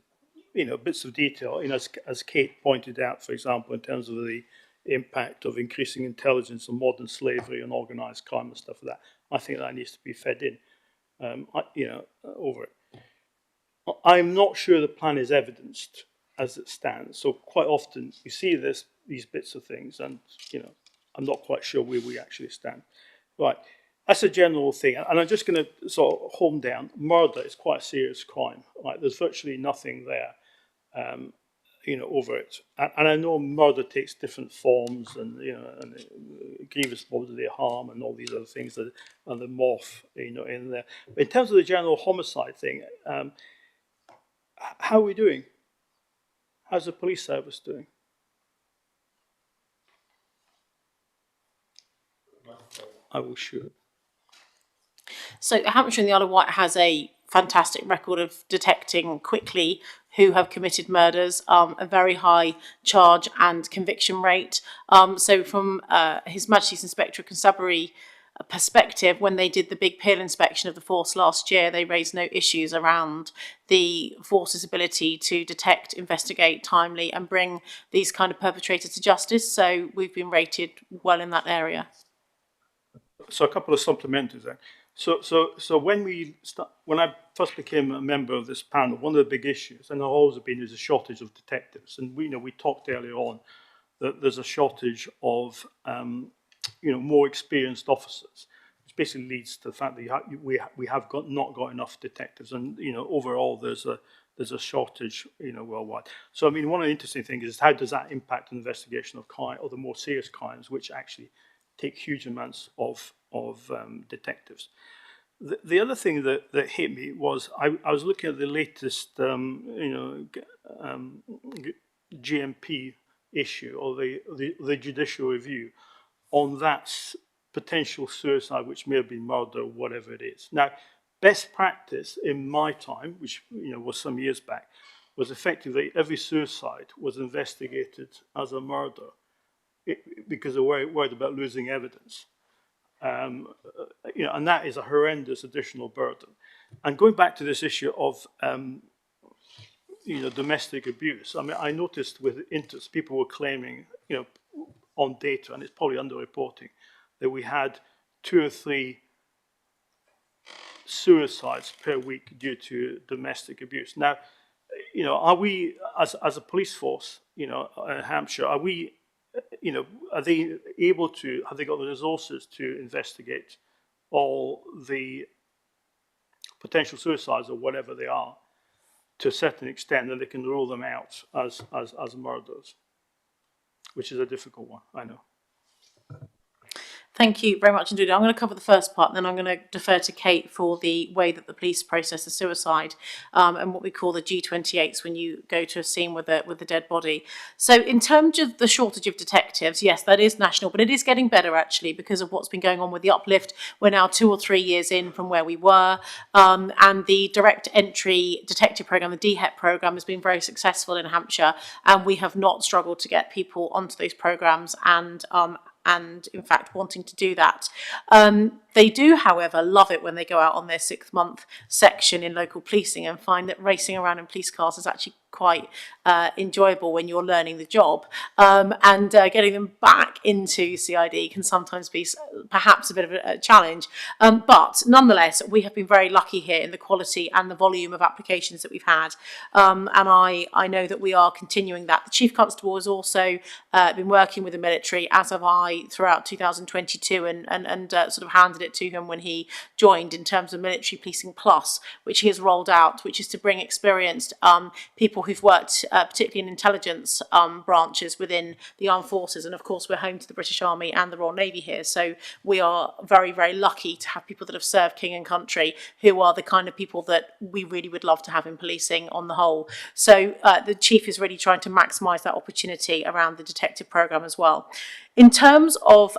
bits of detail, as Kate pointed out, for example, in terms of the impact of increasing intelligence on modern slavery and organised crime and stuff like that. I think that needs to be fed in, over it. I'm not sure the plan is evidenced as it stands. So quite often we see these bits of things, and I'm not quite sure where we actually stand. Right, that's a general thing, and I'm just going to sort of home down. Murder is quite a serious crime. Right, there's virtually nothing there, over it. And I know murder takes different forms, and grievous bodily harm, and all these other things that and the morph, in there. But in terms of the general homicide thing. How are we doing? How's the police service doing? I will shoot. So Hampshire and the Isle of Wight has a fantastic record of detecting quickly who have committed murders, a very high charge and conviction rate. So from His Majesty's Inspector of Constabulary perspective, when they did the big peel inspection of the force last year, they raised no issues around the force's ability to detect, investigate timely and bring these kind of perpetrators to justice. So we've been rated well in that area. So a couple of supplementals then. So when I first became a member of this panel, one of the big issues, and there always been, is a shortage of detectives. And we talked earlier on that there's a shortage of more experienced officers, which basically leads to the fact that we have not got enough detectives, and overall there's a shortage worldwide. So I mean, one of the interesting things is how does that impact the investigation of crime or the more serious crimes, which actually take huge amounts of detectives. The other thing that hit me was I was looking at the latest GMP issue, or the judicial review on that potential suicide, which may have been murder or whatever it is. Now, best practice in my time, which was some years back, was effectively every suicide was investigated as a murder because they were worried about losing evidence. And that is a horrendous additional burden. And going back to this issue of domestic abuse, I mean, I noticed with interest people were claiming, on data, and it's probably underreporting, that we had 2 or 3 suicides per week due to domestic abuse. Now, are we, as a police force, in Hampshire, are we, are they able to, have they got the resources to investigate all the potential suicides or whatever they are to a certain extent that they can rule them out as murders? Which is a difficult one, I know. Thank you very much indeed. I'm going to cover the first part, and then I'm going to defer to Kate for the way that the police process a suicide, and what we call the G28s when you go to a scene with a dead body. So in terms of the shortage of detectives, yes, that is national, but it is getting better actually because of what's been going on with the uplift. We're now 2 or 3 years in from where we were, and the direct entry detective program, the DHET program, has been very successful in Hampshire, and we have not struggled to get people onto those programs and in fact wanting to do that. They do, however, love it when they go out on their 6-month section in local policing and find that racing around in police cars is actually quite enjoyable when you're learning the job, and getting them back into CID can sometimes be perhaps a bit of a challenge, but nonetheless we have been very lucky here in the quality and the volume of applications that we've had, and I know that we are continuing that. The Chief Constable has also been working with the military, as have I, throughout 2022, and sort of handed it to him when he joined, in terms of Military Policing Plus, which he has rolled out, which is to bring experienced people who've worked particularly in intelligence branches within the armed forces. And of course we're home to the British Army and the Royal Navy here, so we are very, very lucky to have people that have served king and country, who are the kind of people that we really would love to have in policing on the whole. So the Chief is really trying to maximise that opportunity around the detective programme as well. In terms of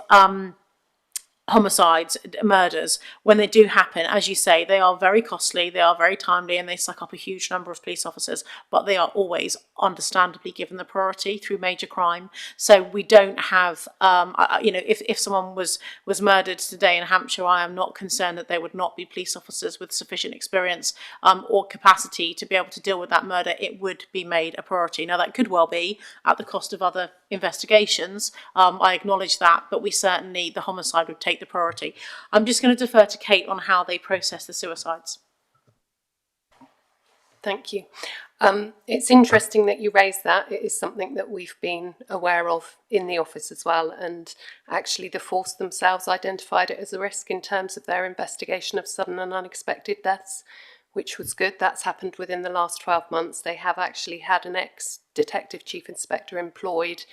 homicides, murders, when they do happen, as you say, they are very costly, they are very timely, and they suck up a huge number of police officers, but they are always understandably given the priority through major crime. So we don't have, if someone was murdered today in Hampshire, I am not concerned that there would not be police officers with sufficient experience or capacity to be able to deal with that murder. It would be made a priority. Now, that could well be at the cost of other investigations. I acknowledge that, but we certainly, the homicide would take the priority. I'm just going to defer to Kate on how they process the suicides. Thank you. It's interesting that you raised that. It is something that we've been aware of in the office as well, and actually the force themselves identified it as a risk in terms of their investigation of sudden and unexpected deaths, which was good. That's happened within the last 12 months. They have actually had an ex-detective chief inspector employed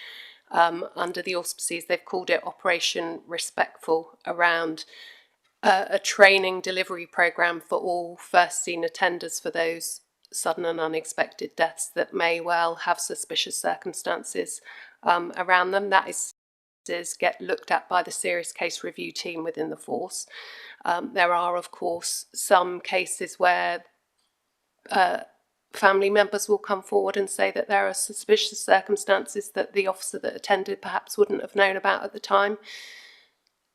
under the auspices, they've called it Operation Respectful, around a training delivery programme for all first scene attenders for those sudden and unexpected deaths that may well have suspicious circumstances around them. That is get looked at by the serious case review team within the force. There are, of course, some cases where family members will come forward and say that there are suspicious circumstances that the officer that attended perhaps wouldn't have known about at the time.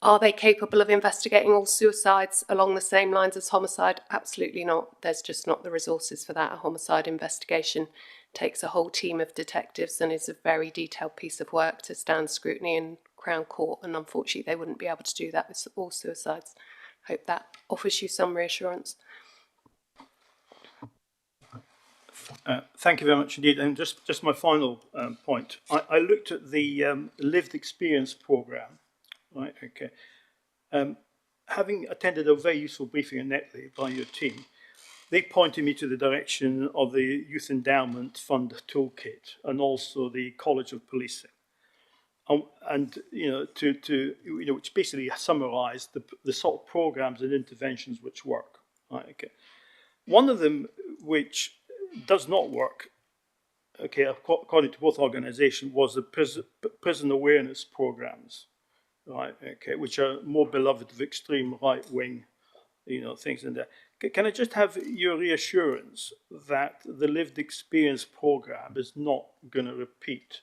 Are they capable of investigating all suicides along the same lines as homicide? Absolutely not. There's just not the resources for that. A homicide investigation takes a whole team of detectives and is a very detailed piece of work to stand scrutiny in Crown Court, and unfortunately they wouldn't be able to do that with all suicides. Hope that offers you some reassurance. Thank you very much indeed. And just my final point. I looked at the lived experience programme, right? Okay. Having attended a very useful briefing in Netley by your team, they pointed me to the direction of the Youth Endowment Fund Toolkit and also the College of Policing, and which basically summarised the sort of programmes and interventions which work. Right? Okay. One of them which does not work, okay, according to both organisations, was the prison awareness programmes, right? Okay, which are more beloved of extreme right wing, things in there. Can I just have your reassurance that the lived experience programme is not going to repeat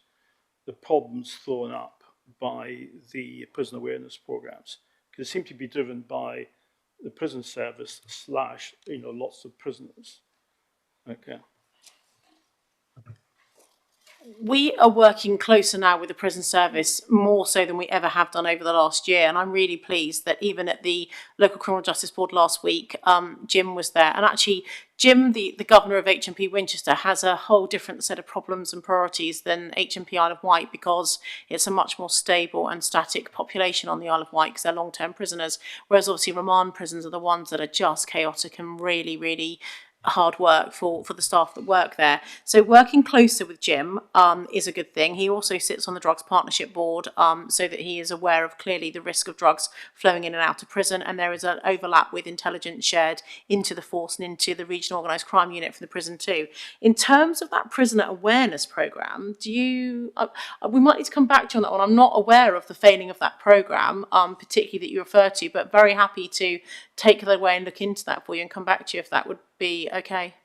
the problems thrown up by the prison awareness programmes? Because they seem to be driven by the prison service / lots of prisoners. Okay. We are working closer now with the prison service, more so than we ever have done over the last year. And I'm really pleased that even at the Local Criminal Justice Board last week, Jim was there. And actually, Jim, the governor of HMP Winchester, has a whole different set of problems and priorities than HMP Isle of Wight, because it's a much more stable and static population on the Isle of Wight because they're long-term prisoners. Whereas obviously remand prisons are the ones that are just chaotic and really, really hard work for the staff that work there. So working closer with Jim is a good thing. He also sits on the Drugs Partnership Board so that he is aware of clearly the risk of drugs flowing in and out of prison, and there is an overlap with intelligence shared into the force and into the Regional Organised Crime Unit for the prison too. In terms of that prisoner awareness programme, we might need to come back to you on that one. I'm not aware of the failing of that programme, particularly that you refer to, but very happy to take that away and look into that for you and come back to you if that would be okay.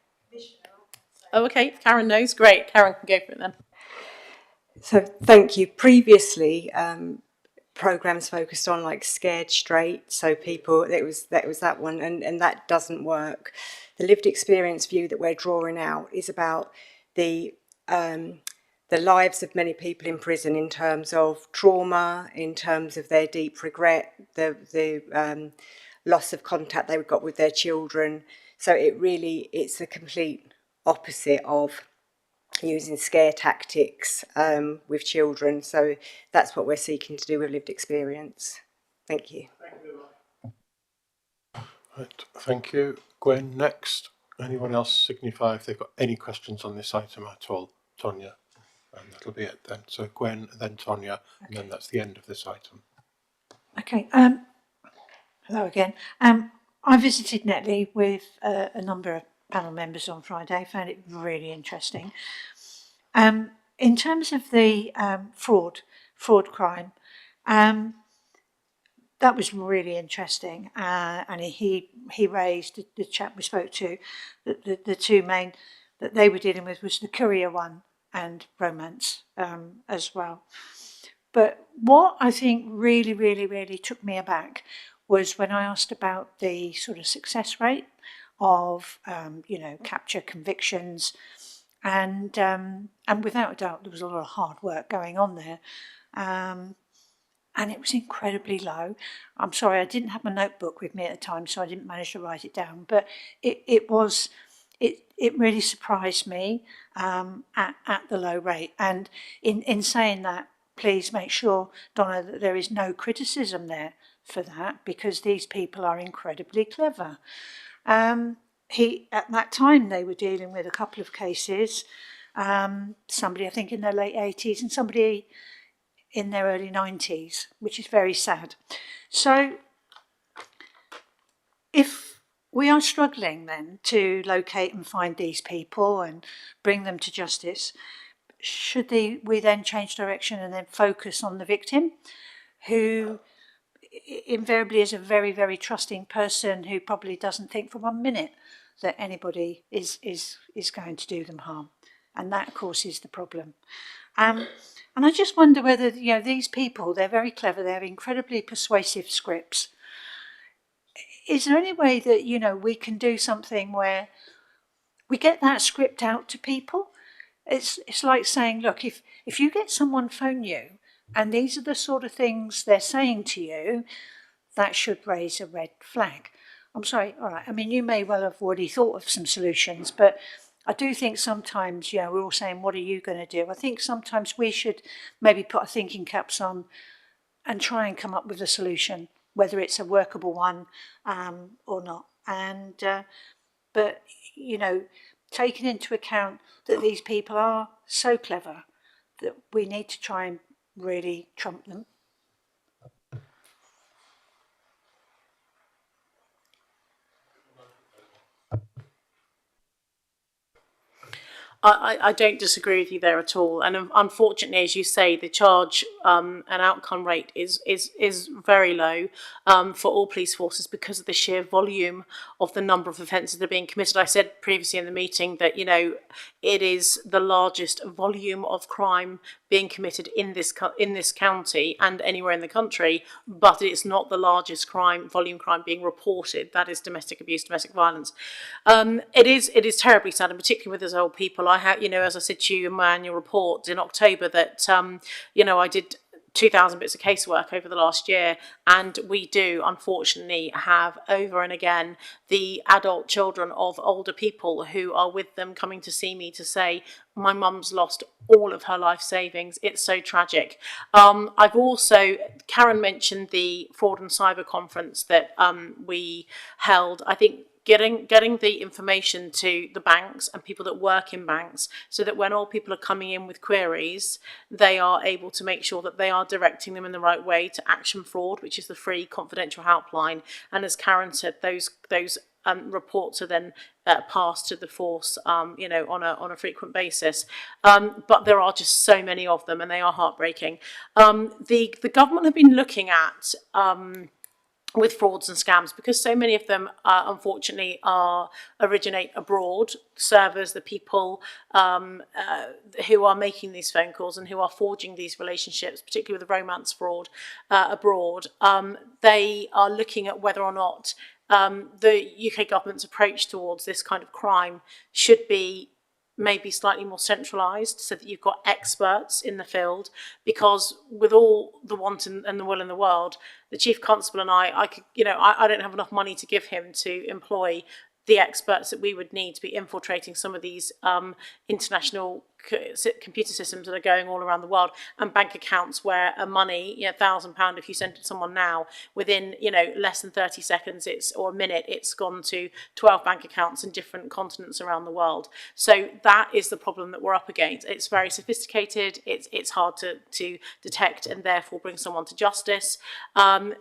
Oh, okay. If Karen knows, great. Karen can go for it then. So thank you. Previously, programs focused on like scared straight, so people that was that one, and that doesn't work. The lived experience view that we're drawing out is about the lives of many people in prison in terms of trauma, in terms of their deep regret, the loss of contact they got with their children. So it's the complete opposite of using scare tactics with children. So that's what we're seeking to do with lived experience. Thank you. Right, thank you. Gwen, next. Anyone else signify if they've got any questions on this item at all? Tonya, and that'll be it then. So Gwen, then Tonya, and then that's the end of this item. Okay. Hello again. I visited Netley with a number of panel members on Friday. Found it really interesting. In terms of the fraud crime, that was really interesting, and he raised the chap we spoke to, the two main that they were dealing with was the courier one and romance as well. But what I think really took me aback was when I asked about the sort of success rate of capture convictions, and without a doubt there was a lot of hard work going on there. And it was incredibly low. I'm sorry, I didn't have my notebook with me at the time, so I didn't manage to write it down. But it really surprised me at the low rate. And in saying that, please make sure, Donna, that there is no criticism there for that, because these people are incredibly clever. At that time, they were dealing with a couple of cases, somebody I think in their late 80s and somebody in their early 90s, which is very sad. So if we are struggling then to locate and find these people and bring them to justice, should we then change direction and then focus on the victim, who invariably is a very trusting person who probably doesn't think for 1 minute that anybody is going to do them harm? And that, of course, is the problem. And I just wonder whether, these people, they're very clever, they have incredibly persuasive scripts. Is there any way that, we can do something where we get that script out to people? It's like saying, look, if you get someone phone you and these are the sort of things they're saying to you, that should raise a red flag. I'm sorry, all right, I mean, you may well have already thought of some solutions, but I do think sometimes, we're all saying, what are you going to do? I think sometimes we should maybe put our thinking caps on and try and come up with a solution, whether it's a workable one or not. And but, taking into account that these people are so clever that we need to try and really trump them. I don't disagree with you there at all. And unfortunately, as you say, the charge and outcome rate is very low for all police forces because of the sheer volume of the number of offences that are being committed. I said previously in the meeting that, it is the largest volume of crime being committed in this county and anywhere in the country, but it's not the largest volume crime being reported. That is domestic abuse, domestic violence. It is terribly sad, and particularly with those old people. I have, as I said to you in my annual report in October, that I did 2,000 bits of casework over the last year, and we do unfortunately have over and again the adult children of older people who are with them coming to see me to say, my mum's lost all of her life savings. It's so tragic. I've also, Karen mentioned the fraud and cyber conference that we held. I think getting the information to the banks and people that work in banks, so that when all people are coming in with queries, they are able to make sure that they are directing them in the right way to Action Fraud, which is the free confidential helpline. And as Karen said, those reports are then passed to the force, on a frequent basis. But there are just so many of them, and they are heartbreaking. The government have been looking at with frauds and scams, because so many of them, unfortunately, originate abroad. Servers, the people who are making these phone calls and who are forging these relationships, particularly with the romance fraud abroad, they are looking at whether or not the UK government's approach towards this kind of crime should be maybe slightly more centralised, so that you've got experts in the field. Because with all the want and the will in the world, the Chief Constable and I don't have enough money to give him to employ the experts that we would need to be infiltrating some of these international computer systems that are going all around the world, and bank accounts where money, £1,000, if you send it to someone now, within less than 30 seconds or a minute, it's gone to 12 bank accounts in different continents around the world. So that is the problem that we're up against. It's very sophisticated. It's hard to detect and therefore bring someone to justice.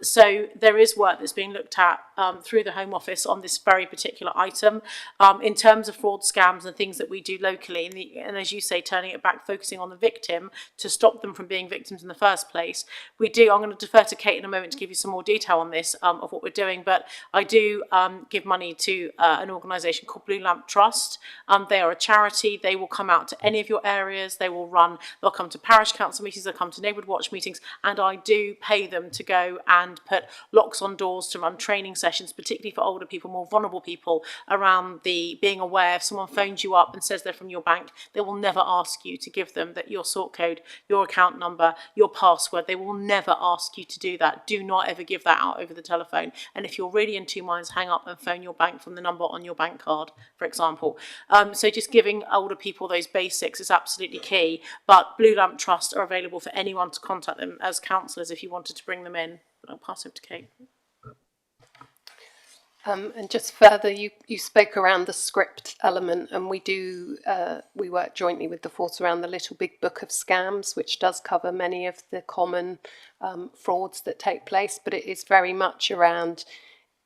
So there is work that's being looked at through the Home Office on this very particular item. In terms of fraud, scams, and things that we do locally, and as you say, say, turning it back, focusing on the victim to stop them from being victims in the first place. We do, I'm going to defer to Kate in a moment to give you some more detail on this, of what we're doing, but I do give money to an organisation called Blue Lamp Trust. They are a charity. They will come out to any of your areas. They'll come to parish council meetings, they'll come to neighbourhood watch meetings, and I do pay them to go and put locks on doors, to run training sessions, particularly for older people, more vulnerable people, around the being aware if someone phones you up and says they're from your bank, they will never ask you to give them that your sort code, your account number, your password. They will never ask you to do that. Do not ever give that out over the telephone. And if you're really in two minds, hang up and phone your bank from the number on your bank card, for example. So just giving older people those basics is absolutely key. But Blue Lamp Trust are available for anyone to contact them as counsellors if you wanted to bring them in. But I'll pass over to Kate. And just further, you spoke around the script element, and we work jointly with the force around the Little Big Book of Scams, which does cover many of the common frauds that take place, but it is very much around,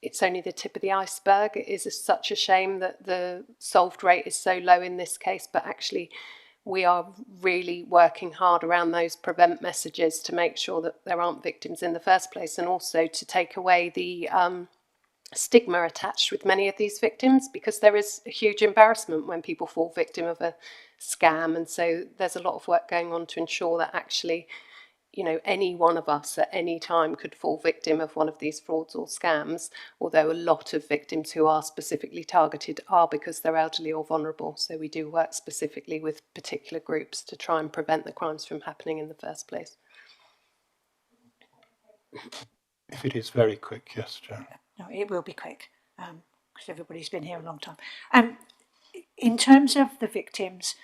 it's only the tip of the iceberg. It is such a shame that the solved rate is so low in this case, but actually we are really working hard around those prevent messages to make sure that there aren't victims in the first place, and also to take away the stigma attached with many of these victims, because there is a huge embarrassment when people fall victim of a scam. And so there's a lot of work going on to ensure that actually, you know, any one of us at any time could fall victim of one of these frauds or scams, although a lot of victims who are specifically targeted are because they're elderly or vulnerable. So we do work specifically with particular groups to try and prevent the crimes from happening in the first place. If it is very quick, yes, Joan. No, it will be quick, because everybody's been here a long time. In terms of the victims,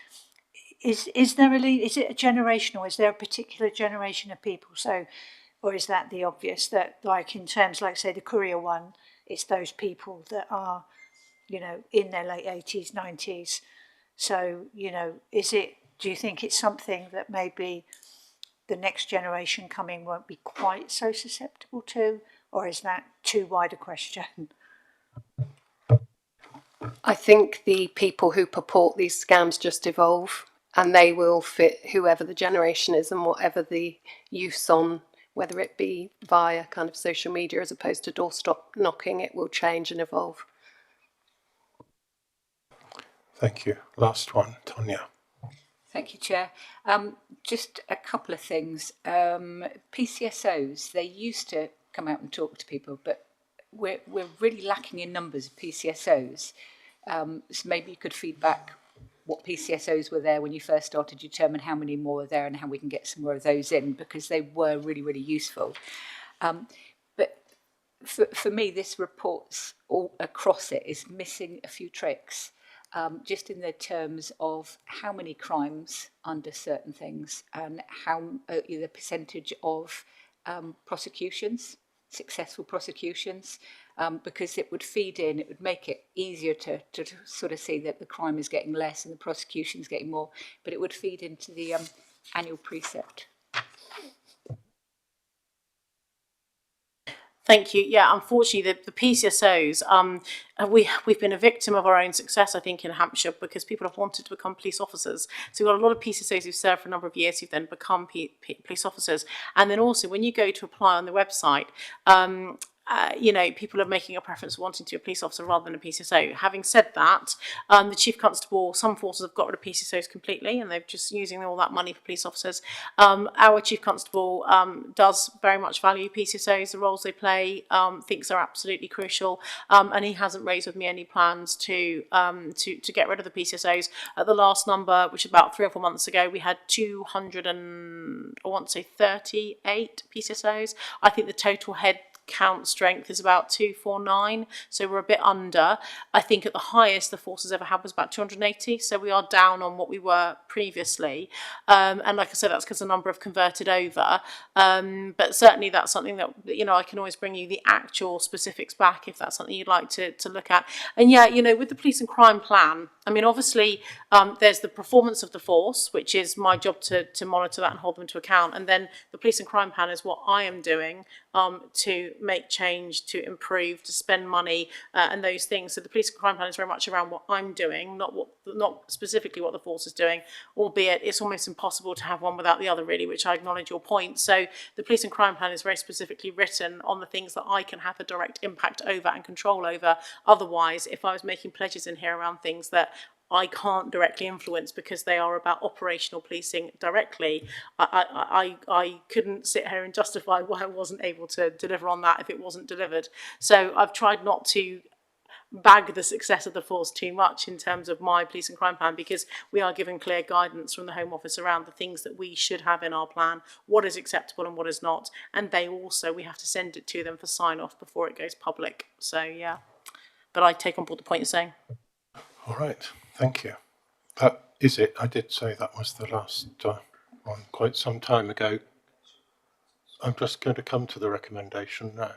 is it a generational? Is there a particular generation of people? So, or is that the obvious that, like in terms, like say the courier one, it's those people that are, you know, in their late 80s, 90s. So, you know, do you think it's something that maybe the next generation coming won't be quite so susceptible to? Or is that too wide a question? I think the people who purport these scams just evolve, and they will fit whoever the generation is and whatever the use on, whether it be via kind of social media as opposed to doorstep knocking, it will change and evolve. Thank you. Last one, Tonya. Thank you, Chair. Just a couple of things. PCSOs, they used to come out and talk to people, but we're really lacking in numbers of PCSOs. So maybe you could feedback what PCSOs were there when you first started, determine how many more are there and how we can get some more of those in, because they were really, really useful. But for me, this report's all across it is missing a few tricks. Just in the terms of how many crimes under certain things and how the percentage of prosecutions, successful prosecutions, because it would feed in, it would make it easier to sort of see that the crime is getting less and the prosecution is getting more, but it would feed into the annual precept. Thank you. Yeah, unfortunately, the PCSOs, we've been a victim of our own success, I think, in Hampshire, because people have wanted to become police officers. So we've got a lot of PCSOs who've served for a number of years who've then become police officers. And then also, when you go to apply on the website, you know, people are making a preference for wanting to be a police officer rather than a PCSO. Having said that, the Chief Constable, some forces have got rid of PCSOs completely and they're just using all that money for police officers. Our Chief Constable does very much value PCSOs, the roles they play, thinks they're absolutely crucial, and he hasn't raised with me any plans to get rid of the PCSOs. At the last number, which about 3 or 4 months ago, we had 238 PCSOs. I think the total head count strength is about 249, so we're a bit under. I think at the highest the force has ever had was about 280, so we are down on what we were previously, and like I said, that's because a number have converted over, but certainly that's something that, you know, I can always bring you the actual specifics back if that's something you'd like to look at. And yeah, you know, with the police and crime plan, I mean, obviously there's the performance of the force, which is my job to monitor that and hold them to account, and then the police and crime plan is what I am doing to make change, to improve, to spend money, and those things. So the police and crime plan is very much around what I'm doing, not specifically what the force is doing, albeit it's almost impossible to have one without the other, really, which I acknowledge your point. So the police and crime plan is very specifically written on the things that I can have a direct impact over and control over. Otherwise, if I was making pledges in here around things that I can't directly influence because they are about operational policing directly, I couldn't sit here and justify why I wasn't able to deliver on that if it wasn't delivered. So I've tried not to bag the success of the force too much in terms of my police and crime plan, because we are given clear guidance from the Home Office around the things that we should have in our plan, what is acceptable and what is not, and we have to send it to them for sign off before it goes public. So yeah, but I take on board the point you're saying. All right, thank you. That is it. I did say that was the last one quite some time ago. I'm just going to come to the recommendation now.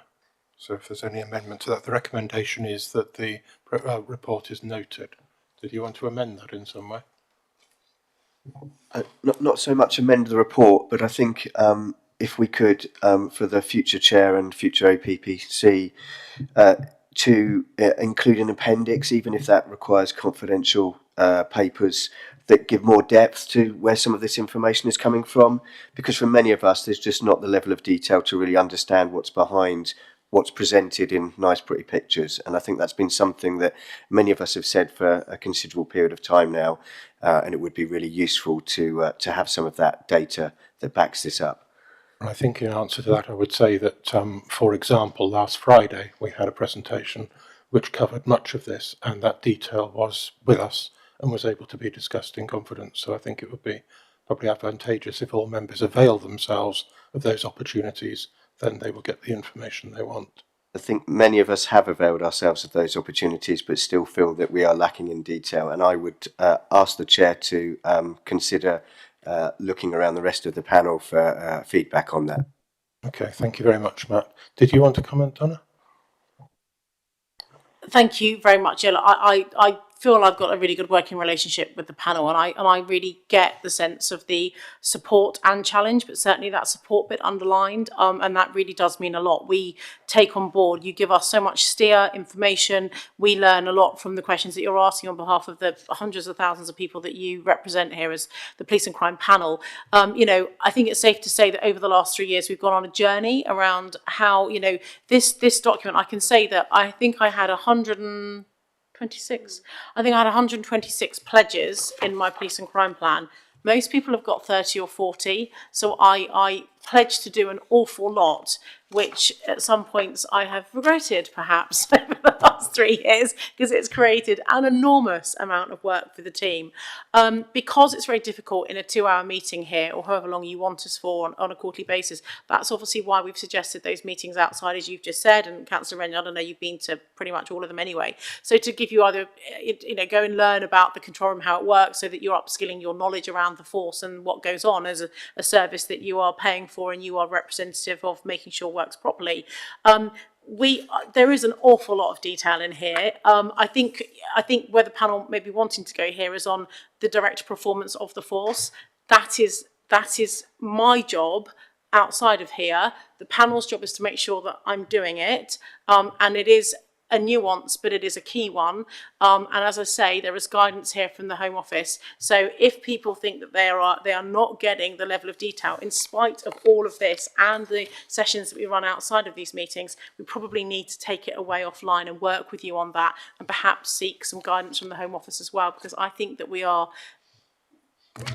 So if there's any amendment to that, the recommendation is that the report is noted. Did you want to amend that in some way? Not so much amend the report, but I think if we could, for the future chair and future OPPC, to include an appendix, even if that requires confidential papers that give more depth to where some of this information is coming from, because for many of us there's just not the level of detail to really understand what's behind what's presented in nice pretty pictures. And I think that's been something that many of us have said for a considerable period of time now, and it would be really useful to have some of that data that backs this up. I think in answer to that, I would say that, for example, last Friday we had a presentation which covered much of this, and that detail was with us and was able to be discussed in confidence. So I think it would be probably advantageous if all members avail themselves of those opportunities, then they will get the information they want. I think many of us have availed ourselves of those opportunities, but still feel that we are lacking in detail. And I would ask the chair to consider looking around the rest of the panel for feedback on that. Okay, thank you very much, Matt. Did you want to comment, Donna? Thank you very much. I feel I've got a really good working relationship with the panel, and I really get the sense of the support and challenge, but certainly that support bit underlined, and that really does mean a lot. We take on board, you give us so much steer, information, we learn a lot from the questions that you're asking on behalf of the hundreds of thousands of people that you represent here as the Police and Crime Panel. I think it's safe to say that over the last 3 years we've gone on a journey around how, this document, I can say that I think I had 126 pledges in my police and crime plan. Most people have got 30 or 40, so I pledged to do an awful lot, which at some points I have regretted perhaps over the last 3 years, because it's created an enormous amount of work for the team. Because it's very difficult in a 2-hour meeting here, or however long you want us for on a quarterly basis, that's obviously why we've suggested those meetings outside, as you've just said, and Councillor Reynard, I know you've been to pretty much all of them anyway. So to give you either, go and learn about the control room, how it works, so that you're upskilling your knowledge around the force and what goes on as a service that you are paying for and you are representative of making sure works properly. There is an awful lot of detail in here. I think where the panel may be wanting to go here is on the direct performance of the force. That is my job outside of here. The panel's job is to make sure that I'm doing it, and it is a nuance, but it is a key one. And as I say, there is guidance here from the Home Office. So if people think that they are not getting the level of detail, in spite of all of this and the sessions that we run outside of these meetings, we probably need to take it away offline and work with you on that, and perhaps seek some guidance from the Home Office as well, because I think that we are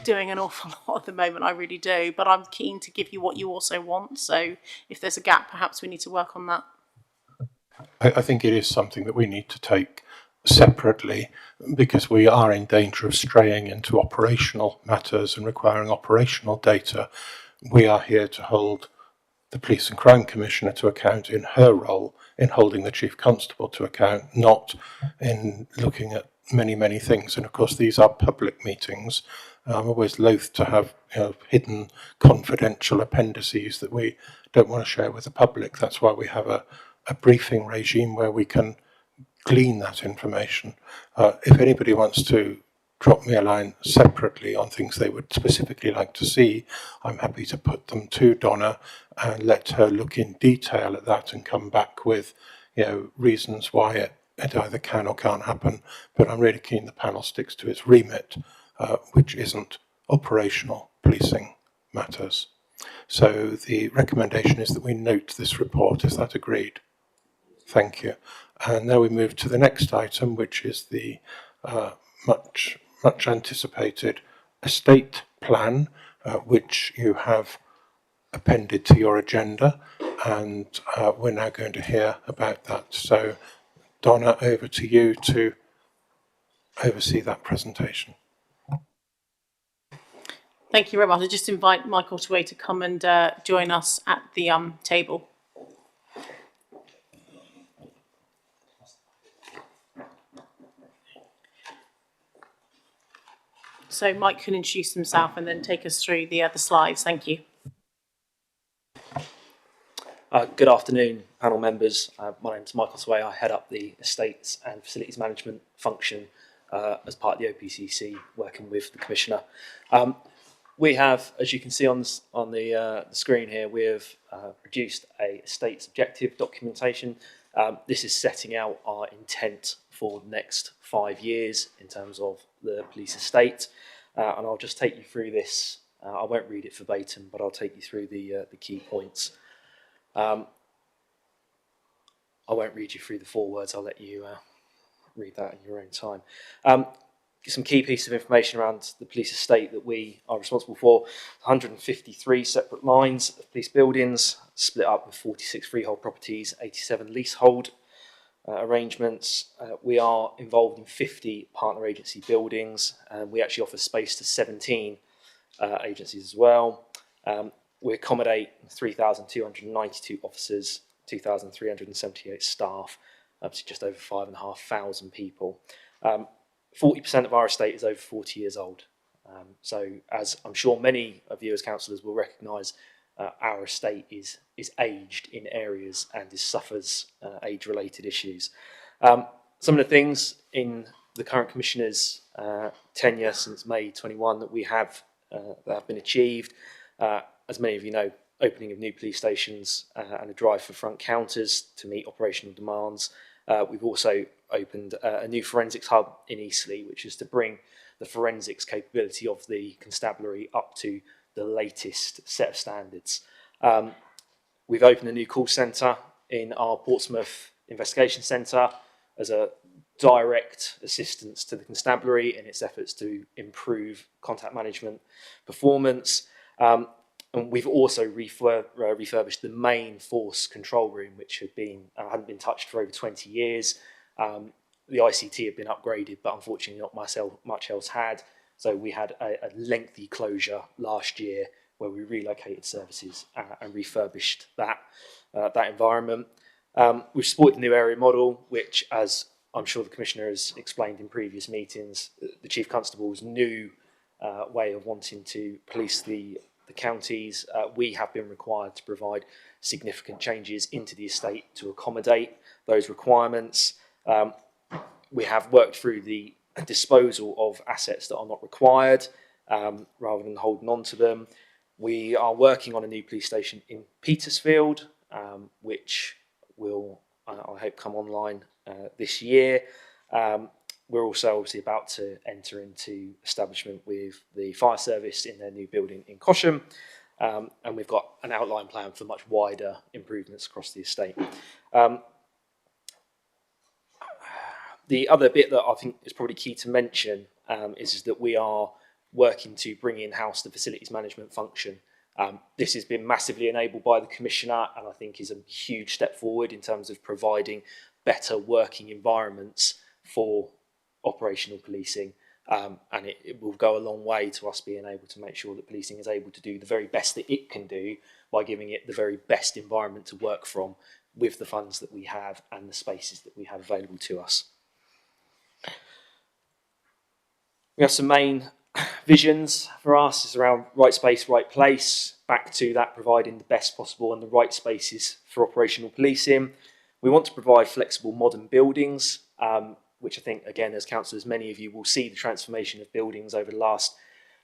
doing an awful lot at the moment, I really do. But I'm keen to give you what you also want. So if there's a gap, perhaps we need to work on that. I think it is something that we need to take separately, because we are in danger of straying into operational matters and requiring operational data. We are here to hold the Police and Crime Commissioner to account in her role in holding the Chief Constable to account, not in looking at many things. And of course these are public meetings. I'm always loath to have hidden confidential appendices that we don't want to share with the public. That's why we have a briefing regime where we can glean that information. If anybody wants to drop me a line separately on things they would specifically like to see, I'm happy to put them to Donna and let her look in detail at that and come back with, reasons why it either can or can't happen. But I'm really keen the panel sticks to its remit, which isn't operational policing matters. So the recommendation is that we note this report. Is that agreed? Thank you. And now we move to the next item, which is the much anticipated estate plan, which you have appended to your agenda, and we're now going to hear about that. So, Donna, over to you to oversee that presentation. Thank you very much. I'll just invite Michael Tway to come and join us at the table. So Mike can introduce himself and then take us through the slides. Thank you. Good afternoon, panel members. My name is Michael Sway. I head up the Estates and Facilities Management function as part of the OPCC, working with the Commissioner. We have, as you can see on the screen here, we have produced a estates objective documentation. This is setting out our intent for the next 5 years in terms of the police estate. And I'll just take you through this. I won't read it verbatim, but I'll take you through the key points. I won't read you through the forewords. I'll let you read that in your own time. Some key pieces of information around the police estate that we are responsible for: 153 separate lines of police buildings, split up with 46 freehold properties, 87 leasehold arrangements. We are involved in 50 partner agency buildings, and we actually offer space to 17 agencies as well. We accommodate 3,292 officers, 2,378 staff, up to just over 5,500 people. 40% of our estate is over 40 years old. So as I'm sure many of you as councillors will recognise, our estate is aged in areas and suffers age-related issues. Some of the things in the current Commissioner's tenure since May 21 that have been achieved, as many of you know, opening of new police stations and a drive for front counters to meet operational demands. We've also opened a new forensics hub in Eastleigh, which is to bring the forensics capability of the constabulary up to the latest set of standards. We've opened a new call centre in our Portsmouth Investigation Centre as a direct assistance to the constabulary in its efforts to improve contact management performance. And we've also refurbished the main force control room, which hadn't been touched for over 20 years. The ICT had been upgraded, but unfortunately not much else had. So we had a lengthy closure last year where we relocated services and refurbished that environment. We've supported the new area model, which, as I'm sure the Commissioner has explained in previous meetings, the Chief Constable's new way of wanting to police the counties. We have been required to provide significant changes into the estate to accommodate those requirements. We have worked through the disposal of assets that are not required rather than holding on to them. We are working on a new police station in Petersfield, which will, I hope, come online this year. We're also obviously about to enter into establishment with the fire service in their new building in Cosham, and we've got an outline plan for much wider improvements across the estate. The other bit that I think is probably key to mention is that we are working to bring in-house the facilities management function. This has been massively enabled by the Commissioner, and I think is a huge step forward in terms of providing better working environments for operational policing, and it will go a long way to us being able to make sure that policing is able to do the very best that it can do by giving it the very best environment to work from with the funds that we have and the spaces that we have available to us. We have some main visions for us. It's around right space, right place, back to that providing the best possible and the right spaces for operational policing. We want to provide flexible modern buildings which I think, again, as councillors, many of you will see the transformation of buildings over the last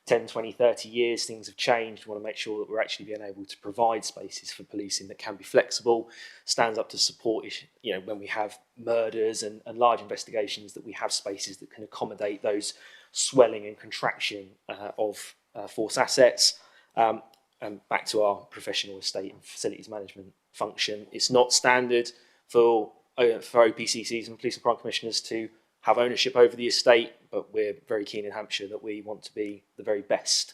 10, 20, 30 years. Things have changed. We want to make sure that we're actually being able to provide spaces for policing that can be flexible, stands up to support, when we have murders and large investigations, that we have spaces that can accommodate those swelling and contraction of force assets. And back to our professional estate and facilities management function, it's not standard for OPCCs and police and crime commissioners to have ownership over the estate, but we're very keen in Hampshire that we want to be the very best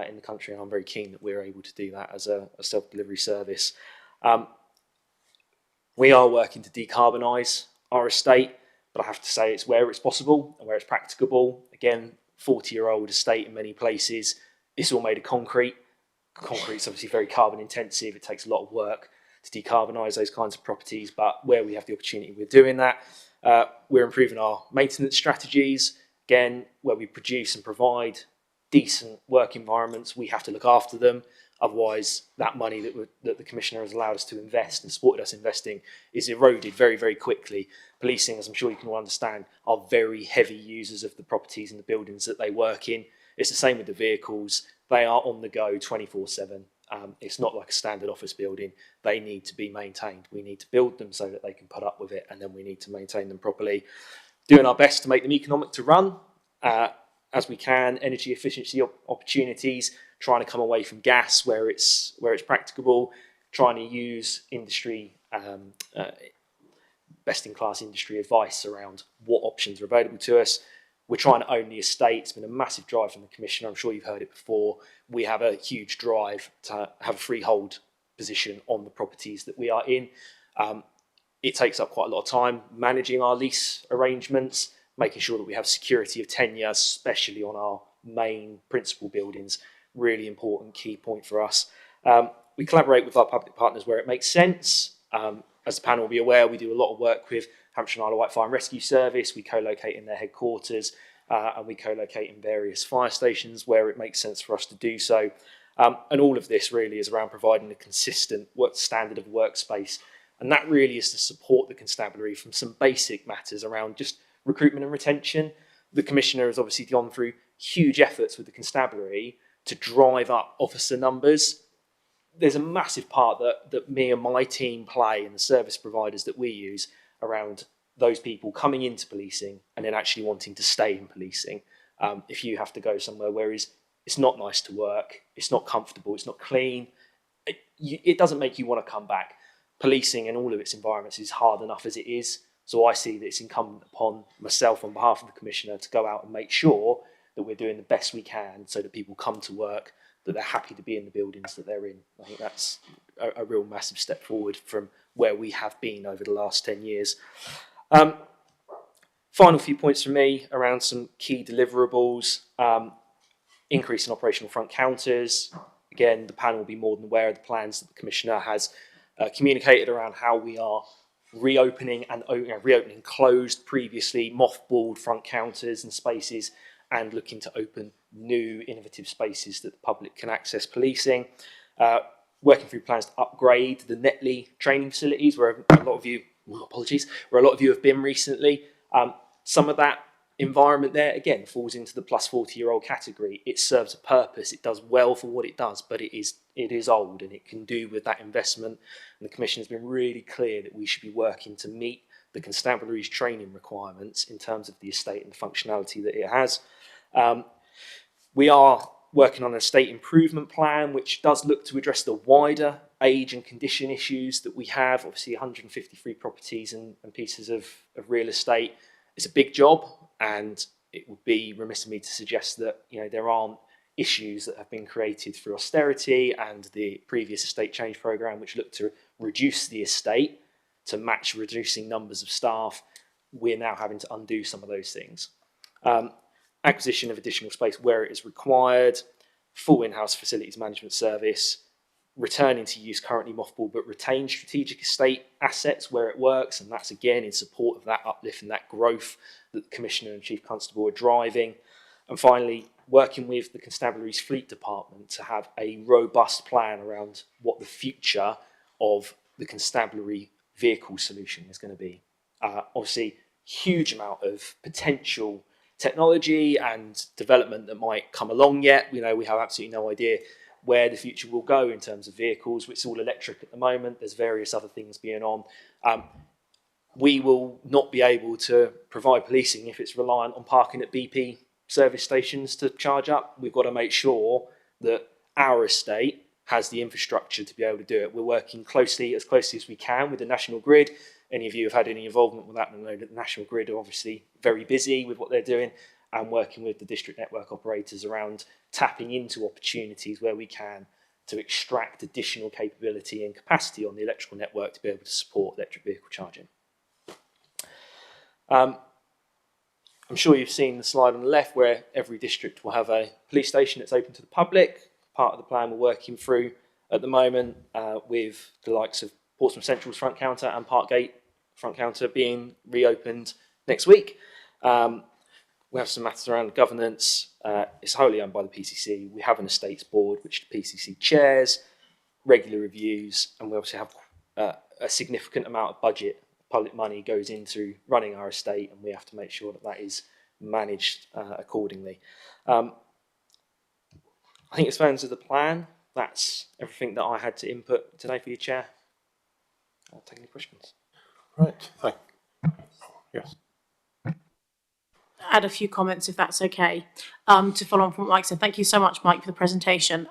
in the country, and I'm very keen that we're able to do that as a self-delivery service. We are working to decarbonise our estate, but I have to say it's where it's possible and where it's practicable. Again, 40-year-old estate in many places, it's all made of concrete. Concrete's obviously very carbon intensive. It takes a lot of work to decarbonise those kinds of properties, but where we have the opportunity, we're doing that. We're improving our maintenance strategies. Again, where we produce and provide decent work environments, we have to look after them. Otherwise, that money that the Commissioner has allowed us to invest and supported us investing is eroded very, very quickly. Policing, as I'm sure you can all understand, are very heavy users of the properties and the buildings that they work in. It's the same with the vehicles. They are on the go 24/7. It's not like a standard office building. They need to be maintained. We need to build them so that they can put up with it, and then we need to maintain them properly. Doing our best to make them economic to run as we can. Energy efficiency opportunities, trying to come away from gas where it's practicable, trying to use industry, best-in-class industry advice around what options are available to us. We're trying to own the estate. It's been a massive drive from the Commissioner. I'm sure you've heard it before. We have a huge drive to have a freehold position on the properties that we are in. It takes up quite a lot of time managing our lease arrangements, making sure that we have security of tenure, especially on our main principal buildings. Really important key point for us. We collaborate with our public partners where it makes sense. As the panel will be aware, we do a lot of work with Hampshire and Isle of Wight Fire and Rescue Service. We co-locate in their headquarters and we co-locate in various fire stations where it makes sense for us to do so. And all of this really is around providing a consistent standard of workspace. And that really is to support the constabulary from some basic matters around just recruitment and retention. The Commissioner has obviously gone through huge efforts with the constabulary to drive up officer numbers. There's a massive part that me and my team play and the service providers that we use around those people coming into policing and then actually wanting to stay in policing. If you have to go somewhere where it's not nice to work, it's not comfortable, it's not clean, it doesn't make you want to come back. Policing and all of its environments is hard enough as it is. So I see that it's incumbent upon myself on behalf of the Commissioner to go out and make sure that we're doing the best we can so that people come to work, that they're happy to be in the buildings that they're in. I think that's a real massive step forward from where we have been over the last 10 years. Final few points from me around some key deliverables. Increase in operational front counters. Again, the panel will be more than aware of the plans that the Commissioner has communicated around how we are reopening closed previously mothballed front counters and spaces, and looking to open new innovative spaces that the public can access policing. Working through plans to upgrade the Netley training facilities, where a lot of you have been recently. Some of that environment there, again, falls into the plus 40-year-old category. It serves a purpose, it does well for what it does, but it is old and it can do with that investment. And the Commission has been really clear that we should be working to meet the constabulary's training requirements in terms of the estate and the functionality that it has. We are working on an estate improvement plan, which does look to address the wider age and condition issues that we have. Obviously, 153 properties and pieces of real estate. It's a big job, and it would be remiss of me to suggest that there aren't issues that have been created through austerity and the previous estate change programme, which looked to reduce the estate to match reducing numbers of staff. We're now having to undo some of those things. Acquisition of additional space where it is required, full in-house facilities management service, returning to use currently mothballed but retained strategic estate assets where it works, and that's again in support of that uplift and that growth that the Commissioner and Chief Constable are driving. And finally, working with the Constabulary's Fleet Department to have a robust plan around what the future of the Constabulary vehicle solution is going to be. Obviously, huge amount of potential technology and development that might come along yet. We have absolutely no idea where the future will go in terms of vehicles, which is all electric at the moment. There's various other things being on. We will not be able to provide policing if it's reliant on parking at BP service stations to charge up. We've got to make sure that our estate has the infrastructure to be able to do it. We're working as closely as we can with the National Grid. Any of you have had any involvement with that know that the National Grid are obviously very busy with what they're doing, and working with the district network operators around tapping into opportunities where we can to extract additional capability and capacity on the electrical network to be able to support electric vehicle charging. I'm sure you've seen the slide on the left where every district will have a police station that's open to the public. Part of the plan we're working through at the moment with the likes of Portsmouth Central's front counter and Parkgate front counter being reopened next week. We have some matters around governance. It's wholly owned by the PCC. We have an estates board which the PCC chairs, regular reviews, and we obviously have a significant amount of budget. Public money goes into running our estate, and we have to make sure that that is managed accordingly. I think it's fans of the plan. That's everything that I had to input today for you, Chair. I'll take any questions. Right, thank you. Yes. Add a few comments if that's okay, to follow on from what Mike said. Thank you so much, Mike, for the presentation.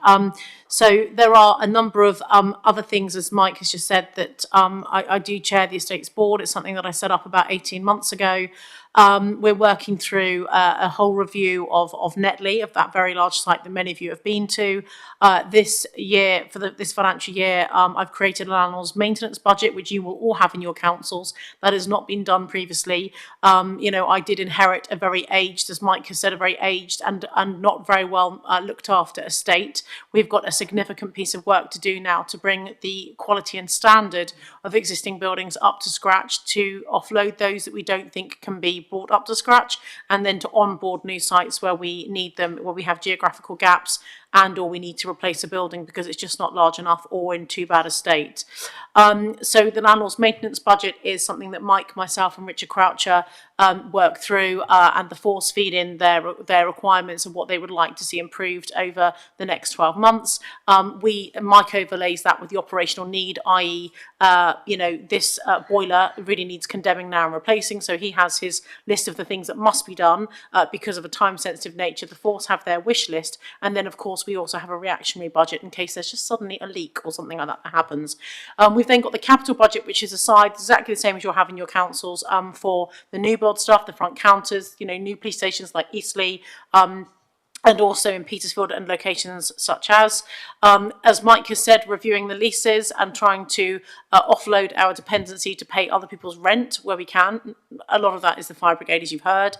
So there are a number of other things, as Mike has just said, that I do chair the Estates Board. It's something that I set up about 18 months ago. We're working through a whole review of Netley, of that very large site that many of you have been to. This year, for this financial year, I've created a landlord's maintenance budget, which you will all have in your councils. That has not been done previously. I did inherit a very aged, as Mike has said, a very aged and not very well looked after estate. We've got a significant piece of work to do now to bring the quality and standard of existing buildings up to scratch, to offload those that we don't think can be brought up to scratch, and then to onboard new sites where we need them, where we have geographical gaps and or we need to replace a building because it's just not large enough or in too bad a state. So the landlord's maintenance budget is something that Mike, myself and Richard Croucher work through, and the force feed in their requirements of what they would like to see improved over the next 12 months. Mike overlays that with the operational need, i.e. This boiler really needs condemning now and replacing, so he has his list of the things that must be done because of a time-sensitive nature. The force have their wish list, and then of course we also have a reactionary budget in case there's just suddenly a leak or something like that happens. We've then got the capital budget, which is aside exactly the same as you'll have in your councils, for the new build stuff, the front counters, new police stations like Eastleigh, and also in Petersfield and locations such as Mike has said, reviewing the leases and trying to offload our dependency to pay other people's rent where we can. A lot of that is the fire brigade, as you've heard.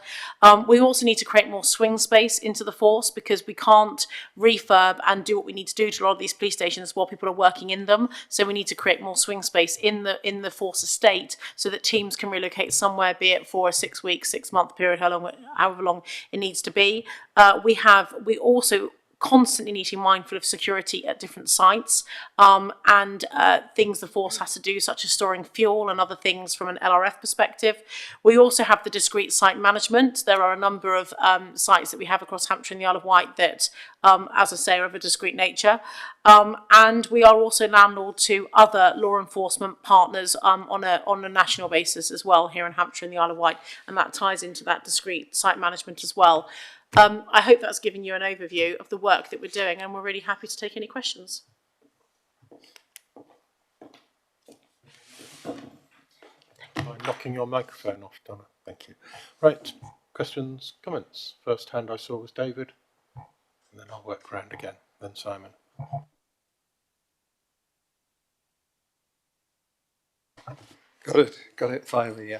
We also need to create more swing space into the force, because we can't refurb and do what we need to do to a lot of these police stations while people are working in them. So we need to create more swing space in the force estate so that teams can relocate somewhere, be it for a 6-week, 6-month period, however long it needs to be. We also constantly need to be mindful of security at different sites, and things the force has to do, such as storing fuel and other things from an LRF perspective. We also have the discrete site management. There are a number of sites that we have across Hampshire and the Isle of Wight that, as I say, are of a discrete nature. And we are also landlord to other law enforcement partners on a national basis as well here in Hampshire and the Isle of Wight, and that ties into that discrete site management as well. I hope that's given you an overview of the work that we're doing, and we're really happy to take any questions. By knocking your microphone off, Donna. Thank you. Right, questions, comments? First hand I saw was David, and then I'll work round again, then Simon. Got it, finally, yeah.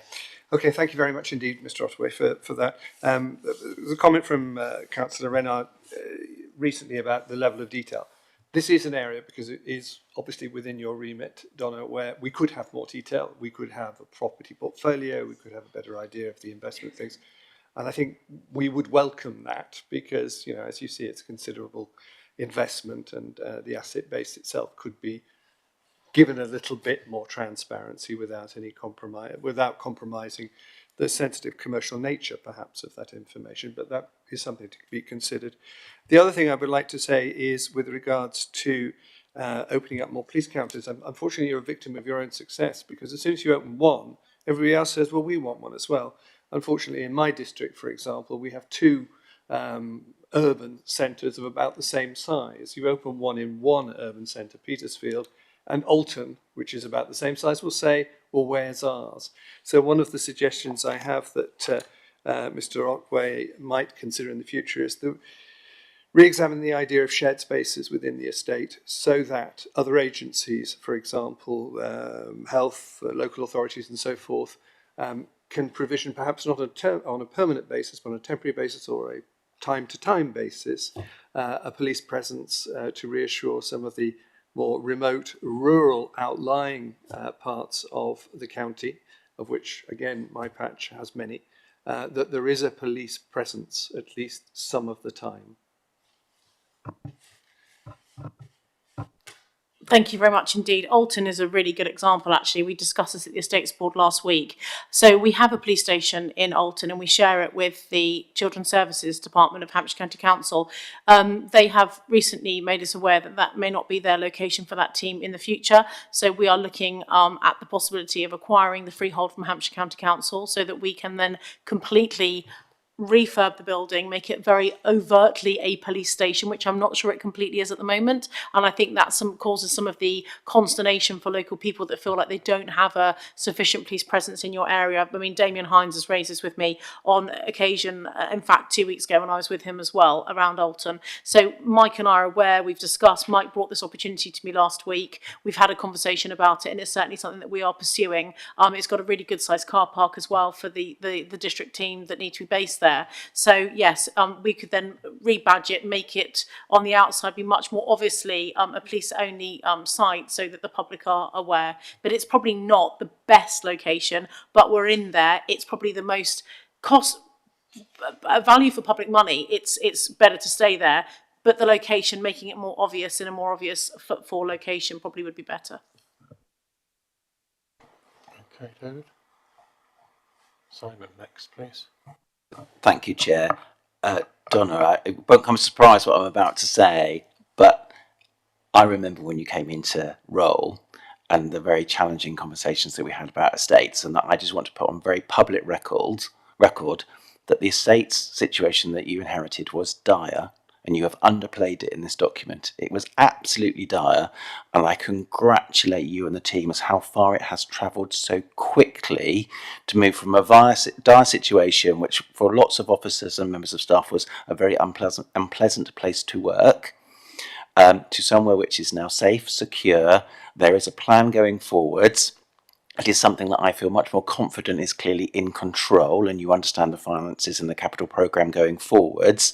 Okay, thank you very much indeed, Mr. Ottaway, for that. There's a comment from Councillor Renard recently about the level of detail. This is an area, because it is obviously within your remit, Donna, where we could have more detail. We could have a property portfolio. We could have a better idea of the investment things. And I think we would welcome that because, as you see, it's considerable investment, and the asset base itself could be given a little bit more transparency without any compromising the sensitive commercial nature, perhaps, of that information, but that is something to be considered. The other thing I would like to say is with regards to opening up more police counters. Unfortunately, you're a victim of your own success, because as soon as you open one, everybody else says, well, we want one as well. Unfortunately, in my district, for example, we have two urban centres of about the same size. You open one in one urban centre, Petersfield, and Alton, which is about the same size, will say, well, where's ours? So one of the suggestions I have that Mr. Otway might consider in the future is to re-examine the idea of shared spaces within the estate so that other agencies, for example, health, local authorities and so forth, can provision perhaps not on a permanent basis, but on a temporary basis or a time-to-time basis, a police presence to reassure some of the more remote, rural, outlying parts of the county, of which, again, my patch has many, that there is a police presence at least some of the time. Thank you very much indeed. Alton is a really good example, actually. We discussed this at the Estates Board last week. So we have a police station in Alton and we share it with the Children's Services Department of Hampshire County Council. They have recently made us aware that that may not be their location for that team in the future. So we are looking at the possibility of acquiring the freehold from Hampshire County Council so that we can then completely refurb the building, make it very overtly a police station, which I'm not sure it completely is at the moment. And I think that causes some of the consternation for local people that feel like they don't have a sufficient police presence in your area. I mean, Damien Hines has raised this with me on occasion, in fact, 2 weeks ago when I was with him as well, around Alton. So Mike and I are aware, we've discussed, Mike brought this opportunity to me last week. We've had a conversation about it and it's certainly something that we are pursuing. It's got a really good sized car park as well for the district team that need to be based there. So yes, we could then rebadge it, make it on the outside be much more obviously a police-only site so that the public are aware. But it's probably not the best location, but we're in there. It's probably the most value for public money. It's better to stay there, but the location, making it more obvious in a more obvious footfall location probably would be better. Okay, David. Simon next, please. Thank you, Chair. Donna, it won't come as a surprise what I'm about to say, but I remember when you came into role and the very challenging conversations that we had about estates, and that I just want to put on very public record that the estates situation that you inherited was dire, and you have underplayed it in this document. It was absolutely dire, and I congratulate you and the team as how far it has travelled so quickly to move from a dire situation, which for lots of officers and members of staff was a very unpleasant place to work, to somewhere which is now safe, secure. There is a plan going forwards. It is something that I feel much more confident is clearly in control, and you understand the finances and the capital programme going forwards,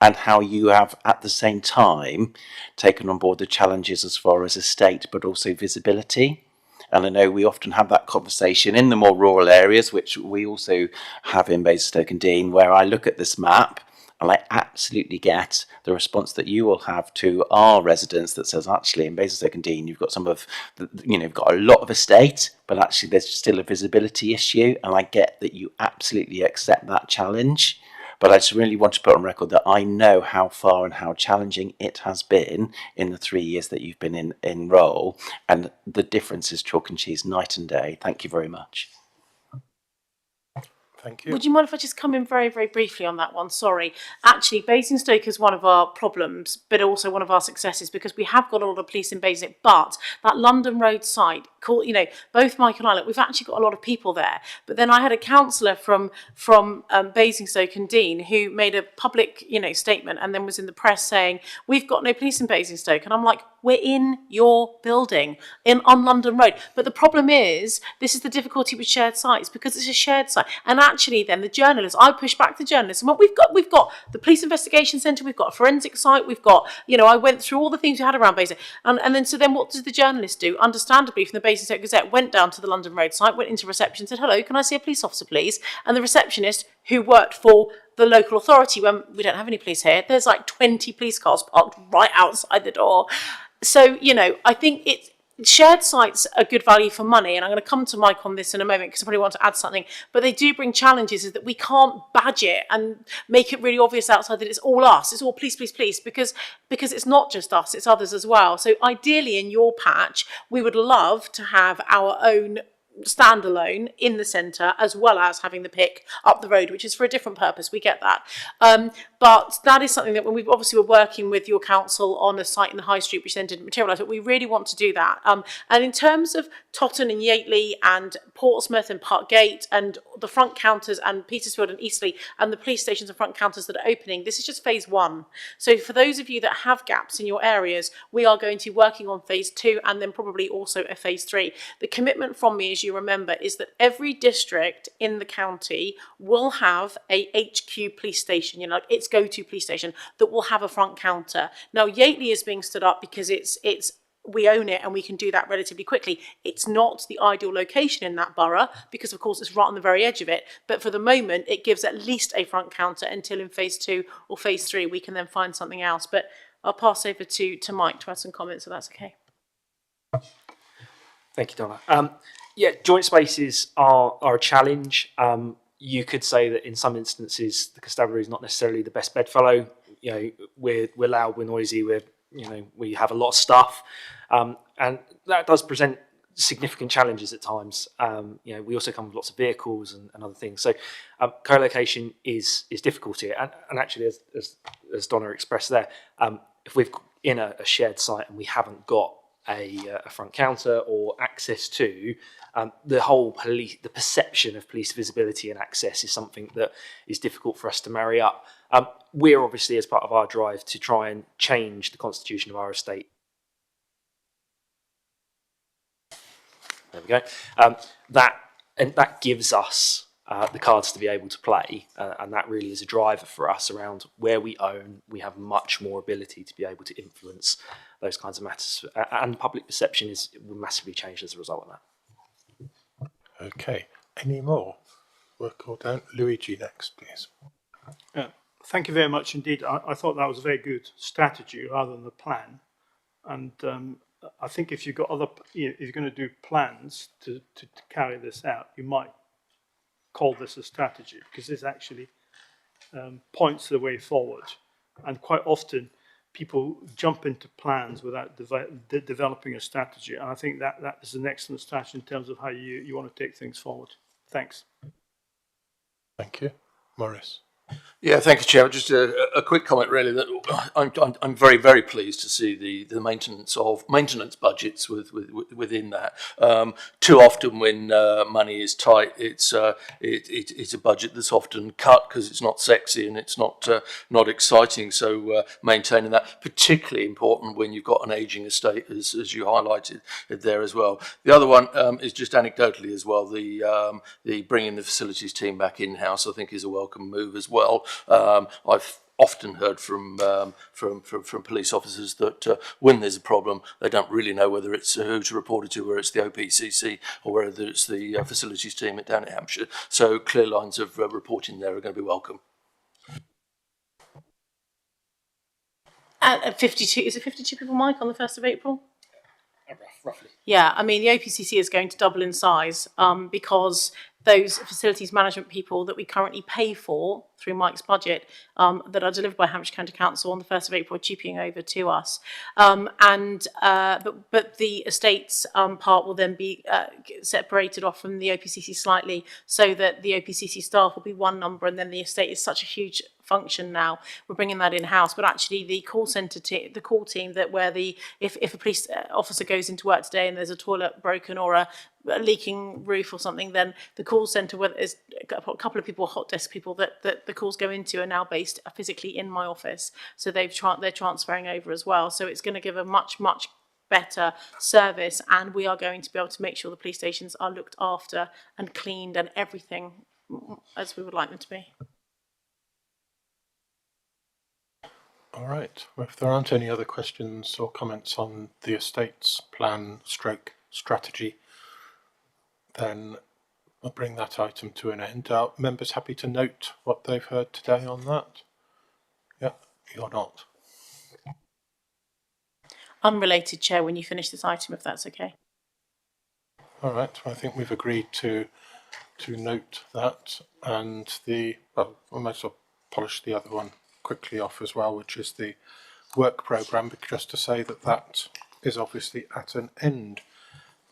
and how you have at the same time taken on board the challenges as far as estate but also visibility. And I know we often have that conversation in the more rural areas, which we also have in Basingstoke and Deane, where I look at this map and I absolutely get the response that you will have to our residents that says, actually, in Basingstoke and Deane, you've got some of, you've got a lot of estate, but actually there's still a visibility issue. And I get that you absolutely accept that challenge. But I just really want to put on record that I know how far and how challenging it has been in the 3 years that you've been in role. And the difference is chalk and cheese, night and day. Thank you very much. Thank you. Would you mind if I just come in very, very briefly on that one? Sorry. Actually, Basingstoke is one of our problems, but also one of our successes, because we have got a lot of police in Basingstoke, but that London Road site, both Mike and I, we've actually got a lot of people there. But then I had a councillor from Basingstoke and Deane who made a public, statement and then was in the press saying, we've got no police in Basingstoke. And I'm like, we're in your building on London Road. But the problem is, this is the difficulty with shared sites, because it's a shared site. And actually then the journalists, I push back the journalists. And we've got the Police Investigation Centre, we've got a forensic site, we've got, I went through all the things we had around Basingstoke. And then what does the journalist do? Understandably, from the Basingstoke Gazette, went down to the London Road site, went into reception, said, hello, can I see a police officer, please? And the receptionist, who worked for the local authority, when we don't have any police here, there's like 20 police cars parked right outside the door. So, I think shared sites are good value for money, and I'm going to come to Mike on this in a moment because I probably want to add something, but they do bring challenges, is that we can't badge it and make it really obvious outside that it's all us, it's all police, police, police, because it's not just us, it's others as well. So ideally in your patch, we would love to have our own standalone in the centre, as well as having the pick up the road, which is for a different purpose, we get that. But that is something that when we obviously were working with your council on a site in the High Street, which then didn't materialise, but we really want to do that. And in terms of Totton and Yateley and Portsmouth and Parkgate and the front counters and Petersfield and Eastleigh and the police stations and front counters that are opening, this is just phase 1. So for those of you that have gaps in your areas, we are going to be working on phase 2 and then probably also a phase 3. The commitment from me, as you remember, is that every district in the county will have a HQ police station, you know, like its go-to police station that will have a front counter. Now, Yateley is being stood up because it's we own it and we can do that relatively quickly. It's not the ideal location in that borough because, of course, it's right on the very edge of it. But for the moment, it gives at least a front counter until in phase 2 or phase 3 we can then find something else. But I'll pass over to Mike to add some comments, if that's okay. Thank you, Donna. Yeah, joint spaces are a challenge. You could say that in some instances the constabulary is not necessarily the best bedfellow. You know, we're loud, we're noisy, we have a lot of stuff, and that does present significant challenges at times. You know, we also come with lots of vehicles and other things. So co-location is difficult here. And actually, as Donna expressed there, if we've in a shared site and we haven't got a front counter or access to the whole the perception of police visibility and access is something that is difficult for us to marry up. We're obviously, as part of our drive to try and change the constitution of our estate. There we go. That gives us the cards to be able to play, and that really is a driver for us around where we own. We have much more ability to be able to influence those kinds of matters, and public perception will massively change as a result of that. Okay, any more? Work all down. Luigi next, please. Thank you very much indeed. I thought that was a very good strategy rather than a plan, and I think if you've got if you're going to do plans to carry this out, you might call this a strategy, because this actually points the way forward. And quite often people jump into plans without developing a strategy, and I think that is an excellent strategy in terms of how you want to take things forward. Thanks. Thank you. Maurice. Yeah, thank you, Chair. Just a quick comment, really. That I'm very, very pleased to see the maintenance budgets within that. Too often, when money is tight, it's a budget that's often cut because it's not sexy and it's not exciting. So maintaining that, particularly important when you've got an ageing estate, as you highlighted there as well. The other one is just anecdotally as well. The bringing the facilities team back in house, I think, is a welcome move as well. I've often heard from police officers that when there's a problem, they don't really know whether it's who to report it to, whether it's the OPCC or whether it's the facilities team down at Hampshire. So clear lines of reporting there are going to be welcome. At 52, is it 52 people, Mike, on the 1st of April? Roughly. Yeah, I mean, the OPCC is going to double in size because those facilities management people that we currently pay for through Mike's budget that are delivered by Hampshire County Council on the 1st of April are cheaping over to us. But the estates part will then be separated off from the OPCC slightly, so that the OPCC staff will be one number, and then the estate is such a huge function now. We're bringing that in-house, but actually the call centre the call team that if a police officer goes into work today and there's a toilet broken or a leaking roof or something, then the call centre, where there's a couple of people, hot desk people that the calls go into, are now based physically in my office. So they're transferring over as well. So it's going to give a much better service, and we are going to be able to make sure the police stations are looked after and cleaned and everything as we would like them to be. All right. Well, if there aren't any other questions or comments on the estates plan / strategy, then we'll bring that item to an end. Are members happy to note what they've heard today on that? Yeah, you're not. unrelated, Chair, when you finish this item, if that's okay. All right, I think we've agreed to note that, and we might as well polish the other one quickly off as well, which is the work programme, just to say that that is obviously at an end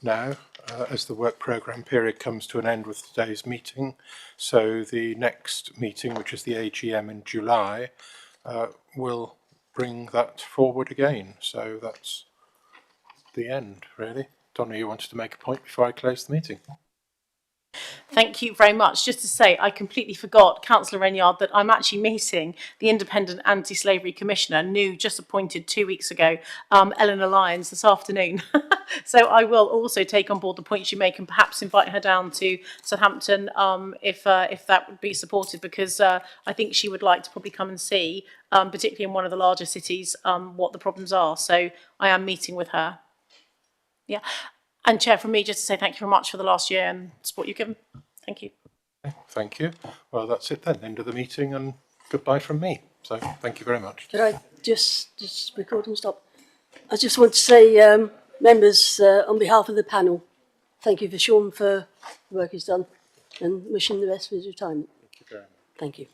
now, as the work programme period comes to an end with today's meeting. So the next meeting, which is the AGM in July, will bring that forward again. So that's the end, really. Donna, you wanted to make a point before I close the meeting? Thank you very much. Just to say, I completely forgot, Councillor Renyard, that I'm actually meeting the Independent Anti-Slavery Commissioner, new, just appointed 2 weeks ago, Eleanor Lyons, this afternoon. So I will also take on board the points you make and perhaps invite her down to Southampton if that would be supported, because I think she would like to probably come and see, particularly in one of the larger cities, what the problems are. So I am meeting with her. Yeah. And Chair, from me, just to say thank you very much for the last year and support you've given. Thank you. Thank you. Well, that's it then. End of the meeting and goodbye from me. So thank you very much. Could I just recording stop? I just want to say, members, on behalf of the panel, thank you for Sean for the work he's done, and wishing the best for his retirement. Thank you very much. Thank you.